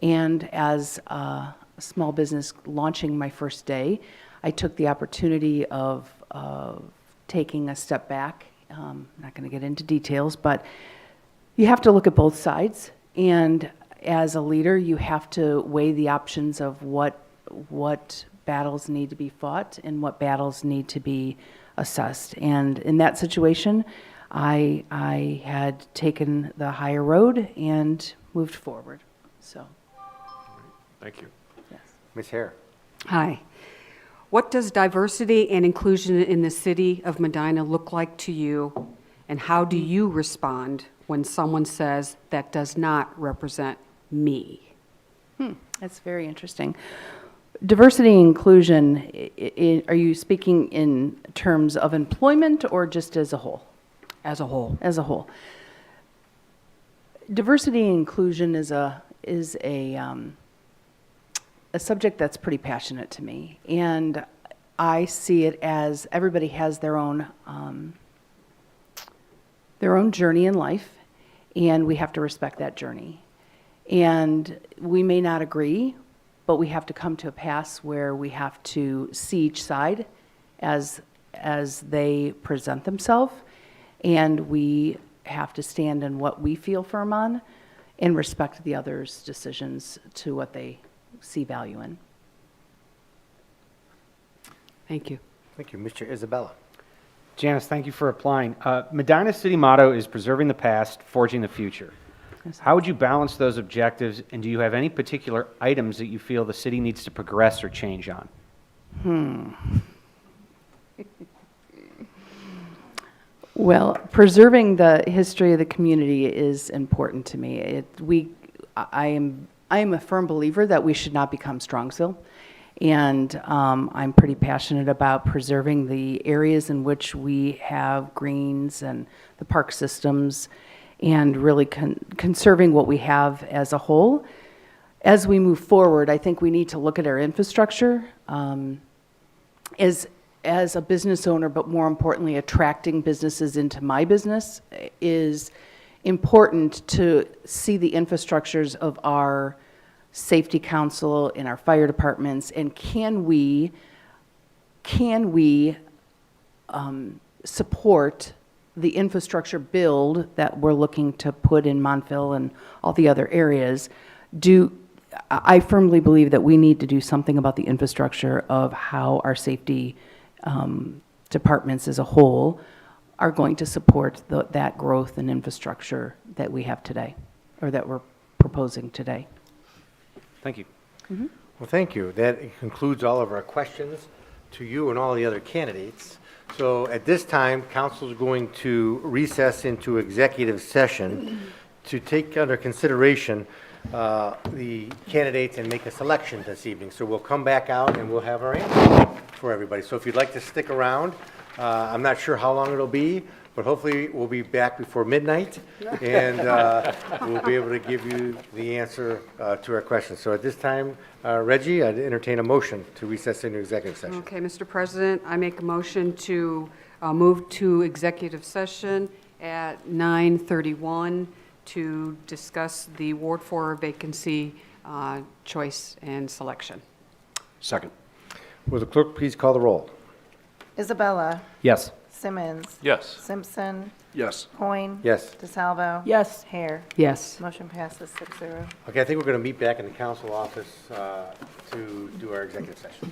And as a small business launching my first day, I took the opportunity of taking a step back. I'm not going to get into details, but you have to look at both sides. And as a leader, you have to weigh the options of what battles need to be fought and what battles need to be assessed. And in that situation, I had taken the higher road and moved forward. So, Thank you. yes. Ms. Hare. Hi. What does diversity and inclusion in the city of Medina look like to you, and how do you respond when someone says that does not represent me? That's very interesting. Diversity and inclusion, are you speaking in terms of employment or just as a whole? As a whole. As a whole. Diversity and inclusion is a subject that's pretty passionate to me, and I see it as everybody has their own journey in life, and we have to respect that journey. And we may not agree, but we have to come to a pass where we have to see each side as they present themselves, and we have to stand in what we feel firm on and respect the other's decisions to what they see value in. Thank you. Thank you. Mr. Isabella. Janice, thank you for applying. Medina's city motto is preserving the past, forging the future. Yes. How would you balance those objectives, and do you have any particular items that you feel the city needs to progress or change on? Well, preserving the history of the community is important to me. I am a firm believer that we should not become Strongsville, and I'm pretty passionate about preserving the areas in which we have greens and the park systems, and really conserving what we have as a whole. As we move forward, I think we need to look at our infrastructure as a business owner, but more importantly, attracting businesses into my business is important to see the infrastructures of our safety council and our fire departments, and can we support the infrastructure build that we're looking to put in Montville and all the other areas. I firmly believe that we need to do something about the infrastructure of how our safety departments as a whole are going to support that growth and infrastructure that we have today, or that we're proposing today. Thank you. Well, thank you. That concludes all of our questions to you and all the other candidates. So at this time, council is going to recess into executive session to take under consideration the candidates and make a selection this evening. So we'll come back out and we'll have our answers for everybody. So if you'd like to stick around, I'm not sure how long it'll be, but hopefully we'll be back before midnight, and we'll be able to give you the answer to our questions. So at this time, Reggie, I'd entertain a motion to recess into executive session. Okay, Mr. President, I make a motion to move to executive session at 9:31 to discuss the Ward 4 vacancy choice and selection. Second. Will the clerk please call the roll? Isabella. Yes. Simmons. Yes. Simpson. Yes. Coin. Yes. DeSalvo. Yes. Hare. Yes. Motion passes 6-0. Okay, I think we're going to meet back in the council office to do our executive session.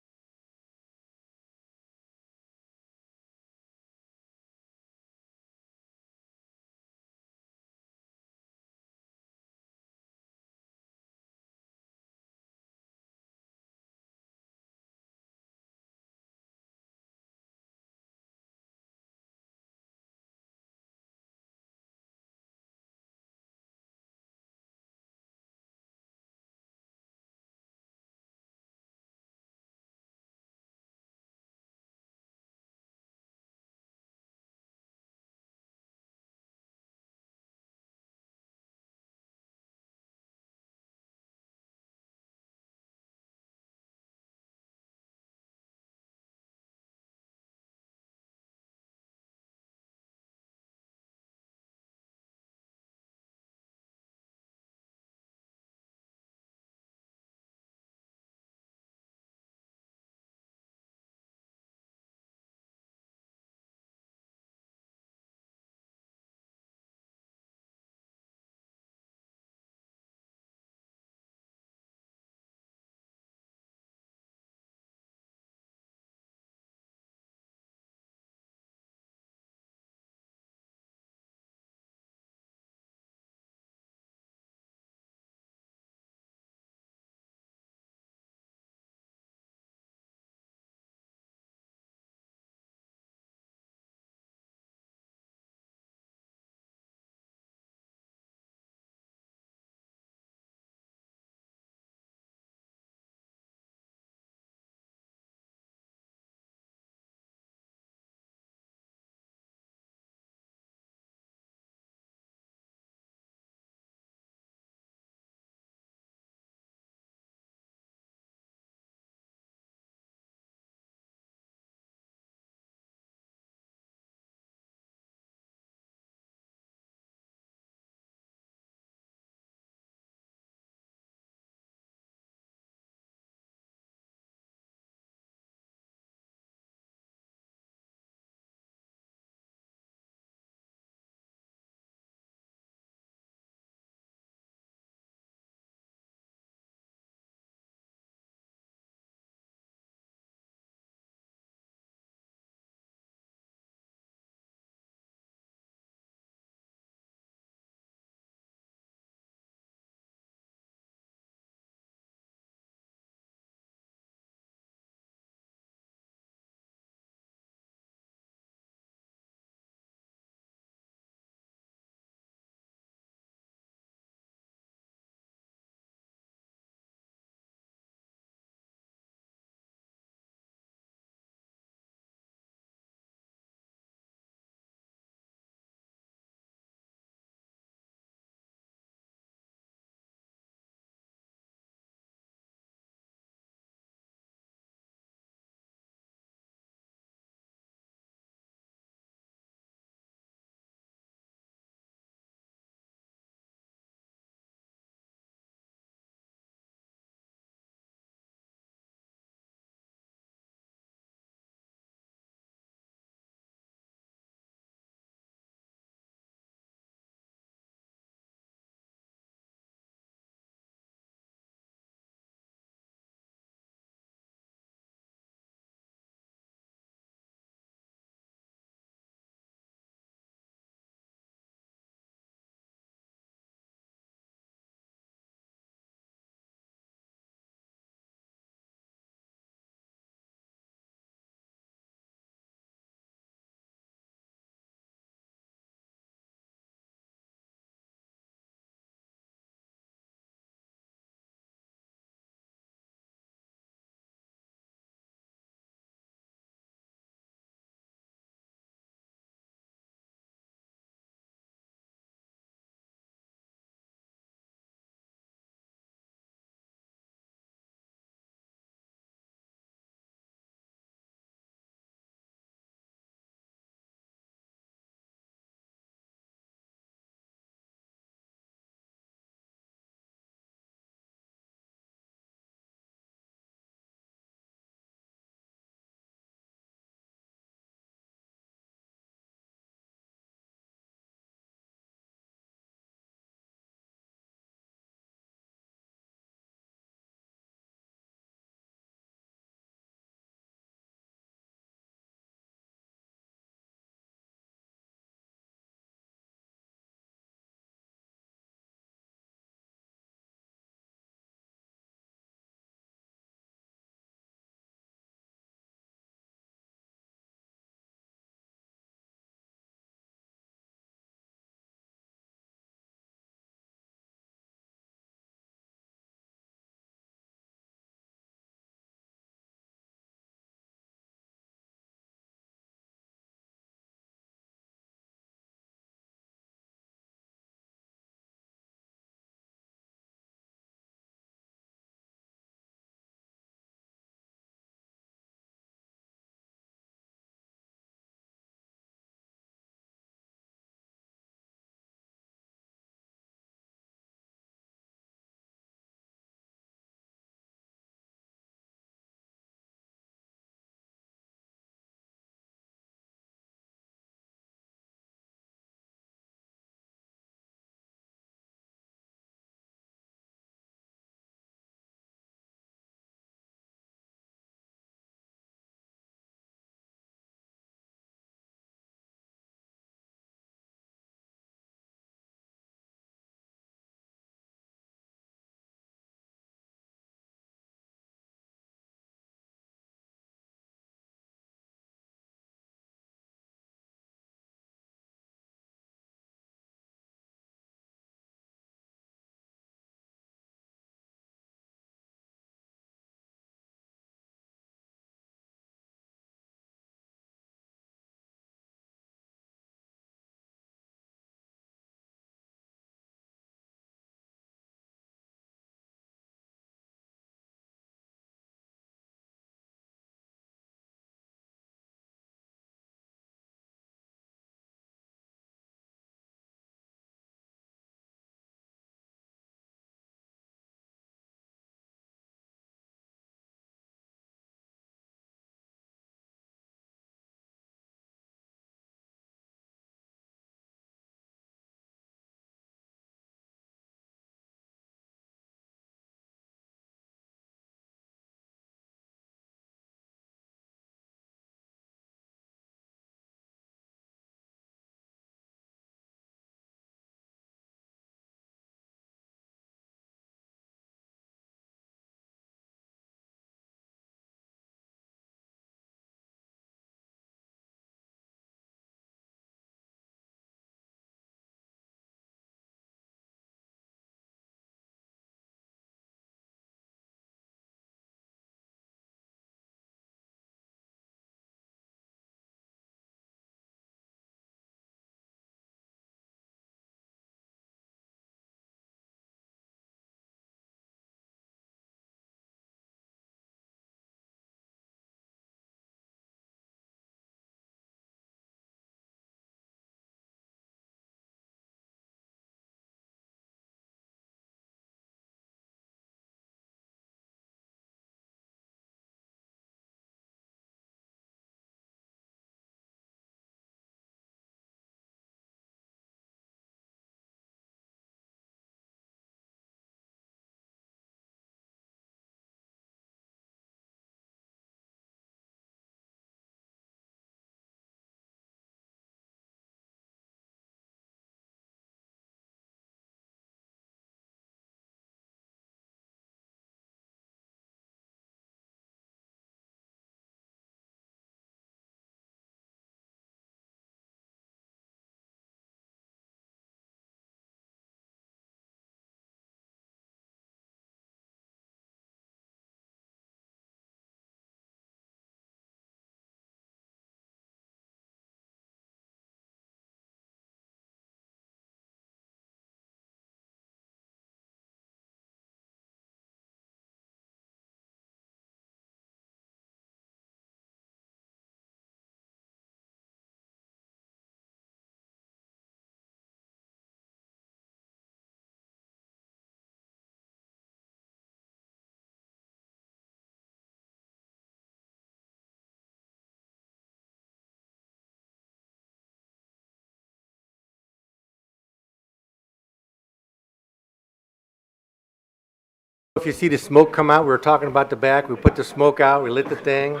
If you see the smoke come out, we were talking about the back, we put the smoke out, we lit the thing.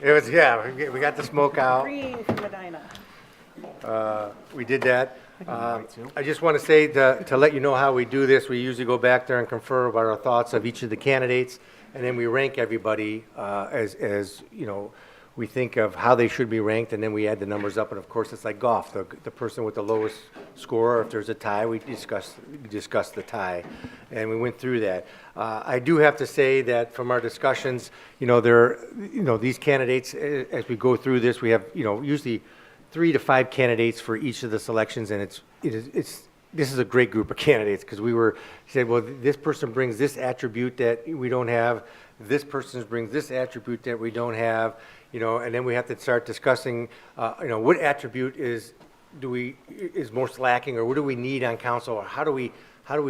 It was, yeah, we got the smoke out. Green for Medina. We did that. I just want to say to let you know how we do this, we usually go back there and confer about our thoughts of each of the candidates, and then we rank everybody as you know, we think of how they should be ranked, and then we add the numbers up, and of course, it's like golf. The person with the lowest score, or if there's a tie, we discuss the tie, and we went through that. I do have to say that from our discussions, you know, these candidates, as we go through this, we have, you know, usually 3 to 5 candidates for each of the selections, and this is a great group of candidates, because we said, well, this person brings this attribute that we don't have, this person brings this attribute that we don't have, you know, and then we have to start discussing, you know, what attribute is most lacking, or what do we need on council, or how do we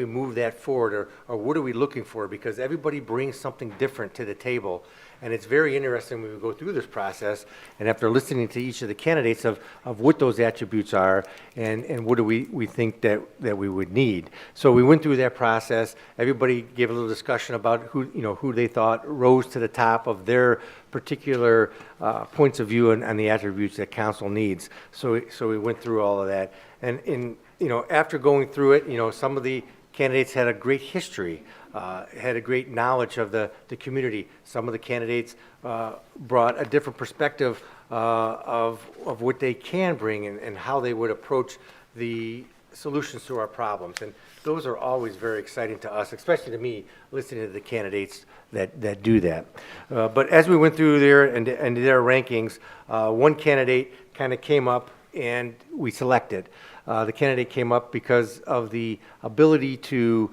move that forward, or what are we looking for? Because everybody brings something different to the table. And it's very interesting when we go through this process, and after listening to each of the candidates of what those attributes are, and what do we think that we would need. So we went through that process. Everybody gave a little discussion about who they thought rose to the top of their particular points of view on the attributes that council needs. So we went through all of that. And after going through it, you know, some of the candidates had a great history, had a great knowledge of the community. Some of the candidates brought a different perspective of what they can bring and how they would approach the solutions to our problems. And those are always very exciting to us, especially to me, listening to the candidates that do that. But as we went through there and their rankings, one candidate kind of came up and we selected. The candidate came up because of the ability to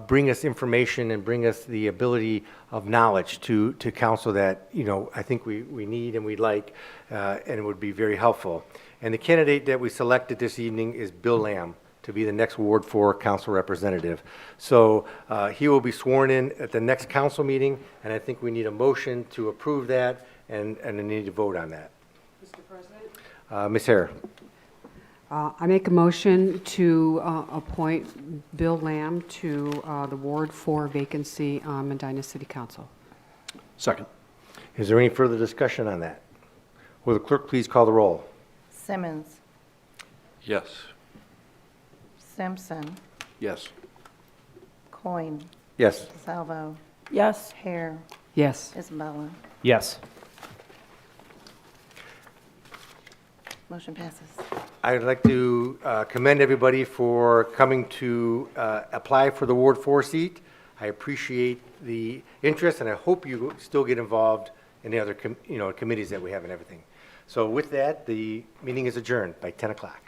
bring us information and bring us the ability of knowledge to council that, you know, I think we need and we'd like, and it would be very helpful. And the candidate that we selected this evening is Bill Lamb to be the next Ward 4 council representative. So he will be sworn in at the next council meeting, and I think we need a motion to approve that and a need to vote on that. Mr. President? Ms. Hare. I make a motion to appoint Bill Lamb to the Ward 4 vacancy on Medina City Council. Second. Is there any further discussion on that? Will the clerk please call the roll? Simmons. Yes. Simpson. Yes. Coin. Yes. Salvo. Yes. Hare. Yes. Isabella. Yes. Motion passes. I'd like to commend everybody for coming to apply for the Ward 4 seat. I appreciate the interest, and I hope you still get involved in the other committees that we have and everything. So with that, the meeting is adjourned by 10 o'clock.